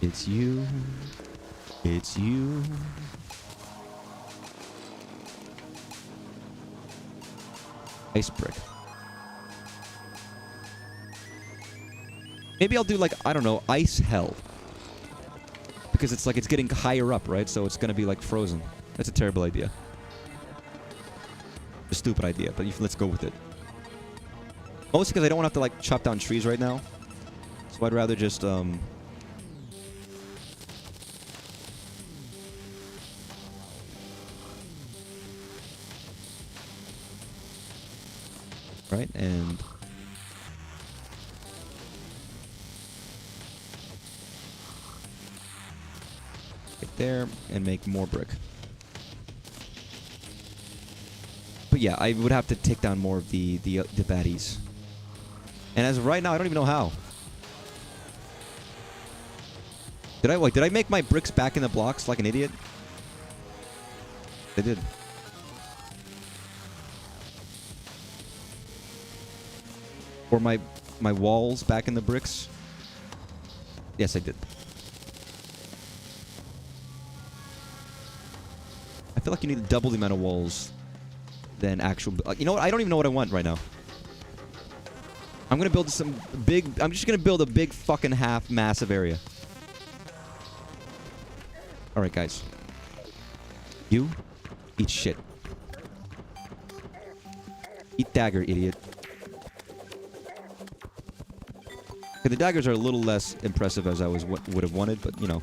Speaker 1: It's you. It's you. Ice brick. Maybe I'll do like, I don't know, ice hell. Because it's like it's getting higher up, right? So it's gonna be like frozen. That's a terrible idea. A stupid idea, but let's go with it. Mostly because I don't want to have to like chop down trees right now. So I'd rather just right, and get there and make more brick. But yeah, I would have to take down more of the baddies. And as of right now, I don't even know how. Did I make my bricks back in the blocks like an idiot? I did. Or my walls back in the bricks? Yes, I did. I feel like you need double the amount of walls than actual... you know what? I don't even know what I want right now. I'm gonna build some big... I'm just gonna build a big fucking massive area. Alright, guys. You eat shit. Eat dagger, idiot. Okay, the daggers are a little less impressive as I would have wanted, but, you know.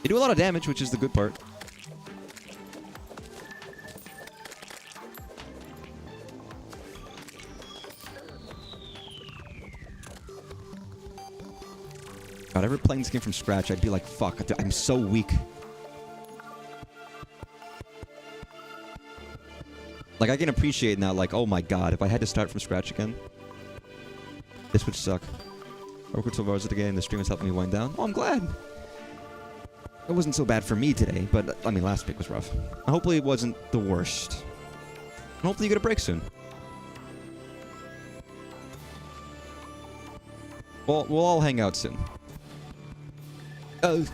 Speaker 1: They do a lot of damage, which is the good part. God, ever playing this game from scratch, I'd be like, fuck, I'm so weak. Like, I can appreciate now, like, oh my god, if I had to start from scratch again, this would suck. I worked 12 hours a day and the stream has helped me wind down. Oh, I'm glad. It wasn't so bad for me today, but, I mean, last week was rough. Hopefully it wasn't the worst. And hopefully you get a break soon. We'll all hang out soon. Oh.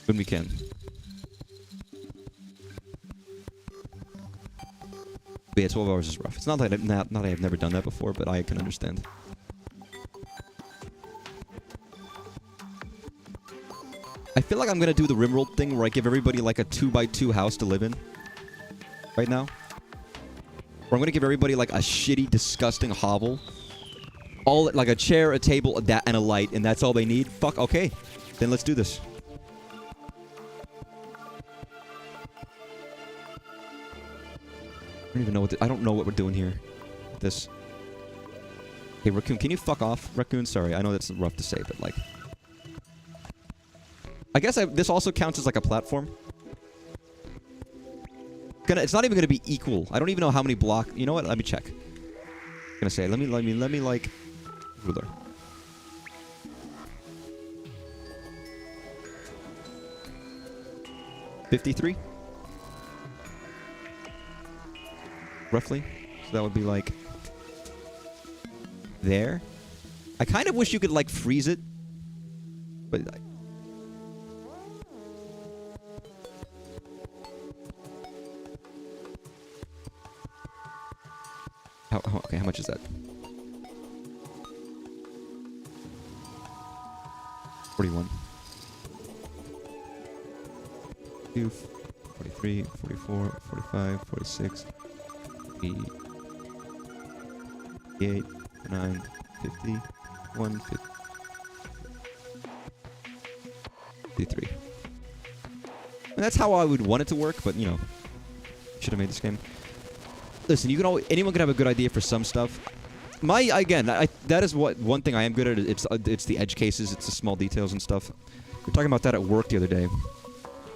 Speaker 1: When we can. But yeah, 12 hours is rough. It's not that I've never done that before, but I can understand. I feel like I'm gonna do the Rimworld thing where I give everybody like a 2x2 house to live in. Right now. Or I'm gonna give everybody like a shitty, disgusting hovel. All like a chair, a table, and a light, and that's all they need. Fuck, okay. Then let's do this. I don't even know what I don't know what we're doing here. This. Hey, Raccoon, can you fuck off? Raccoon, sorry. I know that's rough to say, but like... I guess this also counts as like a platform. It's not even gonna be equal. I don't even know how many block... You know what? Let me check. I'm gonna say, let me like... Ruler. $53? Roughly. So that would be like... There. I kind of wish you could like freeze it. But... Okay, how much is that? 41. 42, 43, 44, 45, 46, 58, 9, 50, 1, 53. And that's how I would want it to work, but, you know, should have made this game. Listen, you can always, anyone can have a good idea for some stuff. That is what one thing I am good at. It's the edge cases, it's the small details and stuff. We were talking about that at work the other day,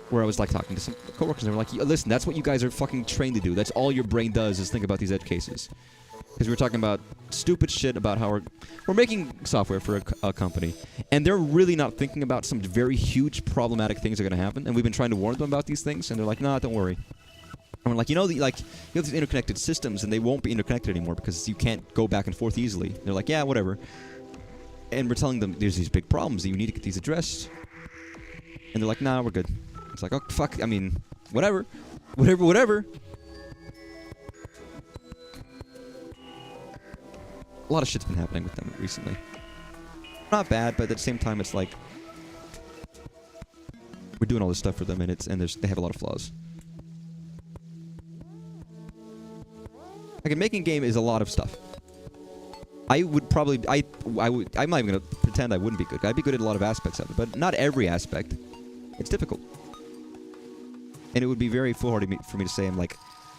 Speaker 1: where I was like talking to some coworkers, and they were like, listen, that's what you guys are fucking trained to do. That's all your brain does is think about these edge cases. Because we were talking about stupid shit about how we're making software for a company, and they're really not thinking about some very huge problematic things that are going to happen, and we've been trying to warn them about these things, and they're like, nah, don't worry. And we're like, you have these interconnected systems, and they won't be interconnected anymore because you can't go back and forth easily. They're like, yeah, whatever. And we're telling them there's these big problems that you need to get these addressed. And they're like, nah, we're good. It's like, oh, fuck, I mean, whatever. Whatever. A lot of shit's been happening with them recently. Not bad, but at the same time, it's like we're doing all this stuff for them, and they have a lot of flaws. Like, making a game is a lot of stuff. I would probably... I'm not even going to pretend I wouldn't be good. I'd be good at a lot of aspects of it, but not every aspect. It's difficult. And it would be very foolhardy for me to say I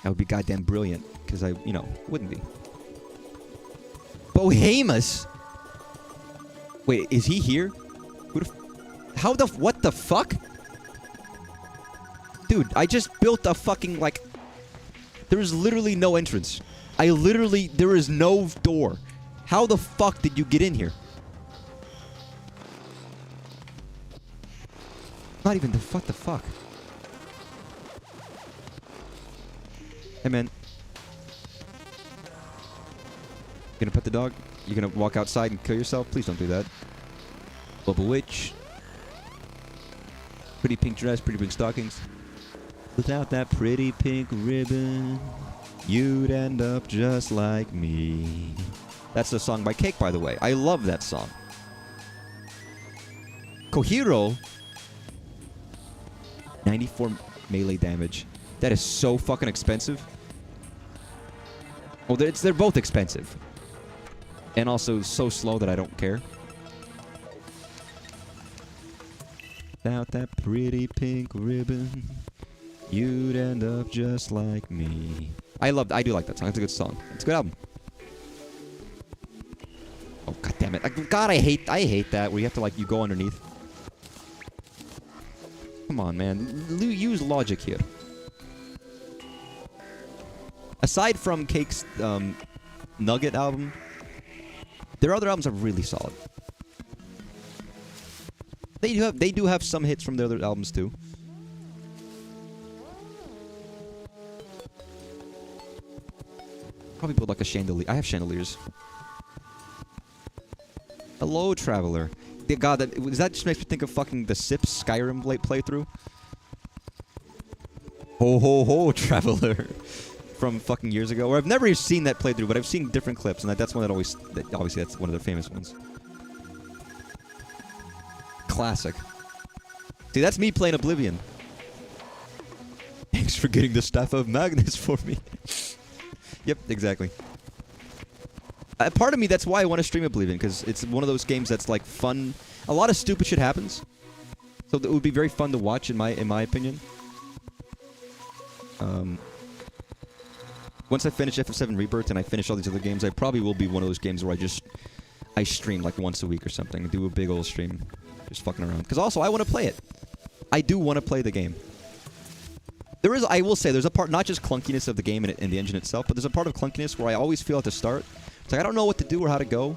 Speaker 1: would be goddamn brilliant, because I, wouldn't be. Bohemus? Wait, is he here? What the fuck? Dude, I just built a fucking, there is literally no entrance. There is no door. How the fuck did you get in here? Not even what the fuck? Hey, man. You gonna pet the dog? You gonna walk outside and kill yourself? Please don't do that. Bubble witch. Pretty pink dress, pretty pink stockings. Without that pretty pink ribbon, you'd end up just like me. That's a song by Cake, by the way. I love that song. Kohiro. 94 melee damage. That is so fucking expensive. Well, they're both expensive. And also so slow that I don't care. Without that pretty pink ribbon, you'd end up just like me. I do like that song. It's a good song. It's a good album. Oh, god damn it. God, I hate that where you have to, you go underneath. Come on, man. Use logic here. Aside from Cake's Nugget album, their other albums are really solid. They do have some hits from their other albums too. Probably build like a chandelier. I have chandeliers. Hello, Traveler. God, that just makes me think of fucking the Sips Skyrim playthrough. Ho ho ho, Traveler. From fucking years ago. Or I've never seen that playthrough, but I've seen different clips, and that's one that obviously that's one of their famous ones. Classic. See, that's me playing Oblivion. Thanks for getting the Staff of Magnus for me. Yep, exactly. Part of me, that's why I want to stream Oblivion, because it's one of those games that's like fun. A lot of stupid shit happens, so it would be very fun to watch, in my opinion. Once I finish FF7 Rebirth and I finish all these other games, I probably will be one of those games where I stream like once a week or something, do a big old stream, just fucking around. Because also, I want to play it. I do want to play the game. I will say, there's a part, not just clunkiness of the game and the engine itself, but there's a part of clunkiness where I always feel at the start, it's like I don't know what to do or how to go,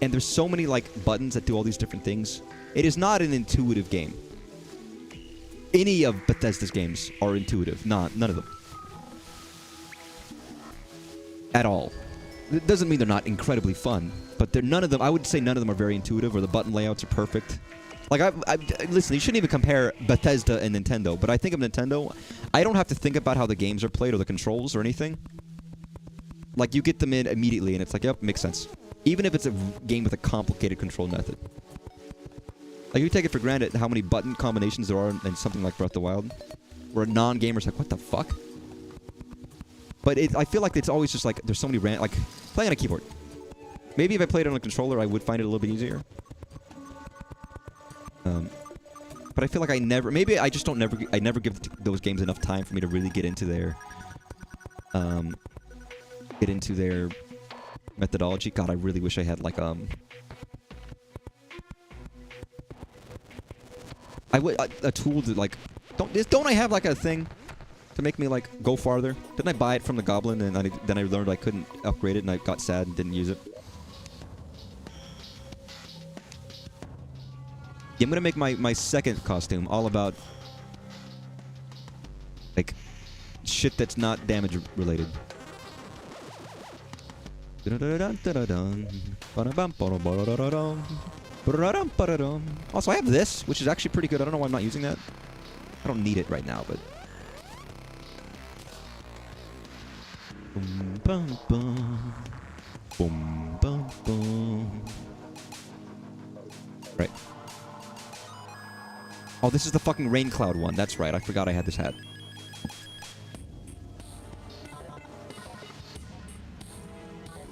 Speaker 1: and there's so many like buttons that do all these different things. It is not an intuitive game. Any of Bethesda's games are intuitive. None of them. At all. It doesn't mean they're not incredibly fun, but none of them, I would say none of them are very intuitive, or the button layouts are perfect. Like, listen, you shouldn't even compare Bethesda and Nintendo, but I think of Nintendo, I don't have to think about how the games are played or the controls or anything. Like, you get them in immediately, and it's like, yep, makes sense. Even if it's a game with a complicated control method. Like, you take it for granted how many button combinations there are in something like Breath of the Wild, where a non-gamer's like, what the fuck? But I feel like it's always just like, there's so many like, playing on a keyboard. Maybe if I played it on a controller, I would find it a little bit easier. But I feel like maybe I just I never give those games enough time for me to really get into their methodology. God, I really wish I had like, a tool to like, don't I have like a thing to make me like go farther? Didn't I buy it from the Goblin and then I learned I couldn't upgrade it and I got sad and didn't use it? Yeah, I'm gonna make my second costume all about like shit that's not damage related. Also, I have this, which is actually pretty good. I don't know why I'm not using that. I don't need it right now, but boom, bum, bum. Boom, bum, bum. Right. Oh, this is the fucking rain cloud one. That's right. I forgot I had this hat.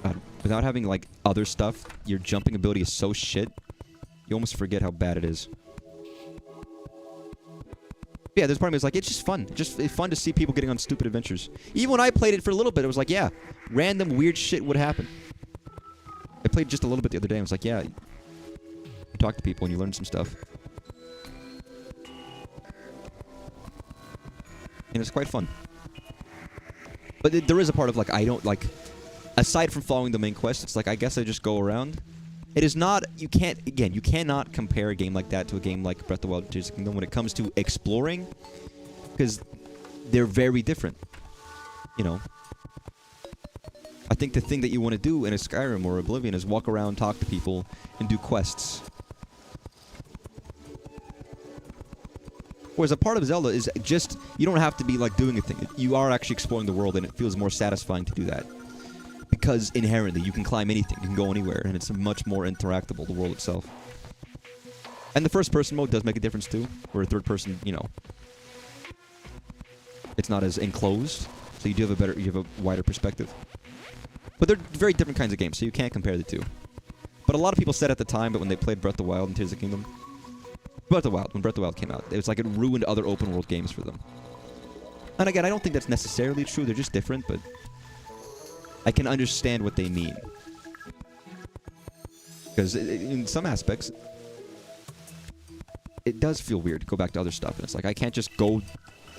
Speaker 1: God, without having, like, other stuff, your jumping ability is so shit, you almost forget how bad it is. Yeah, there's part of me that's like, it's just fun. It's fun to see people getting on stupid adventures. Even when I played it for a little bit, it was like, yeah, random weird shit would happen. I played just a little bit the other day, and I was like, yeah, you talk to people and you learn some stuff. And it's quite fun. But there is a part of, like, I don't, like, aside from following the main quest, it's like, I guess I just go around. It is not, you cannot compare a game like that to a game like Breath of the Wild Tears of the Kingdom when it comes to exploring, because they're very different, you know. I think the thing that you want to do in a Skyrim or Oblivion is walk around, talk to people, and do quests. Whereas a part of Zelda is just, you don't have to be, like, doing a thing. You are actually exploring the world, and it feels more satisfying to do that. Because inherently, you can climb anything, you can go anywhere, and it's much more interactable, the world itself. And the first-person mode does make a difference, too. Where a third-person, you know, it's not as enclosed, so you have a wider perspective. But they're very different kinds of games, so you can't compare the two. But a lot of people said at the time, but when they played Breath of the Wild and Tears of the Kingdom, when Breath of the Wild came out, it was like it ruined other open-world games for them. And again, I don't think that's necessarily true, they're just different, but I can understand what they mean. Because in some aspects, it does feel weird to go back to other stuff. And it's like, I can't just go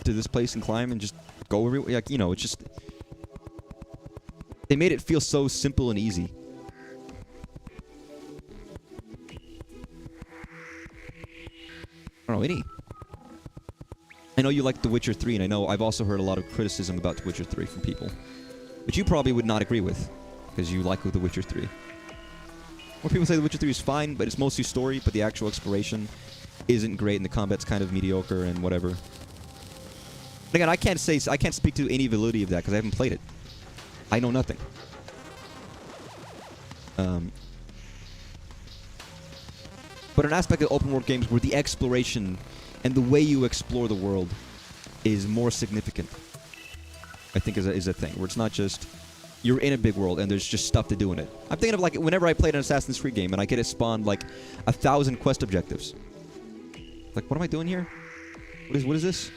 Speaker 1: to this place and climb and just go everywhere. Like, you know, it's just, They made it feel so simple and easy. I don't know, any. I know you like The Witcher 3, and I know I've also heard a lot of criticism about The Witcher 3 from people. But you probably would not agree with, because you like The Witcher 3. More people say The Witcher 3 is fine, but it's mostly story, but the actual exploration isn't great, and the combat's kind of mediocre and whatever. Again, I can't speak to any validity of that, because I haven't played it. I know nothing. But an aspect of open world games where the exploration and the way you explore the world is more significant, I think is a thing. Where it's not just, you're in a big world and there's just stuff to do in it. I'm thinking of like, whenever I played an Assassin's Creed game and I get it spawned like 1,000 quest objectives. Like, what am I doing here? What is this?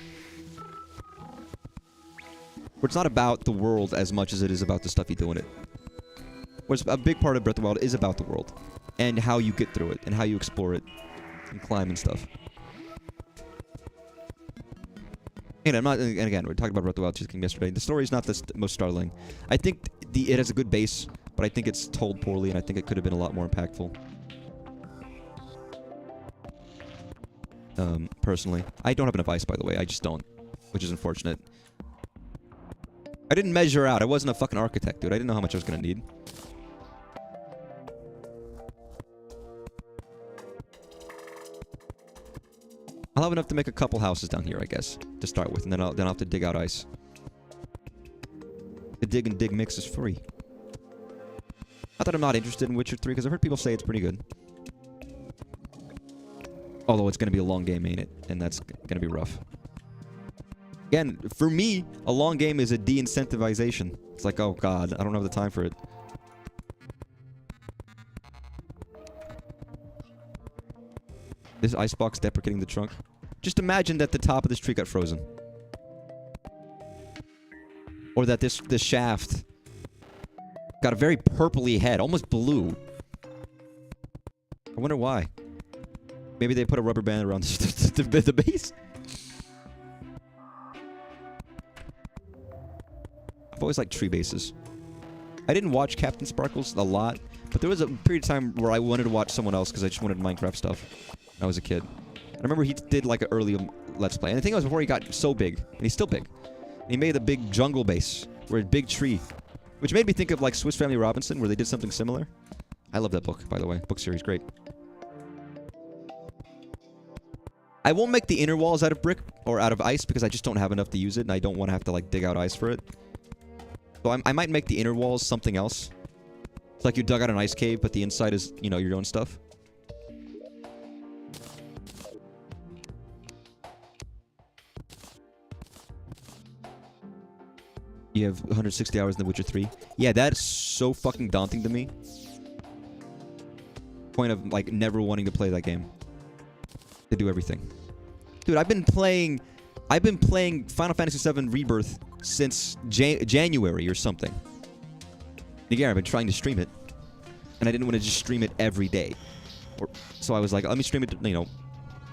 Speaker 1: Where it's not about the world as much as it is about the stuff you do in it. Whereas a big part of Breath of the Wild is about the world. And how you get through it, and how you explore it, and climb and stuff. And again, we're talking about Breath of the Wild just yesterday. The story is not the most startling. I think it has a good base, but I think it's told poorly, and I think it could have been a lot more impactful. Personally. I don't have enough ice, by the way. I just don't. Which is unfortunate. I didn't measure out. I wasn't a fucking architect, dude. I didn't know how much I was going to need. I'll have enough to make a couple houses down here, I guess, to start with, and then I'll have to dig out ice. The dig and dig mix is free. Not that I'm not interested in Witcher 3, because I've heard people say it's pretty good. Although it's going to be a long game, ain't it? And that's going to be rough. Again, for me, a long game is a de-incentivization. It's like, oh god, I don't have the time for it. This icebox deprecating the trunk. Just imagine that the top of this tree got frozen. Or that this shaft got a very purpley head, almost blue. I wonder why. Maybe they put a rubber band around the base? I've always liked tree bases. I didn't watch Captain Sparkles a lot, but there was a period of time where I wanted to watch someone else because I just wanted Minecraft stuff when I was a kid. I remember he did like an early Let's Play. And the thing was before he got so big, and he's still big. And he made a big jungle base, where a big tree. Which made me think of like Swiss Family Robinson, where they did something similar. I love that book, by the way. Book series, great. I won't make the inner walls out of brick or out of ice because I just don't have enough to use it, and I don't want to have to like dig out ice for it. So I might make the inner walls something else. It's like you dug out an ice cave, but the inside is, you know, your own stuff. You have 160 hours in The Witcher 3. Yeah, that's so fucking daunting to me. Point of, like, never wanting to play that game. To do everything. Dude, I've been playing Final Fantasy VII Rebirth since January or something. Again, I've been trying to stream it. And I didn't want to just stream it every day. So I was like, let me stream it, you know,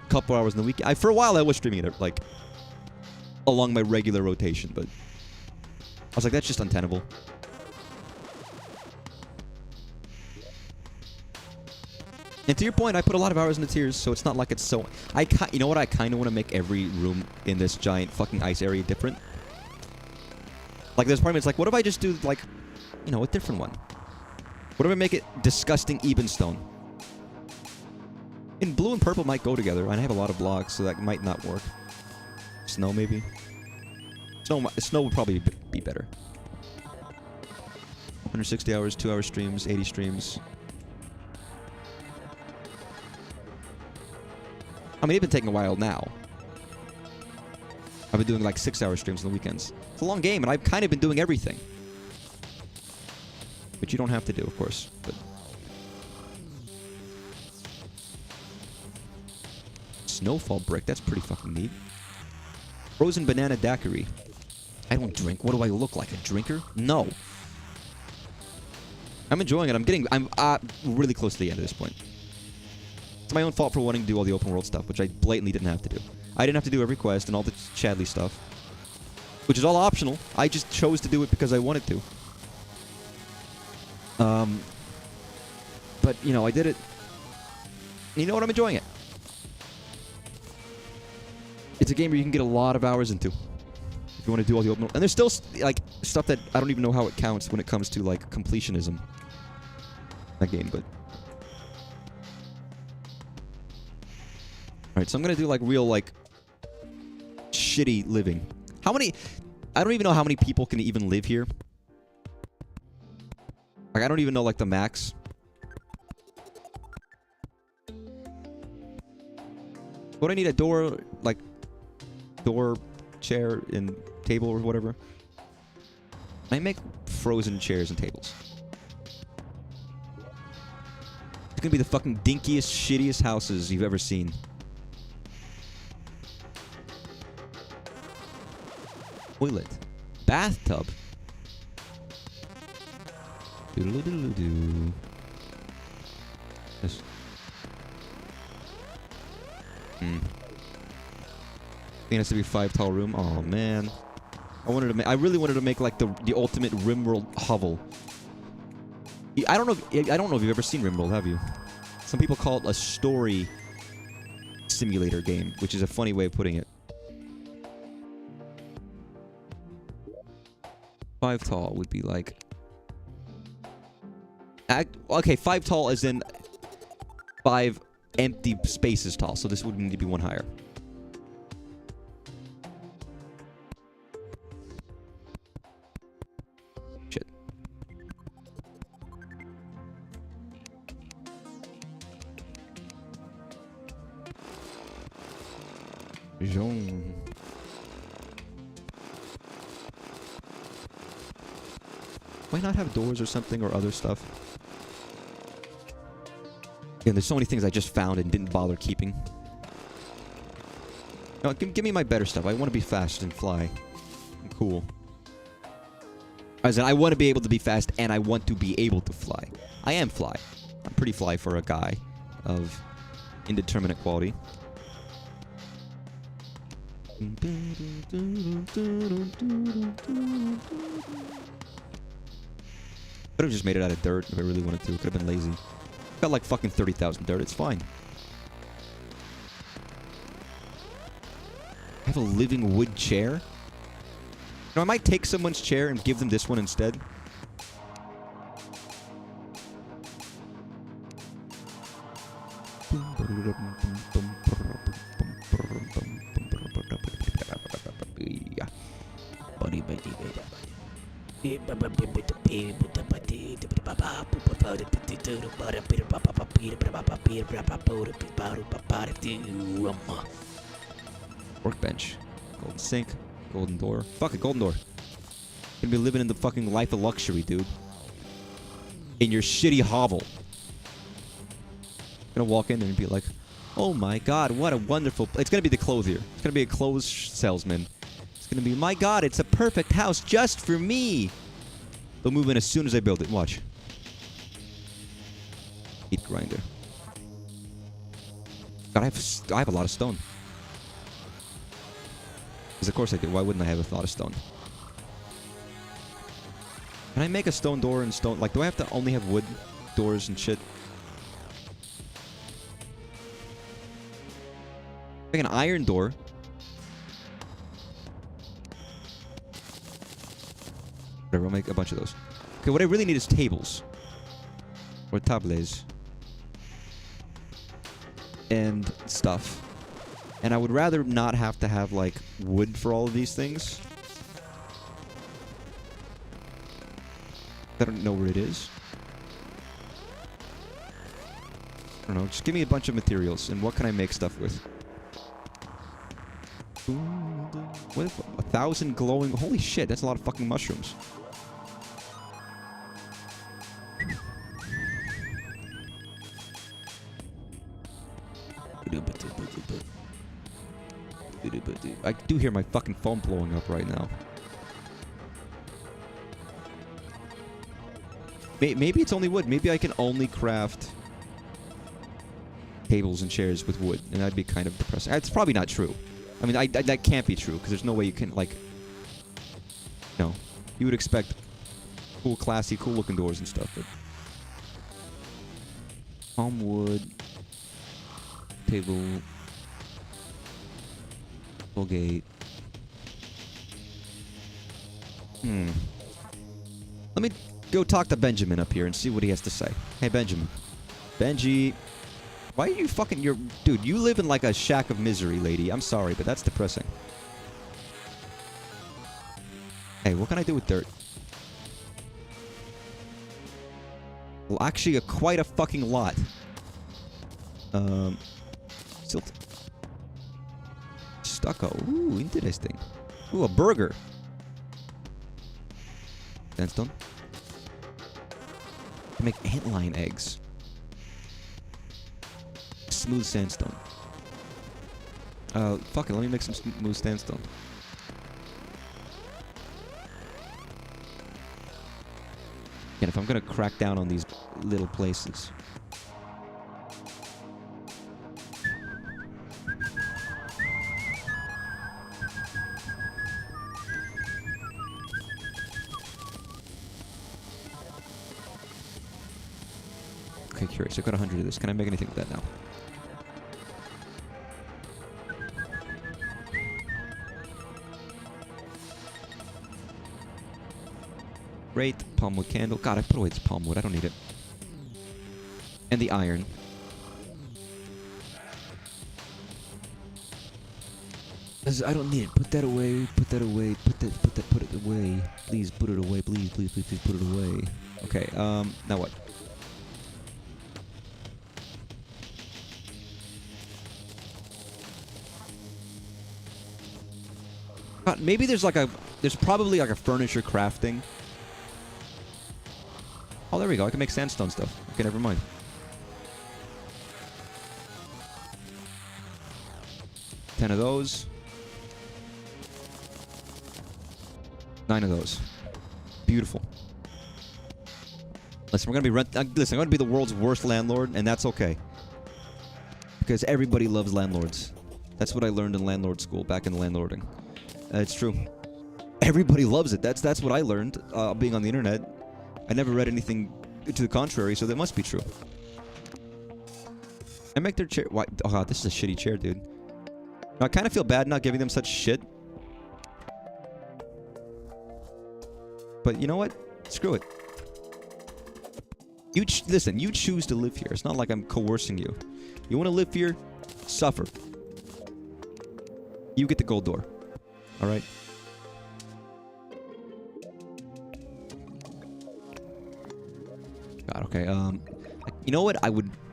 Speaker 1: a couple hours in the week. For a while, I was streaming it, like, along my regular rotation, but I was like, that's just untenable. And to your point, I put a lot of hours into Tears, so it's not like it's so... You know what? I kind of want to make every room in this giant fucking ice area different. Like, there's part of me that's like, what if I just do, like, you know, a different one? What if I make it disgusting Ebenstone? And blue and purple might go together, and I have a lot of blocks, so that might not work. Snow, maybe? Snow would probably be better. 160 hours, 2-hour streams, 80 streams. I mean, it's been taking a while now. I've been doing like 6-hour streams on the weekends. It's a long game, and I've kind of been doing everything. Which you don't have to do, of course. But Snowfall brick, that's pretty fucking neat. Frozen banana daiquiri. I don't drink. What do I look like? A drinker? No. I'm enjoying it. I'm really close to the end at this point. It's my own fault for wanting to do all the open world stuff, which I blatantly didn't have to do. I didn't have to do every quest and all the Chadley stuff. Which is all optional. I just chose to do it because I wanted to. But, you know, I did it. You know what? I'm enjoying it. It's a game where you can get a lot of hours into. If you want to do all the open... And there's still, like, stuff that I don't even know how it counts when it comes to, like, completionism. That game, but... Alright, so I'm gonna do, like, real, like... shitty living. How many... I don't even know how many people can even live here. Like, I don't even know, like, the max. What do I need? A door, like... door, chair, and table or whatever. I make frozen chairs and tables. It's gonna be the fucking dinkiest, shittiest houses you've ever seen. Toilet. Bathtub. Doodle-doodle-doo. Yes. It has to be 5 tall room. Oh man, I really wanted to make like the ultimate RimWorld hovel. I don't know if you've ever seen RimWorld, have you? Some people call it a story simulator game, which is a funny way of putting it. 5 tall would be like... Okay, 5 tall as in 5 empty spaces tall, so this would need to be 1 higher. Shit. Jean. Why not have doors or something or other stuff? Yeah, there's so many things I just found and didn't bother keeping. No, give me my better stuff. I want to be fast and fly. I'm cool. As in, I want to be able to be fast and I want to be able to fly. I am fly. I'm pretty fly for a guy of indeterminate quality. Could have just made it out of dirt if I really wanted to. Could have been lazy. Got like fucking 30,000 dirt. It's fine. I have a living wood chair? No, I might take someone's chair and give them this one instead. Workbench. Golden sink. Golden door. Fuck it, golden door. Gonna be living in the fucking life of luxury, dude. In your shitty hovel. Gonna walk in and be like, oh my god, what a wonderful... It's gonna be the clothier. It's gonna be a clothes salesman. It's gonna be, my god, it's a perfect house just for me. They'll move in as soon as I build it. Watch. Meat grinder. God, I have a lot of stone. Because of course I do. Why wouldn't I have a lot of stone? Can I make a stone door and stone... Like, do I have to only have wood doors and shit? Make an iron door. Whatever, I'll make a bunch of those. Okay, what I really need is tables. Or tables. And stuff. And I would rather not have to have, like, wood for all of these things. I don't know where it is. I don't know, just give me a bunch of materials, and what can I make stuff with? What if 1,000 glowing... Holy shit, that's a lot of fucking mushrooms. I do hear my fucking phone blowing up right now. Maybe it's only wood. Maybe I can only craft tables and chairs with wood, and that'd be kind of depressing. It's probably not true. I mean, that can't be true, because there's no way you can, like... No. You would expect cool, classy, cool-looking doors and stuff, but... Palm wood. Table. Gate. Let me go talk to Benjamin up here and see what he has to say. Hey, Benjamin. Benji. Why are you fucking... Dude, you live in like a shack of misery, lady. I'm sorry, but that's depressing. Hey, what can I do with dirt? Well, actually, quite a fucking lot. Silt. Stucco. Ooh, interesting. Ooh, a burger. Sandstone. To make antlion eggs. Smooth sandstone. Fuck it. Let me make some smooth sandstone. And if I'm gonna crack down on these little places. Okay, curious. I got 100 of this. Can I make anything with that now? Great. Palmwood candle. God, I put away this palmwood. I don't need it. And the iron. I don't need it. Put that away. Put that away. Put it away. Please put it away. Please put it away. Okay, now what? Maybe there's probably like a furniture crafting. Oh, there we go. I can make sandstone stuff. Okay, never mind. Ten of those. 9 of those. Beautiful. Listen, we're gonna be listen, I'm gonna be the world's worst landlord, and that's okay. Because everybody loves landlords. That's what I learned in landlord school back in landlording. It's true. Everybody loves it. That's what I learned being on the internet. I never read anything to the contrary, so that must be true. I make their chair... Why? Oh, God, this is a shitty chair, dude. Now, I kind of feel bad not giving them such shit. But you know what? Screw it. Listen, you choose to live here. It's not like I'm coercing you. You want to live here? Suffer. You get the gold door. Alright? God, okay, you know what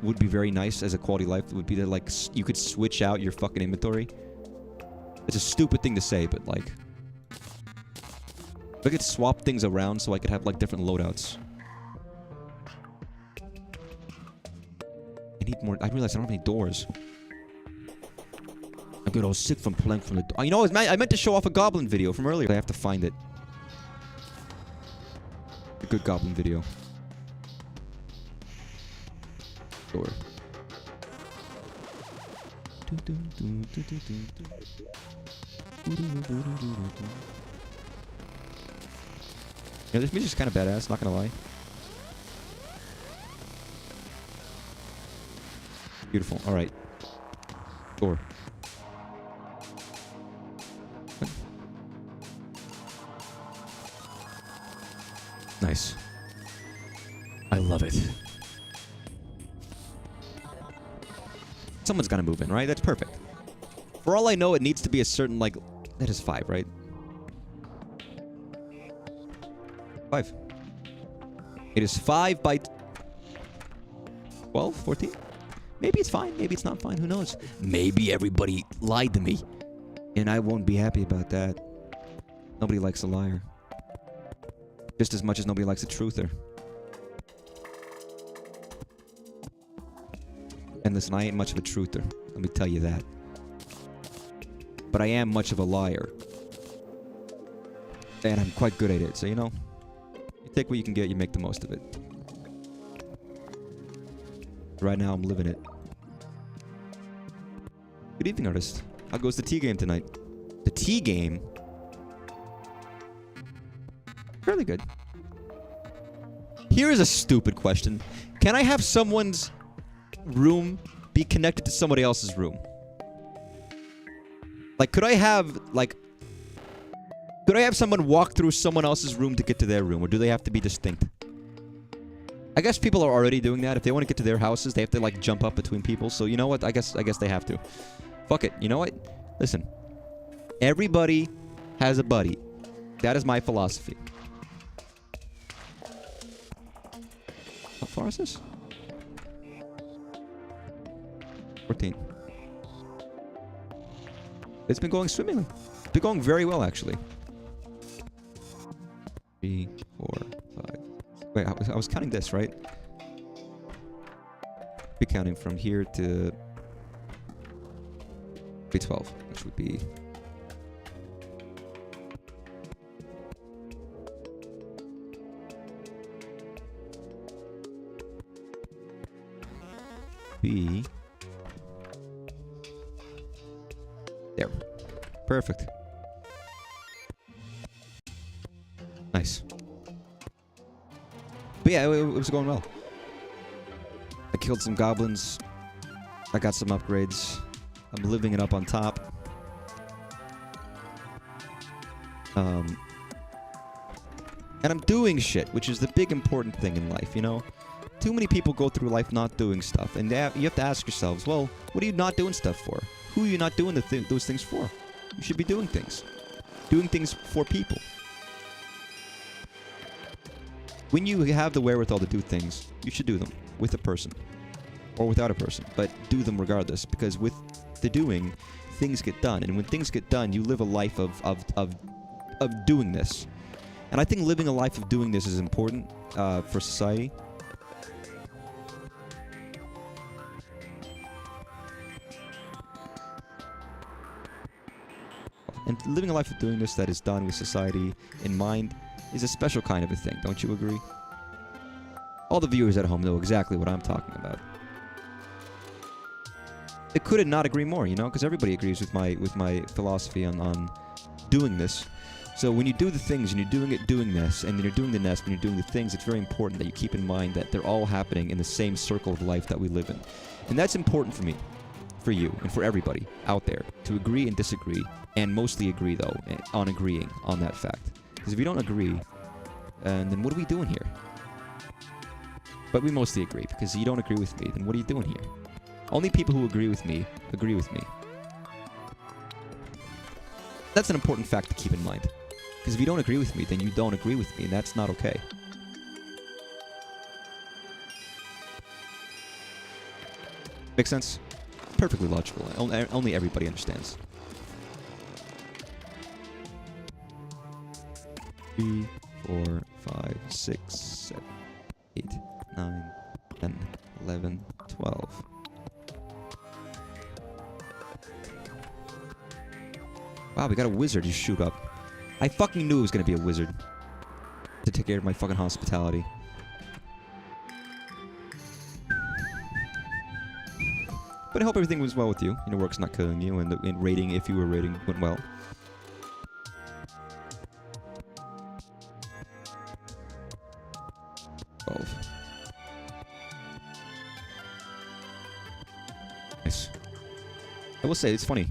Speaker 1: would be very nice as a quality of life would be that, like, you could switch out your fucking inventory. It's a stupid thing to say, but, like... I could swap things around so I could have, like, different loadouts. I need more... I realize I don't have any doors. I'm getting all sick from playing from the... You know, I meant to show off a goblin video from earlier. I have to find it. A good goblin video. Door. Yeah, this music's kind of badass, not gonna lie. Beautiful. Alright. Door. Nice. I love it. Someone's gotta move in, right? That's perfect. For all I know, it needs to be a certain, like... That is 5, right? 5. It is 5 by... 12? 14? Maybe it's fine. Maybe it's not fine. Who knows? Maybe everybody lied to me. And I won't be happy about that. Nobody likes a liar. Just as much as nobody likes a truther. And listen, I ain't much of a truther. Let me tell you that. But I am much of a liar. And I'm quite good at it. So, you know, you take what you can get, you make the most of it. Right now, I'm living it. Good evening, artist. How goes the tea game tonight? The tea game? Fairly good. Here is a stupid question. Can I have someone's room be connected to somebody else's room? Like, could I have someone walk through someone else's room to get to their room, or do they have to be distinct? I guess people are already doing that. If they want to get to their houses, they have to, like, jump up between people. So, you know what? I guess they have to. Fuck it. You know what? Listen. Everybody has a buddy. That is my philosophy. How far is this? 14. It's been going swimmingly. It's been going very well, actually. 3, 4, 5. Wait, I was counting this, right? Be counting from here to 12, which would be there. Perfect. Nice. But yeah, it was going well. I killed some goblins. I got some upgrades. I'm living it up on top. And I'm doing shit, which is the big important thing in life, you know? Too many people go through life not doing stuff, and you have to ask yourselves, well, what are you not doing stuff for? Who are you not doing those things for? You should be doing things. Doing things for people. When you have the wherewithal to do things, you should do them with a person. Or without a person. But do them regardless. Because with the doing, things get done. And when things get done, you live a life of doing this. And I think living a life of doing this is important for society. And living a life of doing this that is done with society in mind is a special kind of a thing, don't you agree? All the viewers at home know exactly what I'm talking about. I couldn't not agree more, you know, because everybody agrees with my philosophy on doing this. So when you do the things and you're doing this, and then you're doing the nest and you're doing the things, it's very important that you keep in mind that they're all happening in the same circle of life that we live in. And that's important for me, for you, and for everybody out there to agree and disagree, and mostly agree, though, on agreeing on that fact. Because if you don't agree, then what are we doing here? But we mostly agree, because you don't agree with me, then what are you doing here? Only people who agree with me, agree with me. That's an important fact to keep in mind. Because if you don't agree with me, then you don't agree with me, and that's not okay. Make sense? Perfectly logical. Only everybody understands. 3, 4, 5, 6, 7, 8, 9, 10, 11, 12. Wow, we got a wizard just shoot up. I fucking knew it was gonna be a wizard to take care of my fucking hospitality. But I hope everything was well with you. You know, work's not killing you, and the rating, if you were rating, went well. Nice. I will say, it's funny.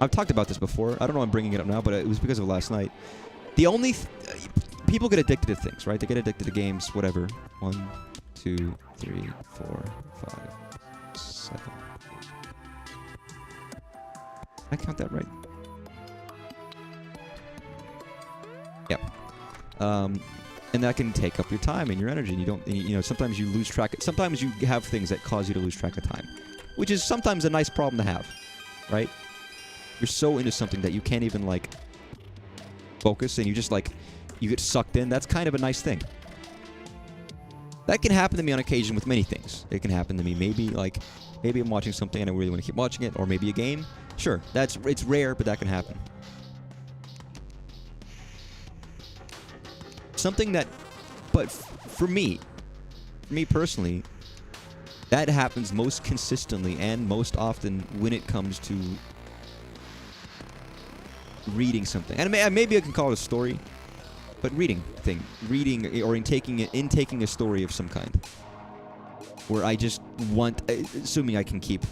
Speaker 1: I've talked about this before. I don't know why I'm bringing it up now, but it was because of last night. The only... people get addicted to things, right? They get addicted to games, whatever. 1, 2, 3, 4, 5, 7, 8. Did I count that right? Yep. And that can take up your time and your energy. And you don't... You know, sometimes you lose track... Sometimes you have things that cause you to lose track of time. Which is sometimes a nice problem to have. Right? You're so into something that you can't even, like, focus, and you just, like, you get sucked in. That's kind of a nice thing. That can happen to me on occasion with many things. It can happen to me maybe I'm watching something and I really want to keep watching it, or maybe a game. Sure, it's rare, but that can happen. Something that, but for me personally, that happens most consistently and most often when it comes to reading something. And maybe I can call it a story, but reading or intaking a story of some kind. where I just want, assuming I can keep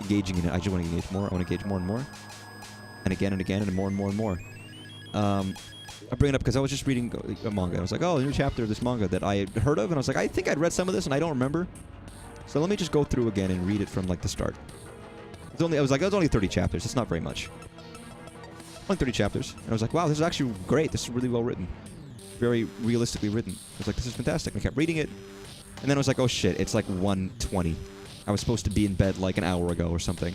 Speaker 1: engaging in it, I just want to engage more. I want to engage more and more. And again and again and more and more and more. I bring it up because I was just reading a manga. I was like, oh, a new chapter of this manga that I had heard of. And I was like, I think I'd read some of this and I don't remember. So let me just go through again and read it from like the start. I was like, it was only 30 chapters. It's not very much. Only 30 chapters. And I was like, wow, this is actually great. This is really well written. Very realistically written. I was like, this is fantastic. And I kept reading it. And then I was like, oh shit, it's like 1:20. I was supposed to be in bed like an hour ago or something.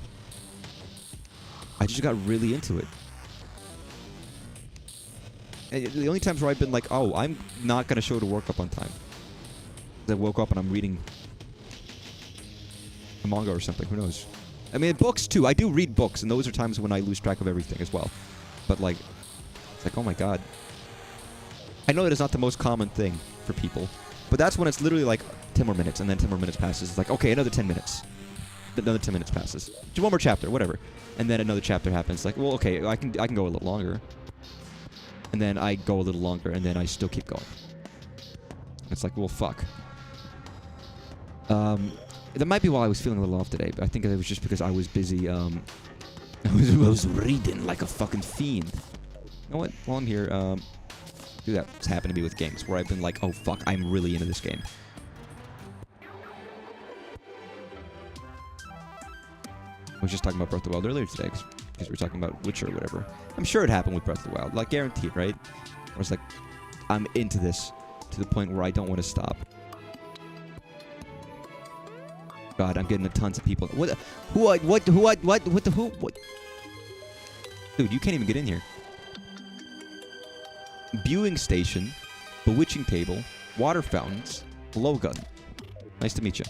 Speaker 1: I just got really into it. And the only times where I've been like, oh, I'm not going to show to work up on time. I woke up and I'm reading a manga or something. Who knows? I mean, books too. I do read books, and those are times when I lose track of everything as well. But like, it's like, oh my god. I know that it's not the most common thing for people, but that's when it's literally like 10 more minutes, and then 10 more minutes passes. It's like, okay, another 10 minutes. Another 10 minutes passes. Do one more chapter, whatever. And then another chapter happens. Like, well, okay, I can go a little longer. And then I go a little longer, and then I still keep going. It's like, well, fuck. That might be why I was feeling a little off today, but I think it was just because I was busy, I was reading like a fucking fiend. You know what? While I'm here, do that. It's happened to be with games, where I've been like, oh fuck, I'm really into this game. I was just talking about Breath of the Wild earlier today, because we were talking about Witcher or whatever. I'm sure it happened with Breath of the Wild, like guaranteed, right? I was like, I'm into this to the point where I don't want to stop. God, I'm getting tons of people. What? Dude, you can't even get in here. Viewing station, bewitching table, water fountains, blowgun. Nice to meet you.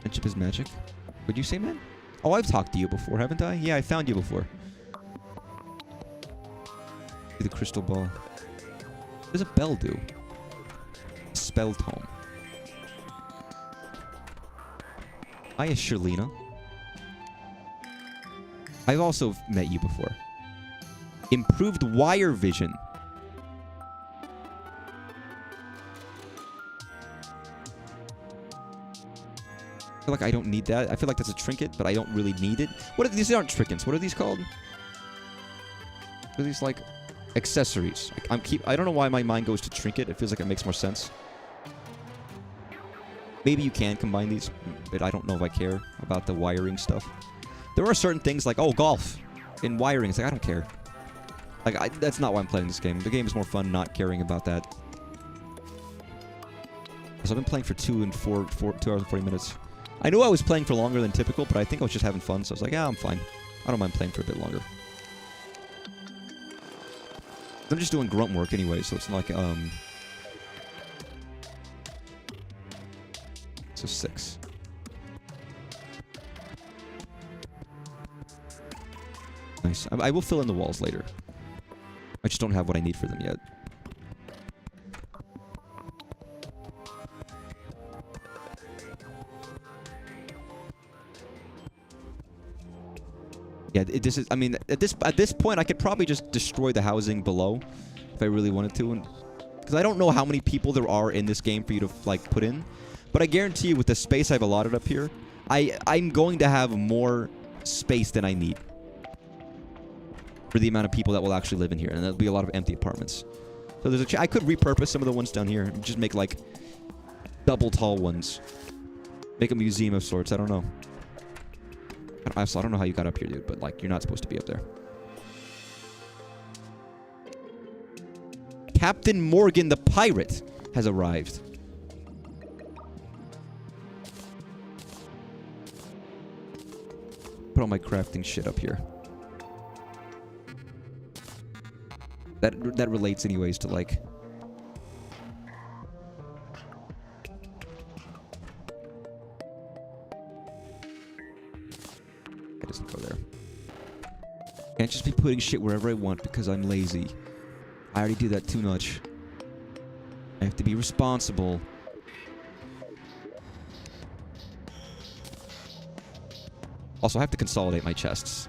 Speaker 1: Friendship is magic. What'd you say, man? Oh, I've talked to you before, haven't I? Yeah, I found you before. The crystal ball. What does a bell do? Spell tome. Hiya, Sherlina. I've also met you before. Improved wire vision. I feel like I don't need that. I feel like that's a trinket, but I don't really need it. What are these? Aren't trinkets. What are these called? What are these like? Accessories. I don't know why my mind goes to trinket. It feels like it makes more sense. Maybe you can combine these, but I don't know if I care about the wiring stuff. There are certain things like, oh, golf and wiring. It's like, I don't care. Like, that's not why I'm playing this game. The game is more fun not caring about that. So I've been playing for 2 hours and 40 minutes. I knew I was playing for longer than typical, but I think I was just having fun. So I was like, yeah, I'm fine. I don't mind playing for a bit longer. I'm just doing grunt work anyway, so it's like, so 6. Nice. I will fill in the walls later. I just don't have what I need for them yet. Yeah, this is. I mean, at this point, I could probably just destroy the housing below if I really wanted to, because I don't know how many people there are in this game for you to like put in. But I guarantee you, with the space I've allotted up here, I'm going to have more space than I need for the amount of people that will actually live in here, and there'll be a lot of empty apartments. So there's I could repurpose some of the ones down here and just make like double tall ones, make a museum of sorts. I don't know. I don't know how you got up here, dude, but like, you're not supposed to be up there. Captain Morgan the pirate has arrived. Put all my crafting shit up here. That relates anyways to like... It doesn't go there. Can't just be putting shit wherever I want because I'm lazy. I already do that too much. I have to be responsible. Also, I have to consolidate my chests.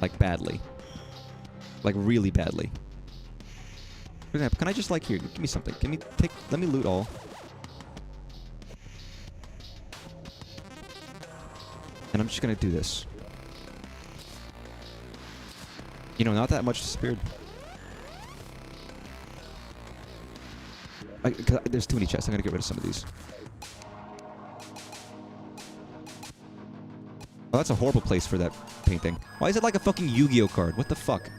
Speaker 1: Like, badly. Like, really badly. For example, can I just like here? Give me something. Let me loot all. And I'm just gonna do this. You know, not that much disappeared. There's too many chests. I'm gonna get rid of some of these. Oh, that's a horrible place for that painting. Why is it like a fucking Yu-Gi-Oh card? What the fuck?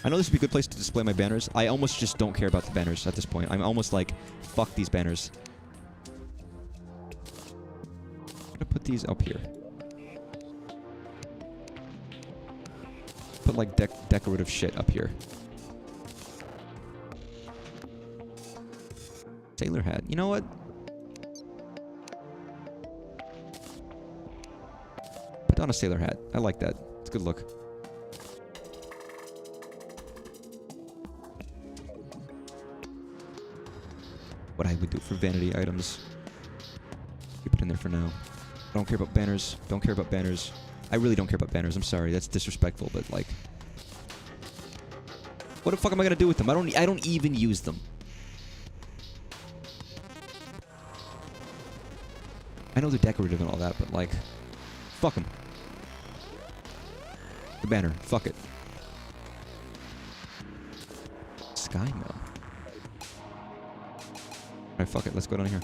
Speaker 1: I know this would be a good place to display my banners. I almost just don't care about the banners at this point. I'm almost like, fuck these banners. I'm gonna put these up here. Put like decorative shit up here. Sailor hat. You know what? Put on a sailor hat. I like that. It's a good look. What I would do for vanity items. Keep it in there for now. I don't care about banners. Don't care about banners. I really don't care about banners. I'm sorry. That's disrespectful, but like... What the fuck am I gonna do with them? I don't even use them. I know they're decorative and all that, but like... Fuck them. The banner. Fuck it. Sky Mill. Alright, fuck it. Let's go down here.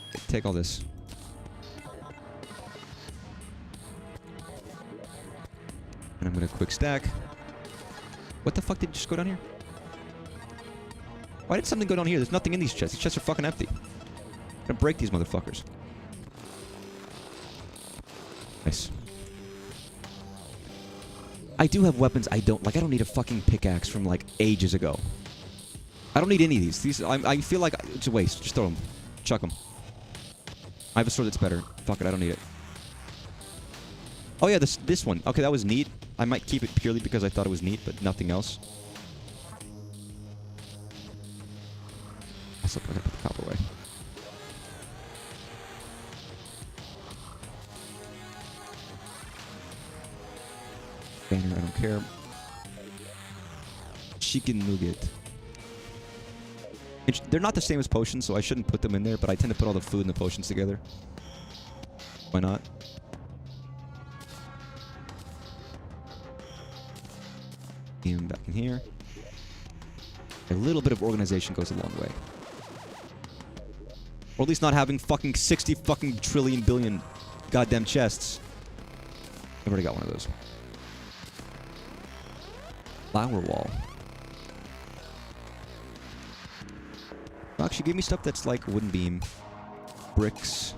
Speaker 1: Okay, take all this. And I'm gonna quick stack. What the fuck did you just go down here? Why did something go down here? There's nothing in these chests. These chests are fucking empty. I'm gonna break these motherfuckers. Nice. I do have weapons I don't... Like, I don't need a fucking pickaxe from, like, ages ago. I don't need any of these. I feel like it's a waste. Just throw them. Chuck them. I have a sword that's better. Fuck it, I don't need it. Oh yeah, this one. Okay, that was neat. I might keep it purely because I thought it was neat, but nothing else. I gotta put the copper away. Banner, I don't care. Chicken nougat. They're not the same as potions, so I shouldn't put them in there, but I tend to put all the food and the potions together. Why not? Even back in here. A little bit of organization goes a long way. Or at least not having fucking 60 fucking trillion billion goddamn chests. I've already got one of those. Flower wall. Actually, give me stuff that's like wooden beam. Bricks.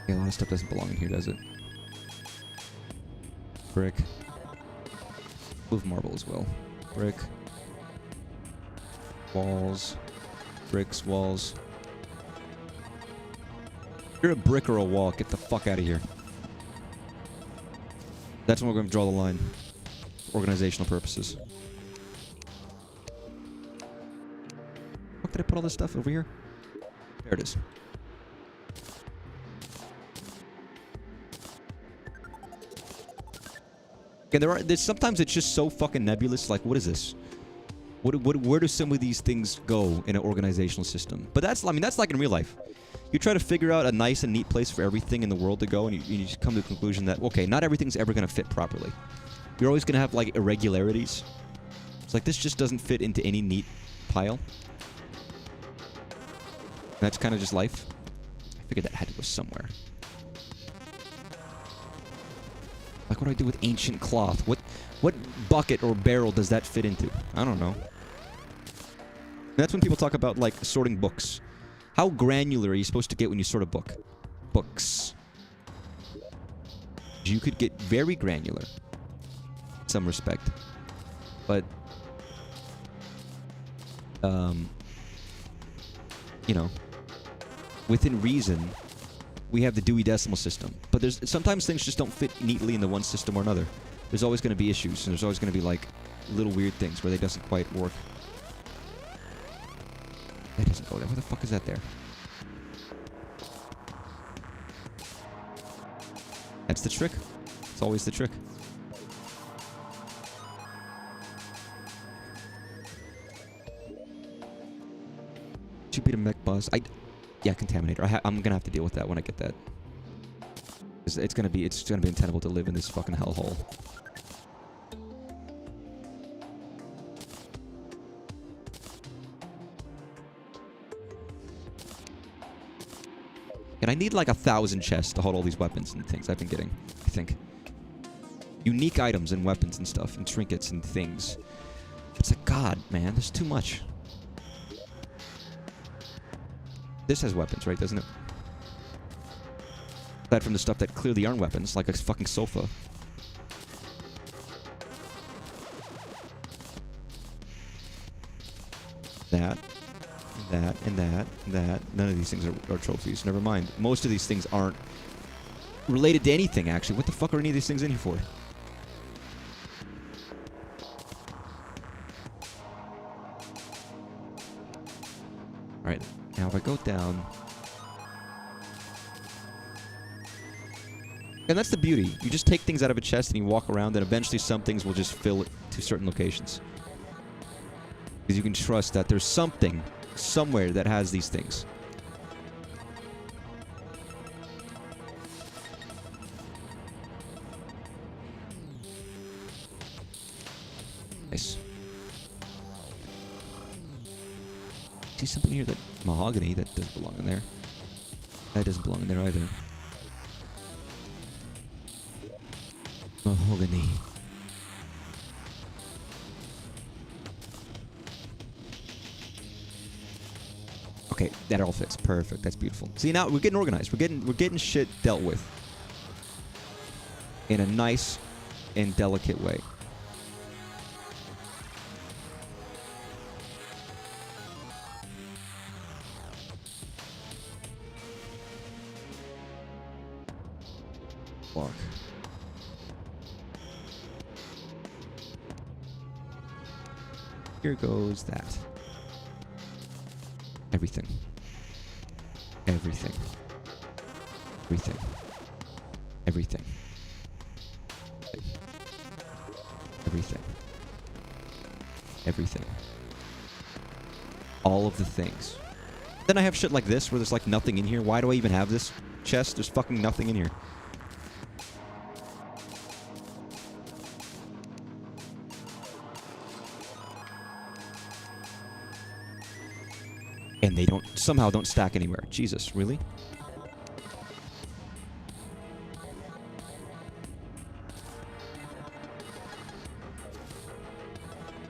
Speaker 1: Yeah, a lot of stuff doesn't belong in here, does it? Brick. Move marble as well. Brick. Walls. Bricks, walls. If you're a brick or a wall, get the fuck out of here. That's when we're going to draw the line. For organizational purposes. Fuck, did I put all this stuff over here? There it is. Again, sometimes it's just so fucking nebulous. Like, what is this? Where do some of these things go in an organizational system? But that's, I mean, that's like in real life. You try to figure out a nice and neat place for everything in the world to go, and you just come to the conclusion that, okay, not everything's ever going to fit properly. You're always going to have, like, irregularities. It's like, this just doesn't fit into any neat pile. And that's kind of just life. I figured that had to go somewhere. Like, what do I do with ancient cloth? What bucket or barrel does that fit into? I don't know. And that's when people talk about, like, sorting books. How granular are you supposed to get when you sort a book? Books. You could get very granular. In some respect. But... you know. Within reason... we have the Dewey Decimal System. But sometimes things just don't fit neatly into one system or another. There's always going to be issues, and there's always going to be, like, little weird things where they doesn't quite work. That doesn't go there. What the fuck is that there? That's the trick. It's always the trick. Should beat a mech boss. Yeah, Contaminator. I'm gonna have to deal with that when I get that. It's gonna be untenable to live in this fucking hellhole. And I need like 1,000 chests to hold all these weapons and things I've been getting, I think. Unique items and weapons and stuff, and trinkets and things. It's like, God, man, there's too much. This has weapons, right, doesn't it? Aside from the stuff that clearly aren't weapons, like a fucking sofa. That. That, and that, and that. None of these things are trophies. Never mind. Most of these things aren't related to anything, actually. What the fuck are any of these things in here for? Alright, now if I go down... And that's the beauty. You just take things out of a chest and you walk around, and eventually some things will just fill it to certain locations. Because you can trust that there's something somewhere that has these things. Nice. See something here that mahogany that doesn't belong in there. That doesn't belong in there either. Mahogany. Okay, that all fits. Perfect. That's beautiful. See, now we're getting organized. We're getting shit dealt with in a nice and delicate way. Walk. Here goes that. Everything. Everything. Everything. Everything. Everything. Everything. All of the things. Then I have shit like this where there's like nothing in here. Why do I even have this chest? There's fucking nothing in here. And they somehow don't stack anywhere. Jesus, really?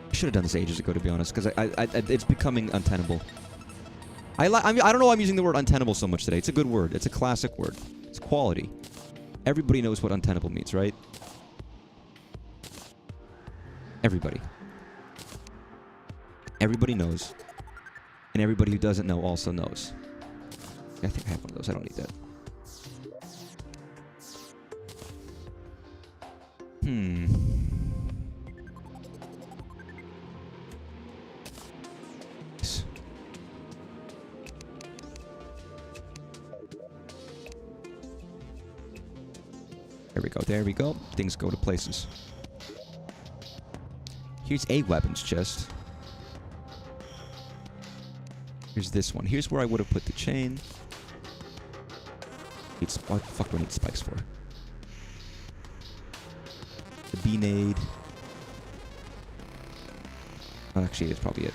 Speaker 1: I should have done this ages ago, to be honest, because it's becoming untenable. I don't know why I'm using the word untenable so much today. It's a good word. It's a classic word. It's quality. Everybody knows what untenable means, right? Everybody. Everybody knows. And everybody who doesn't know also knows. I think I have one of those. I don't need that. There we go. There we go. Things go to places. Here's a weapons chest. Here's this one. Here's where I would have put the chain. What the fuck do I need spikes for? The B-nade. Oh, actually, that's probably it.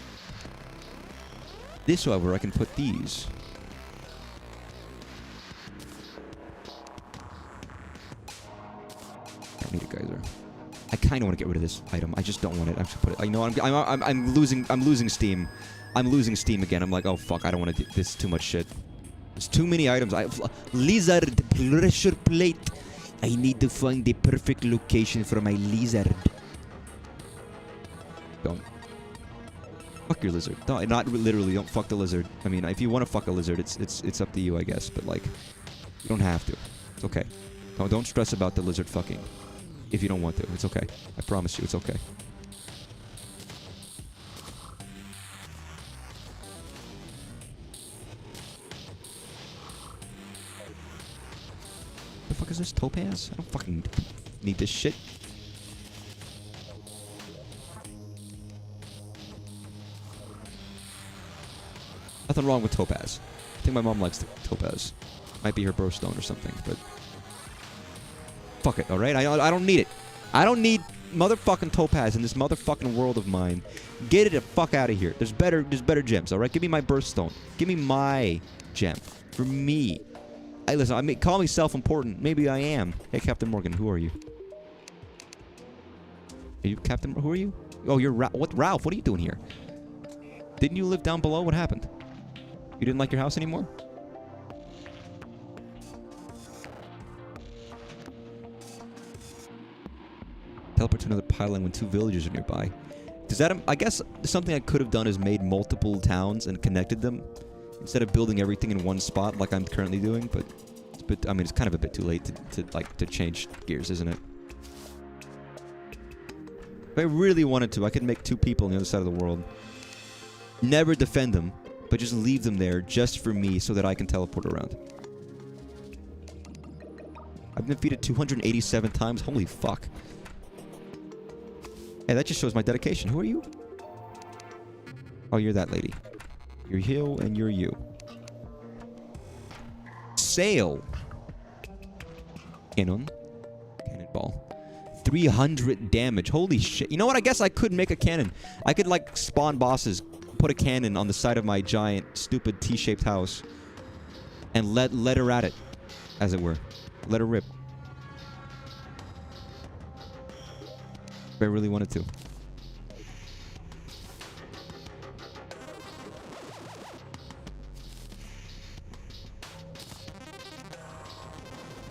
Speaker 1: This, however, I can put these. I don't need a geyser. I kind of want to get rid of this item. I just don't want it. I should put it. I know I'm losing steam. I'm losing steam again. I'm like, oh fuck, I don't want to do this. Too much shit. There's too many items. Lizard pressure plate. I need to find the perfect location for my lizard. Don't. Fuck your lizard. No, not literally. Don't fuck the lizard. I mean, if you want to fuck a lizard, it's up to you, I guess. But like, you don't have to. It's okay. Don't stress about the lizard fucking. If you don't want to, it's okay. I promise you, it's okay. is this? Topaz? I don't fucking need this shit. Nothing wrong with topaz. I think my mom likes the topaz. Might be her birthstone or something, but... Fuck it, alright? I don't need it. I don't need motherfucking topaz in this motherfucking world of mine. Get it the fuck out of here. There's better gems, alright? Give me my birthstone. Give me my gem. For me. Hey, listen, I mean, call me self-important. Maybe I am. Hey, Captain Morgan, who are you? Are you Captain... Who are you? Oh, you're Ralph, what are you doing here? Didn't you live down below? What happened? You didn't like your house anymore? Teleport to another pylon when 2 villagers are nearby. Does that... I guess something I could have done is made multiple towns and connected them. Instead of building everything in one spot like I'm currently doing, but... I mean, it's kind of a bit too late to change gears, isn't it? If I really wanted to, I could make 2 people on the other side of the world. Never defend them, but just leave them there just for me so that I can teleport around. I've been defeated 287 times. Holy fuck. Hey, that just shows my dedication. Who are you? Oh, you're that lady. You're Hill and you're you. Sail. Cannon. Cannonball. 300 damage. Holy shit. You know what? I guess I could make a cannon. I could, like, spawn bosses, put a cannon on the side of my giant, stupid T-shaped house, and let her at it, as it were. Let her rip. If I really wanted to.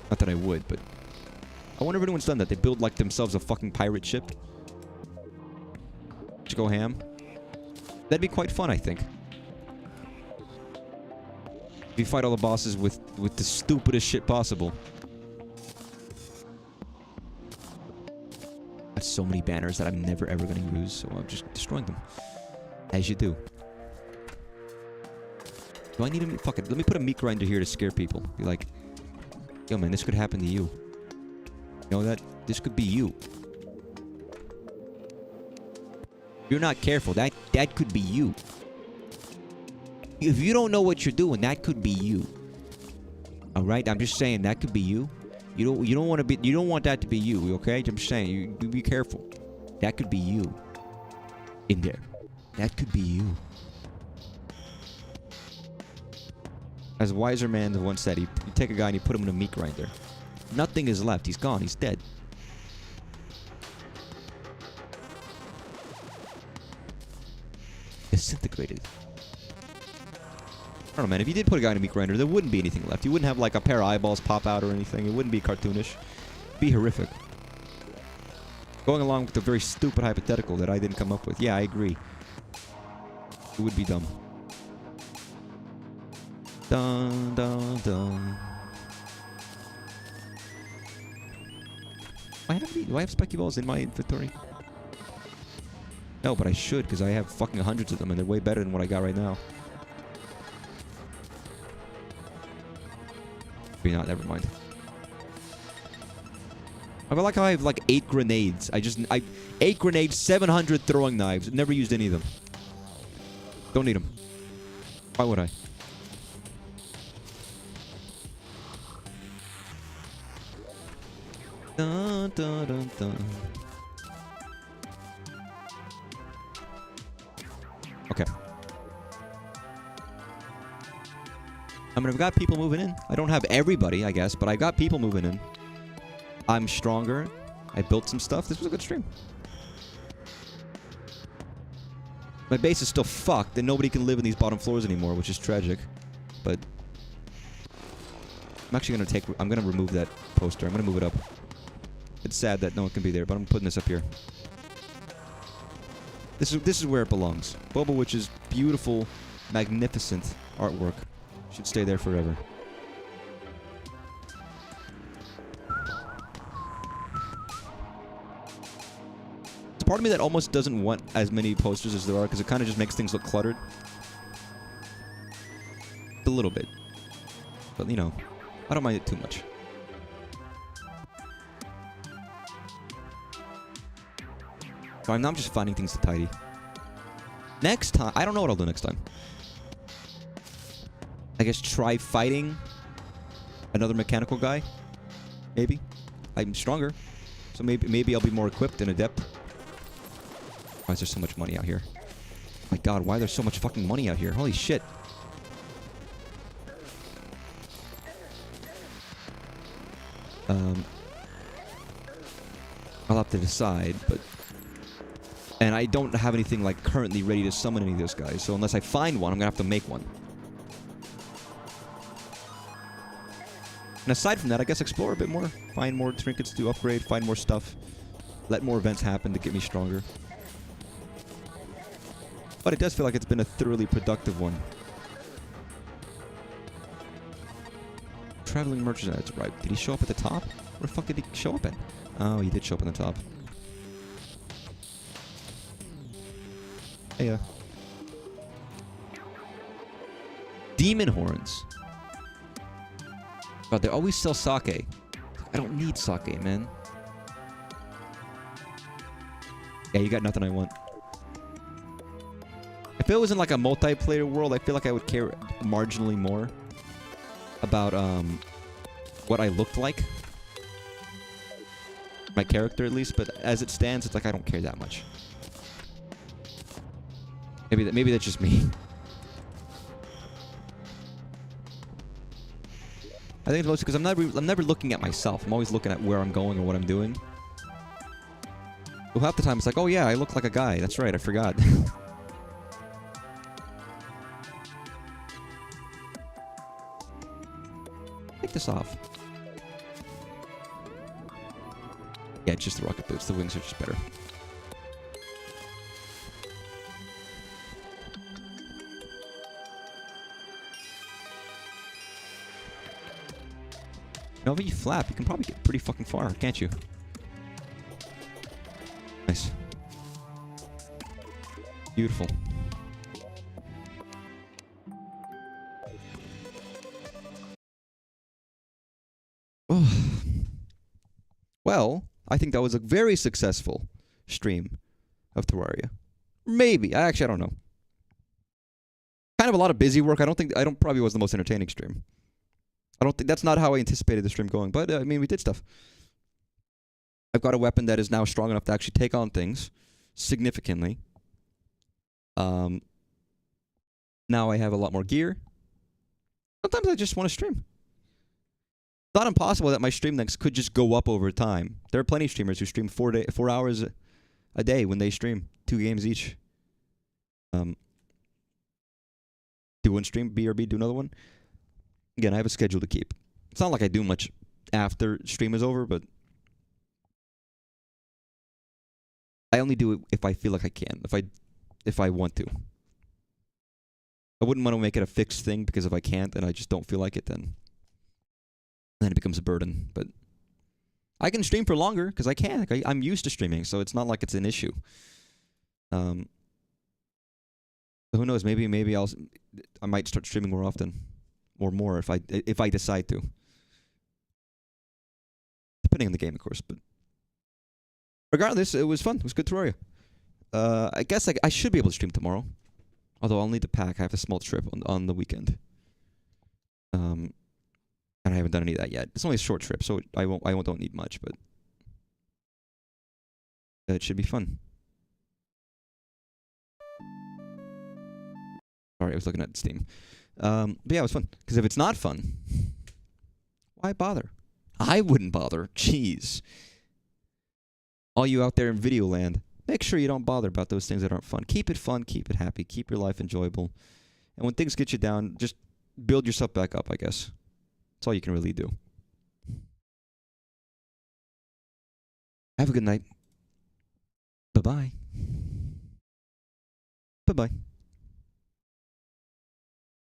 Speaker 1: Not that I would, but... I wonder if anyone's done that. They build, like, themselves a fucking pirate ship. Just go ham. That'd be quite fun, I think. If you fight all the bosses with the stupidest shit possible. I have so many banners that I'm never ever gonna use, so I'm just destroying them. As you do. Do I need a... Fuck it. Let me put a meat grinder here to scare people. Be like... Yo, man, this could happen to you. You know that? This could be you. If you're not careful, that could be you. If you don't know what you're doing, that could be you. All right, I'm just saying that could be you. You don't want to be. You don't want that to be you. Okay, I'm just saying. You be careful. That could be you. In there. That could be you. As a wiser man once said, you take a guy and you put him in a meat grinder. Nothing is left. He's gone. He's dead. Disintegrated. I don't know, man. If you did put a guy in a meat grinder, there wouldn't be anything left. You wouldn't have, like, a pair of eyeballs pop out or anything. It wouldn't be cartoonish. It'd be horrific. Going along with the very stupid hypothetical that I didn't come up with. Yeah, I agree. It would be dumb. Dun, dun, dun. Do I have spiky balls in my inventory? No, but I should, because I have fucking hundreds of them, and they're way better than what I got right now. Maybe not, never mind. I like how I have, like, 8 grenades. 8 grenades, 700 throwing knives. Never used any of them. Don't need them. Why would I? Dun, dun, dun, dun. Okay. I mean, I've got people moving in. I don't have everybody, I guess, but I got people moving in. I'm stronger. I built some stuff. This was a good stream. My base is still fucked, and nobody can live in these bottom floors anymore, which is tragic. But I'm actually I'm gonna remove that poster. I'm gonna move it up. It's sad that no one can be there, but I'm putting this up here. This is where it belongs. Boba Witch's beautiful, magnificent artwork should stay there forever. There's part of me that almost doesn't want as many posters as there are, because it kind of just makes things look cluttered. A little bit. But, you know, I don't mind it too much. So I'm just finding things to tidy. Next time, I don't know what I'll do next time. I guess try fighting another mechanical guy. Maybe. I'm stronger. So maybe I'll be more equipped and adept. Why is there so much money out here? Oh my god, why is there so much fucking money out here? Holy shit. I'll have to decide, but... And I don't have anything, like, currently ready to summon any of those guys, so unless I find one, I'm gonna have to make one. And aside from that, I guess explore a bit more. Find more trinkets to upgrade, find more stuff. Let more events happen to get me stronger. But it does feel like it's been a thoroughly productive one. Traveling merchant has arrived. Did he show up at the top? Where the fuck did he show up at? Oh, he did show up on the top. Hey, demon horns. But they always sell sake. I don't need sake, man. Yeah, you got nothing I want. If it wasn't like a multiplayer world, I feel like I would care marginally more about what I looked like. My character, at least. But as it stands, it's like I don't care that much. Maybe that's just me. I think it's mostly because I'm never looking at myself. I'm always looking at where I'm going or what I'm doing. Well, half the time it's like, oh yeah, I look like a guy. That's right, I forgot. Take this off. Yeah, it's just the rocket boots. The wings are just better. You know, if you flap, you can probably get pretty fucking far, can't you? Nice. Beautiful. Oh. Well, I think that was a very successful stream of Terraria. Maybe. I don't know. Kind of a lot of busy work. I don't probably was the most entertaining stream. I don't think that's not how I anticipated the stream going, but I mean, we did stuff. I've got a weapon that is now strong enough to actually take on things significantly. Now I have a lot more gear. Sometimes I just want to stream. It's not impossible that my stream lengths could just go up over time. There are plenty of streamers who stream 4 hours a day when they stream 2 games each. Do one stream, BRB, do another one. Again, I have a schedule to keep. It's not like I do much after stream is over, but I only do it if I feel like I can, if I want to. I wouldn't want to make it a fixed thing, because if I can't and I just don't feel like it, then it becomes a burden. But I can stream for longer because I can. I'm used to streaming, so it's not like it's an issue. Who knows? Maybe I might start streaming more often, or more if I decide to. Depending on the game, of course. But regardless, it was fun. It was good Terraria. I guess I should be able to stream tomorrow. Although I'll need to pack. I have a small trip on the weekend. And I haven't done any of that yet. It's only a short trip, so I don't need much, but it should be fun. Sorry, I was looking at Steam. But yeah, it was fun. Because if it's not fun, why bother? I wouldn't bother. Jeez. All you out there in video land, make sure you don't bother about those things that aren't fun. Keep it fun, keep it happy, keep your life enjoyable. And when things get you down, just build yourself back up, I guess. That's all you can really do. Have a good night. Bye-bye. Bye-bye.